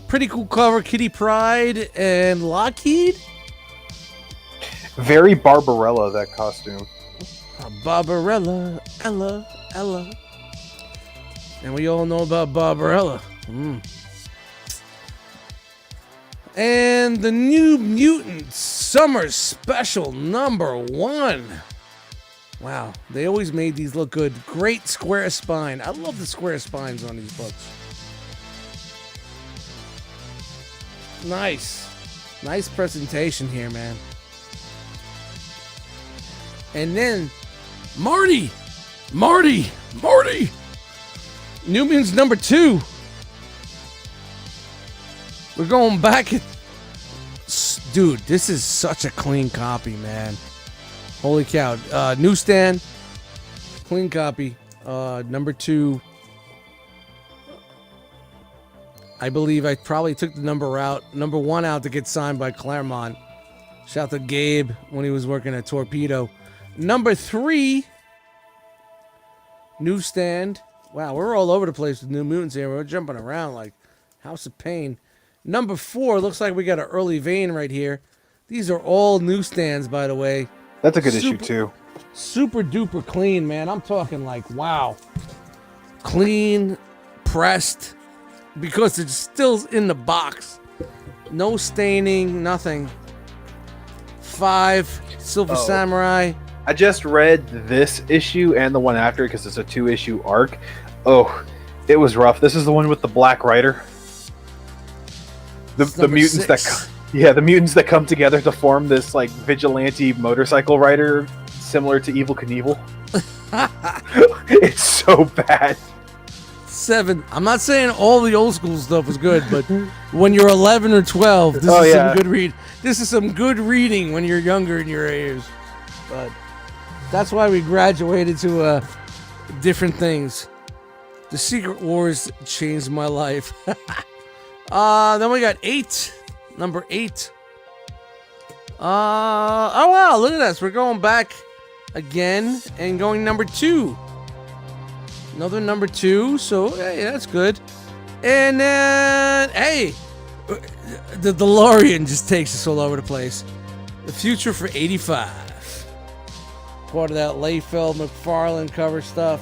Pretty cool cover, Kitty Pryde and Lockheed. Very Barbarella, that costume. Barbarella, Ella. And we all know about Barbarella. And the New Mutants Summer Special #1. Wow, they always made these look good. Great square spine. I love the square spines on these books. Nice presentation here, man. And then Marty. New Mutants #2. We're going back. Dude, this is such a clean copy, man. Holy cow. Newsstand. Clean copy. #2. I believe I probably took the #1 out to get signed by Claremont. Shout out to Gabe when he was working at Torpedo. #3. Newsstand. Wow, we're all over the place with New Mutants here. We're jumping around like House of Pain. #4, looks like we got an early vein right here. These are all newsstands, by the way. That's a good issue, too. Super duper clean, man. I'm talking like, wow. Clean, pressed, because it's still in the box. No staining, nothing. 5, Silver Samurai. I just read this issue and the one after because it's a 2-issue arc. Oh, it was rough. This is the one with the Black Rider. The mutants 6. The mutants that come together to form this like vigilante motorcycle rider similar to Evel Knievel. It's so bad. 7. I'm not saying all the old school stuff was good, but when you're 11 or 12, this is some good read. This is some good reading when you're younger in your age. But that's why we graduated to different things. The Secret Wars changed my life. Then we got 8. #8. Oh wow, look at this. We're going back again and going #2. Another #2, so hey, that's good. And then, hey, the DeLorean just takes us all over the place. The Future for 85. Part of that Layfeld McFarlane cover stuff.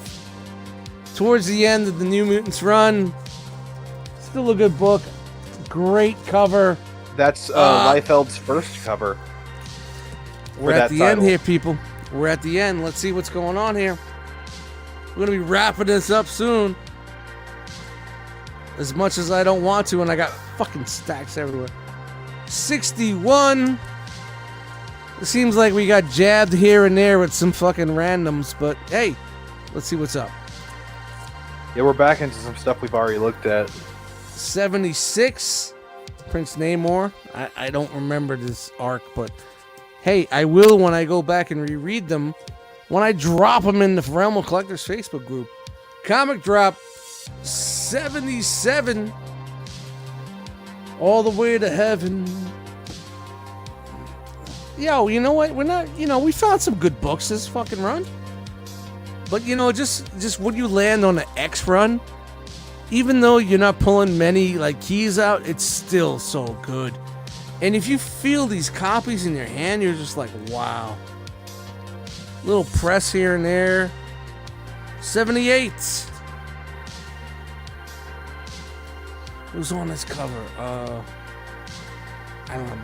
Towards the end of the New Mutants run. Still a good book. Great cover. That's Liefeld's first cover. We're at the end here, people. We're at the end. Let's see what's going on here. We're going to be wrapping this up soon. As much as I don't want to, and I got fucking stacks everywhere. 61. It seems like we got jabbed here and there with some fucking randoms, but hey, let's see what's up. Yeah, we're back into some stuff we've already looked at. 76. Prince Namor. I don't remember this arc, but hey, I will when I go back and reread them. When I drop them in the Realm of Collectors Facebook group. Comic Drop 77. All the way to heaven. yo, you know what? We're not, we found some good books this fucking run. But, just when you land on the X run, even though you're not pulling many, like, keys out, it's still so good. And if you feel these copies in your hand, you're just like, wow. Little press here and there. 78. Who's on this cover? I don't know.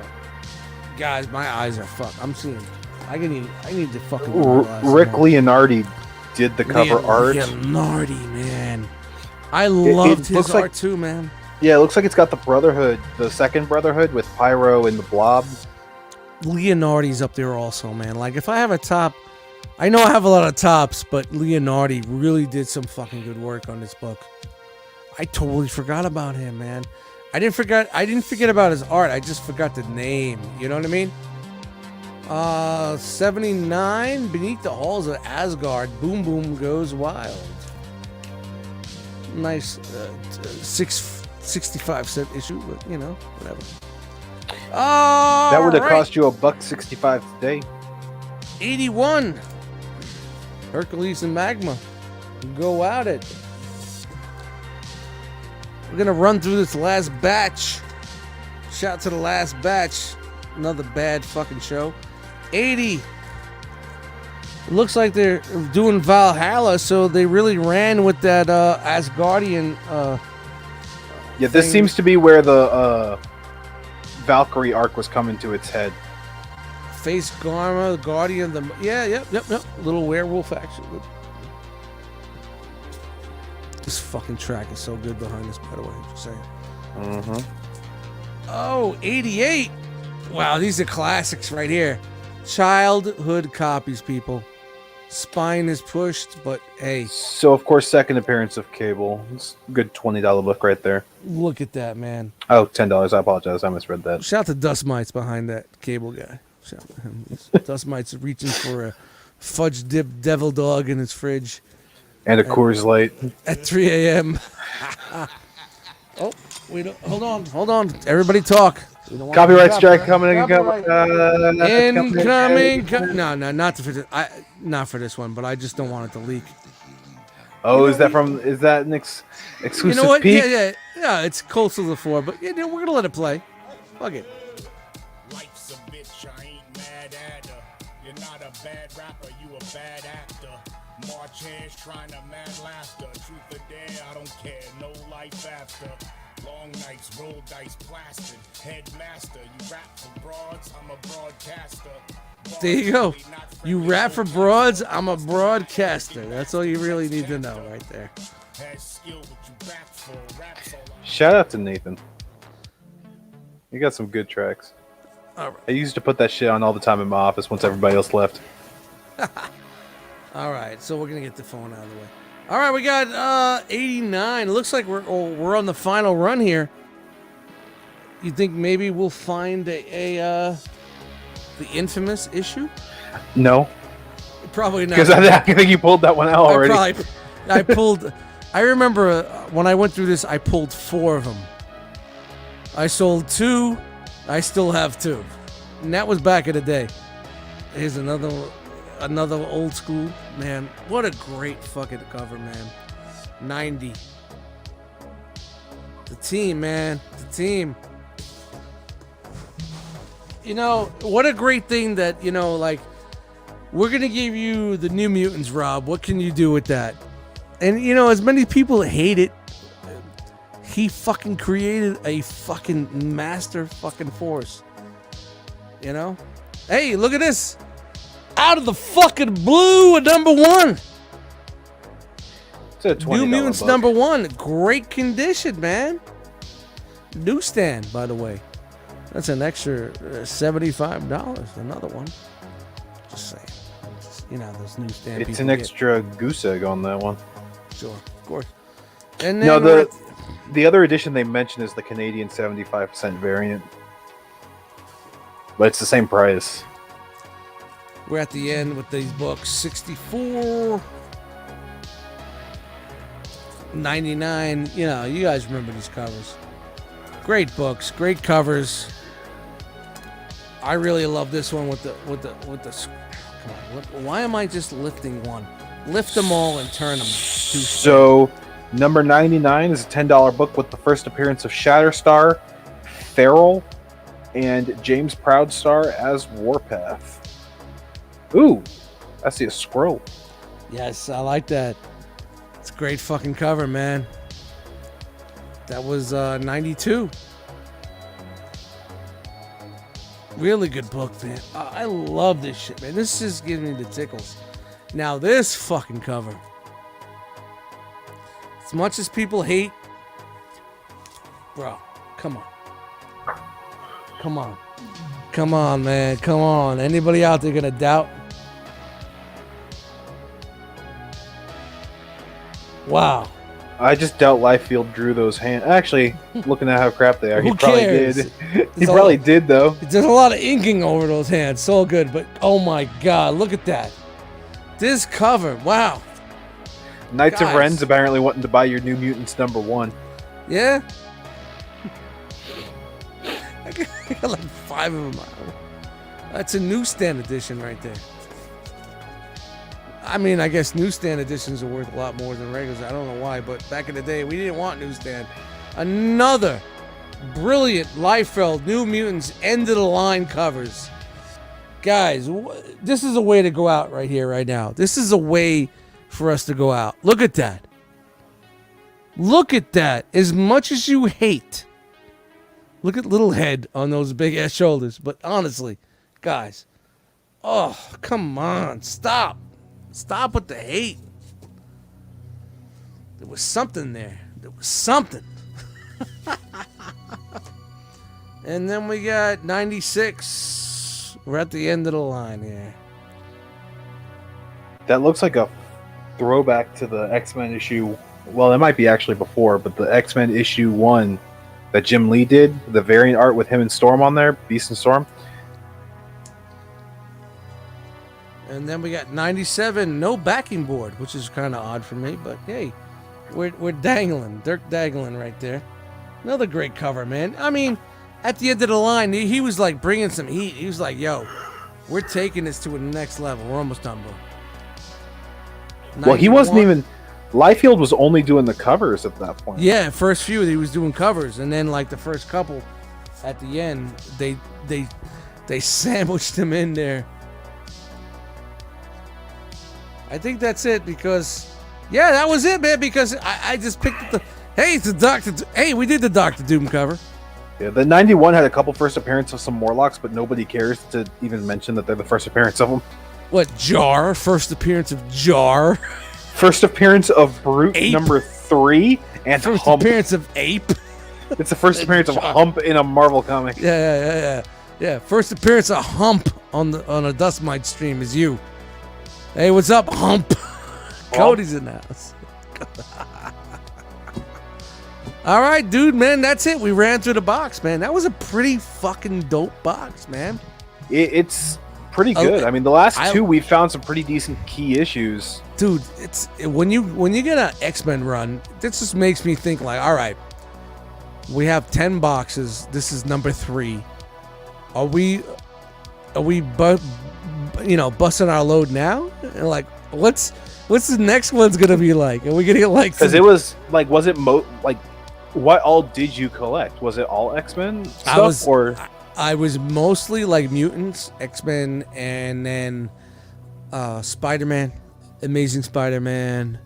Guys, my eyes are fucked. I'm seeing. I need to fucking. Rick Leonardi did the cover art. Leonardi, man. I loved his art too, man. Yeah, it looks like it's got the Brotherhood, the second Brotherhood with Pyro and the Blob. Leonardi's up there also, man. Like, if I have a top, I know I have a lot of tops, but Leonardi really did some fucking good work on this book. I totally forgot about him, man. I didn't forget about his art. I just forgot the name. You know what I mean? 79, Beneath the Halls of Asgard, Boom Boom Goes Wild. Nice 65-cent issue, but whatever. That would have cost you $1.65 today. 81. Hercules and Magma. Go at it. We're gonna run through this last batch. Shout out to the last batch. Another bad fucking show. 80. It looks like they're doing Valhalla, so they really ran with that Asgardian. Yeah, this thing. seems to be where the Valkyrie arc was coming to its head. Face Garma, the Guardian, yep. Little werewolf action. This fucking track is so good behind this, by the way. Just saying. Mm-hmm. Oh, 88. Wow, these are classics right here. Childhood copies, people. Spine is pushed, but hey. So, of course, second appearance of Cable. It's a good $20 book right there. Look at that, man. Oh, $10. I apologize. I misread that. Shout out to Dustmightz behind that Cable guy. Shout out to him. Dustmightz reaching for a fudge dip devil dog in his fridge. And a Coors Light. At 3 a.m. Oh, hold on. Everybody talk. Copyright strike coming. Incoming. No, not for this. Not for this one, but I just don't want it to leak. Oh, is that an exclusive You know what? peek? Yeah. It's close to the floor, but we're gonna let it play. Fuck it. Life's a bitch, I ain't mad at her. You're not a bad rapper, you a bad actor. March hands trying to mad laughter. Truth or dare, I don't care, no life after. Long nights, roll dice, plastered. Headmaster, you rap for broads, I'm a broadcaster. There you go. You rap for broads, I'm a broadcaster. That's all you really need to know right there. Shout out to Nathan. You got some good tracks. All right. I used to put that shit on all the time in my office once everybody else left. All right, so we're gonna get the phone out of the way. All right, we got 89. It looks like we're on the final run here. You think maybe we'll find the infamous issue? No, Probably not. because I think you pulled that one out already. I remember when I went through this, I pulled 4 of them. I sold 2. I still have 2, and that was back in the day. Here's another old school, man. What a great fucking cover, man. 90. The team, man. The team. What a great thing that, like, we're going to give you the New Mutants, Rob. What can you do with that? And, as many people hate it, he fucking created a fucking master fucking force. Hey, look at this. Out of the fucking blue at number 1. It's a $20 New Mutants book. number 1. Great condition, man. Newsstand, by the way. That's an extra $75. Another one. Just saying. Those newsstand It's people an extra goose egg on that one. Sure, of course. And then No, the other edition they mentioned is the Canadian 75% variant. But it's the same price. we're at the end with these books. 64. 99. You guys remember these covers. Great books, great covers. I really love this one with the. Come on, why am I just lifting one? Lift them all and turn them. So, number 99 is a $10 book with the first appearance of Shatterstar, Feral, and James Proudstar as Warpath. Ooh, I see a scroll. Yes, I like that. It's a great fucking cover, man. That was 92. Really good book, man. I love this shit, man. This just gives me the tickles. Now this fucking cover. As much as people hate, bro, come on. Come on. Come on, man. Come on. Anybody out there gonna doubt? Wow. I just doubt Liefeld drew those hands. Actually, looking at how crap they are, he probably did. He probably did, though. There's a lot of inking over those hands. So good, but oh my god, look at that. This cover, wow. Knights of Ren's apparently wanting to buy your New Mutants #1. Yeah? I got like 5 of them. That's a newsstand edition right there. I mean, I guess newsstand editions are worth a lot more than regulars. I don't know why, but back in the day, we didn't want newsstand. Another brilliant Liefeld New Mutants end of the line covers. Guys, this is a way to go out right here, right now. This is a way for us to go out. Look at that. Look at that. As much as you hate, look at little head on those big ass shoulders. But honestly, guys, oh, come on. Stop. Stop with the hate. There was something there. There was something. And then we got 96. We're at the end of the line here. That looks like a throwback to the X-Men issue. Well, it might be actually before, but the X-Men issue 1 that Jim Lee did, the variant art with him and Storm on there, Beast and Storm. And then we got 97, no backing board, which is kind of odd for me, but hey, we're dangling. Dirk dangling right there. Another great cover, man. I mean, at the end of the line, he was like bringing some heat. He was like, yo, we're taking this to the next level. We're almost done, bro. Well, he wasn't even... Liefeld was only doing the covers at that point. Yeah, first few, he was doing covers. And then, like, the first couple, at the end, they sandwiched him in there. I think that's it because, yeah, that was it, man. Because I just picked up hey, it's the Doctor. Hey, we did the Doctor Doom cover. Yeah, the 91 had a couple first appearances of some Morlocks, but nobody cares to even mention that they're the first appearance of them. What, Jar? First appearance of Jar. First appearance of Brute Ape. #3 and First Hump. appearance of Ape. It's the first appearance of Hump in a Marvel comic. Yeah. First appearance of Hump on a Dustmightz stream is you. Hey, what's up, Hump? Cody's in the house. All right, dude, man, that's it. We ran through the box, man. That was a pretty fucking dope box, man. It's pretty good. I mean, the last two we found some pretty decent key issues. Dude, it's when you get an X-Men run, this just makes me think like, all right, we have 10 boxes. This is number 3. Are we busting our load now? And like, what's the next one's gonna be like? Are we gonna get like? Because it was like, what all did you collect? Was it all X-Men stuff I was mostly like Mutants, X-Men, and then Spider-Man, Amazing Spider-Man.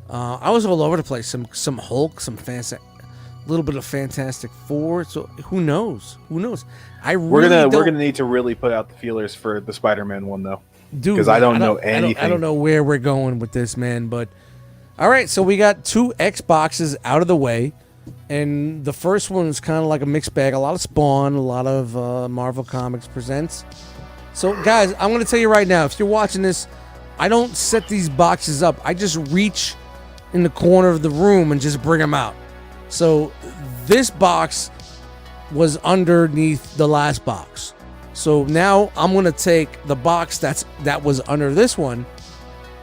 I was all over the place. Some Hulk, some fantastic, a little bit of Fantastic Four. So who knows? We're gonna need to really put out the feelers for the Spider-Man one though, dude. Because I don't know anything. I don't know where we're going with this, man. But all right, so we got 2 X boxes out of the way. And the first one is kind of like a mixed bag. A lot of Spawn, a lot of Marvel Comics Presents. So, guys, I'm going to tell you right now, if you're watching this, I don't set these boxes up. I just reach in the corner of the room and just bring them out. So, this box was underneath the last box. So, now I'm going to take the box that was under this one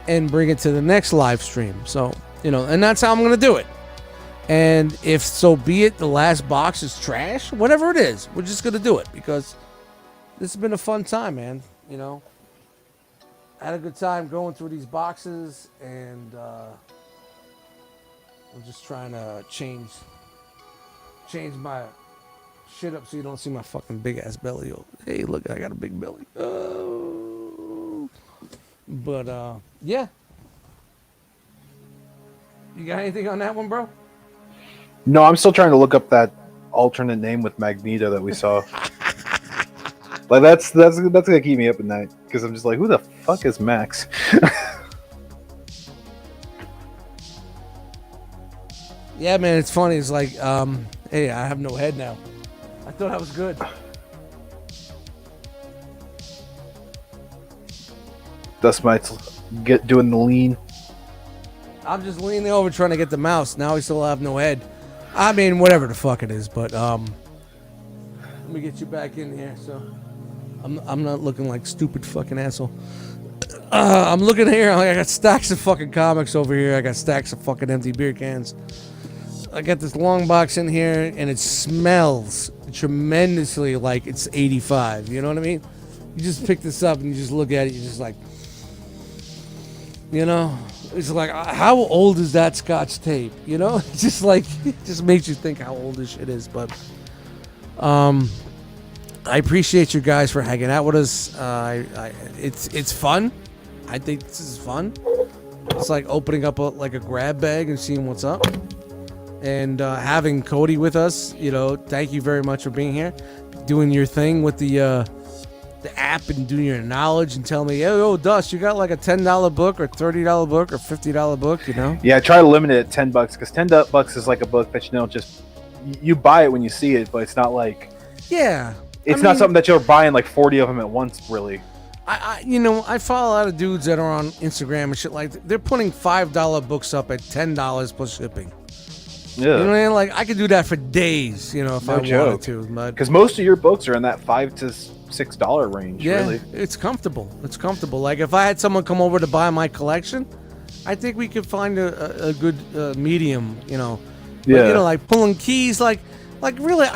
and bring it to the next live stream. So, and that's how I'm going to do it. And if so be it, the last box is trash, whatever it is, we're just going to do it because this has been a fun time, man. You know, I had a good time going through these boxes, and I'm just trying to change my shit up so you don't see my fucking big ass belly. Oh, hey, look, I got a big belly. Oh, but yeah. You got anything on that one, bro? No, I'm still trying to look up that alternate name with Magneto that we saw. Like that's gonna keep me up at night because I'm just like, who the fuck is Max? Yeah, man, it's funny. It's like, hey, I have no head now. I thought I was good. Dustmightz doing the lean. I'm just leaning over trying to get the mouse. Now I still have no head. I mean, whatever the fuck it is, but let me get you back in here so I'm not looking like stupid fucking asshole. I'm looking here. I got stacks of fucking comics over here. I got stacks of fucking empty beer cans. I got this long box in here, and it smells tremendously like it's 85. You know what I mean? You just pick this up and you just look at it. You're just like, you know, it's like, how old is that Scotch tape? You know, it's just like, it just makes you think how old this shit is. But I appreciate you guys for hanging out with us. It's fun. I think this is fun. It's like opening up a grab bag and seeing what's up. And having Cody with us, you know, thank you very much for being here, doing your thing with the app and doing your knowledge and telling me, yo, Dust, you got like a $10 book or $30 book or $50 book, you know? Yeah, I try to limit it at $10 because $10 is like a book that, you know, just you buy it when you see it, but it's not like, yeah, it's not something that you're buying like 40 of them at once, really. I follow a lot of dudes that are on Instagram and shit like that. They're putting $5 books up at $10 plus shipping. Yeah. You know what I mean? Like, I could do that for days, you know, if I wanted to. Because most of your books are in that $5 to $6 range, yeah, really. It's comfortable. It's comfortable. Like, if I had someone come over to buy my collection, I think we could find a good medium, you know. Yeah. But, you know, like pulling keys, like really,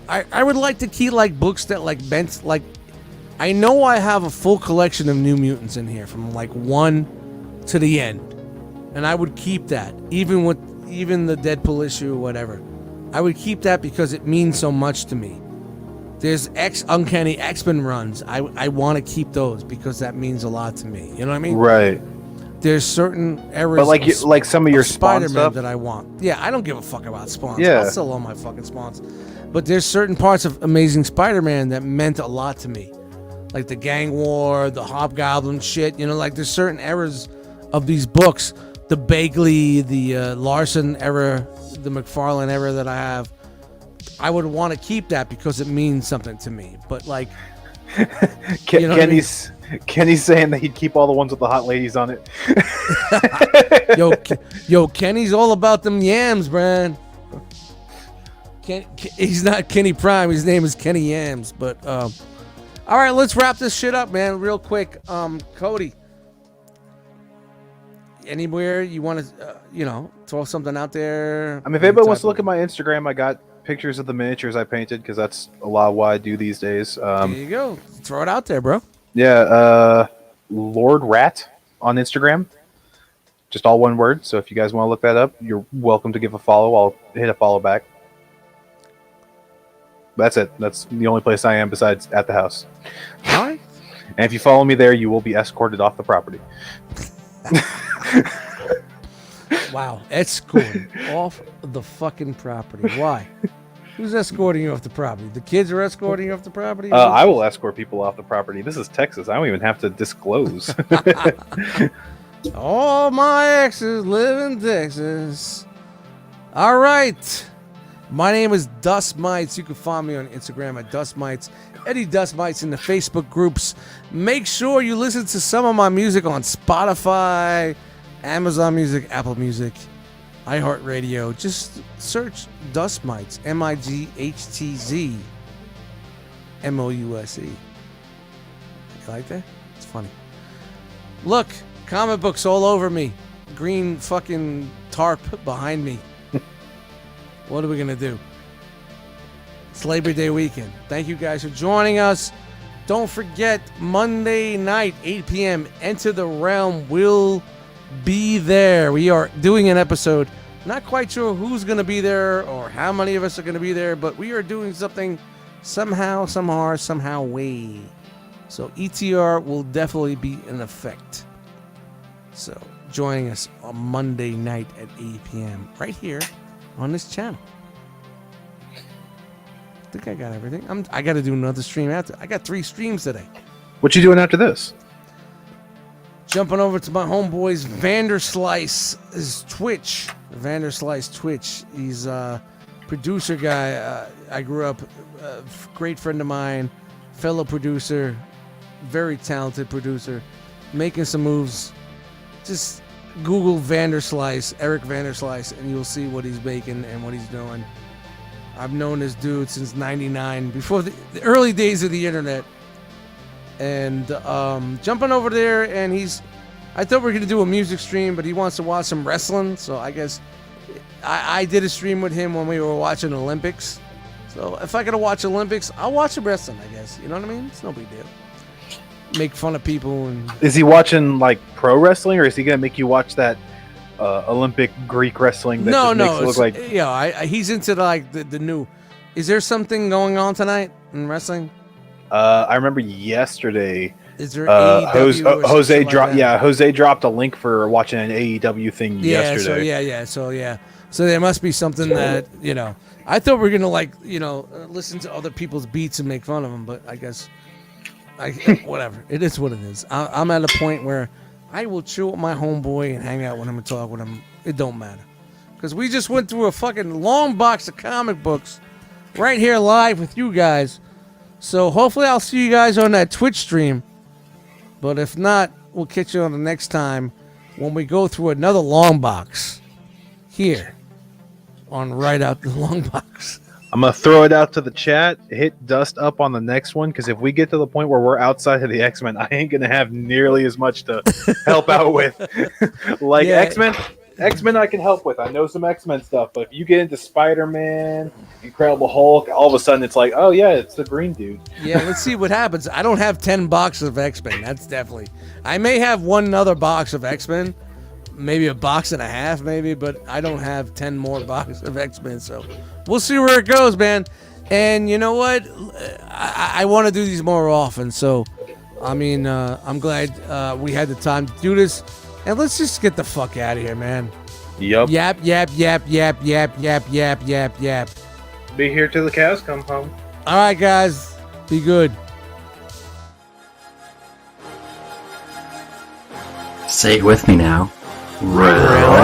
I would like to keep like books that like meant like, I know I have a full collection of New Mutants in here from like 1 to the end, and I would keep that even the Deadpool issue or whatever. I would keep that because it means so much to me. There's Uncanny X-Men runs. I want to keep those because that means a lot to me. You know what I mean? Right. There's certain eras, but like some of your Spawn Spider-Man stuff that I want. Yeah, I don't give a fuck about spawns. Yeah. I'll sell all my fucking spawns. But there's certain parts of Amazing Spider-Man that meant a lot to me, like the gang war, the Hobgoblin shit. You know, like there's certain eras of these books. The Bagley, the Larson era, the McFarlane era that I have, I would want to keep that because it means something to me. But like, you know Kenny's saying that he'd keep all the ones with the hot ladies on it. yo, Kenny's all about them yams, man. He's not Kenny Prime. His name is Kenny Yams. But all right, let's wrap this shit up, man, real quick. Cody. Anywhere you want to, throw something out there? I mean, if anybody wants to look at my Instagram, I got pictures of the miniatures I painted because that's a lot of what I do these days. There you go. Throw it out there, bro. Yeah, Lord Rat on Instagram. Just all one word. So if you guys want to look that up, you're welcome to give a follow. I'll hit a follow back. That's it. That's the only place I am besides at the house. All right. And if you follow me there, you will be escorted off the property. Wow, escorted off the fucking property. Why? Who's escorting you off the property? The kids are escorting you off the property? I will escort people off the property. This is Texas. I don't even have to disclose. All my exes live in Texas. All right. My name is Dustmightz. You can find me on Instagram at Dustmightz. Eddie Dustmightz in the Facebook groups. Make sure you listen to some of my music on Spotify, Amazon Music, Apple Music, iHeartRadio. Just search Dustmightz, MIGHTZ MOUSE. You like that? It's funny. Look, comic books all over me. Green fucking tarp behind me. What are we going to do? It's Labor Day weekend. Thank you guys for joining us. Don't forget, Monday night, 8 p.m., Enter the Realm will be there. We are doing an episode. Not quite sure who's going to be there or how many of us are going to be there, but we are doing something somehow, somehow way. So ETR will definitely be in effect. So joining us on Monday night at 8 p.m. right here on this channel. I think I got everything. I got to do another stream after. I got 3 streams today. What you doing after this? Jumping over to my homeboy's Vanderslice's Twitch. Vanderslice Twitch. He's a producer guy. I grew up, great friend of mine, fellow producer, very talented producer, making some moves. Just Google Vanderslice, Eric Vanderslice, and you'll see what he's making and what he's doing. I've known this dude since '99, before the early days of the internet. And jumping over there, and I thought we were going to do a music stream, but he wants to watch some wrestling. So I guess I did a stream with him when we were watching Olympics. So if I got to watch Olympics, I'll watch some wrestling, I guess. You know what I mean? It's no big deal. Make fun of people. And is he watching like pro wrestling, or is he going to make you watch that Olympic Greek wrestling? That no, makes it look like... he's into like the new. Is there something going on tonight in wrestling? I remember yesterday. Is there AEW Jose dropped? Yeah, Jose dropped a link for watching an AEW thing yesterday. So there must be something that I thought we were gonna listen to other people's beats and make fun of them, but I guess whatever. It is what it is. I'm at a point where I will chill with my homeboy and hang out with him and talk with him. It don't matter, because we just went through a fucking long box of comic books right here live with you guys. So hopefully I'll see you guys on that Twitch stream. But if not, we'll catch you on the next time when we go through another long box here on Right Out the Long Box. I'm going to throw it out to the chat. Hit Dust up on the next one, because if we get to the point where we're outside of the X-Men, I ain't going to have nearly as much to help out with. X-Men I can help with. I know some X-Men stuff, but if you get into Spider-Man, Incredible Hulk, all of a sudden it's like, oh yeah, it's the green dude. Yeah, let's see what happens. I don't have 10 boxes of X-Men. That's definitely. I may have one other box of X-Men, maybe a box and a half, maybe, but I don't have 10 more boxes of X-Men. So we'll see where it goes, man. And you know what? I want to do these more often. So, I mean, I'm glad we had the time to do this. And let's just get the fuck out of here, man. Yup. Yap. Be here till the cows come home. All right, guys. Be good. Say it with me now. Round.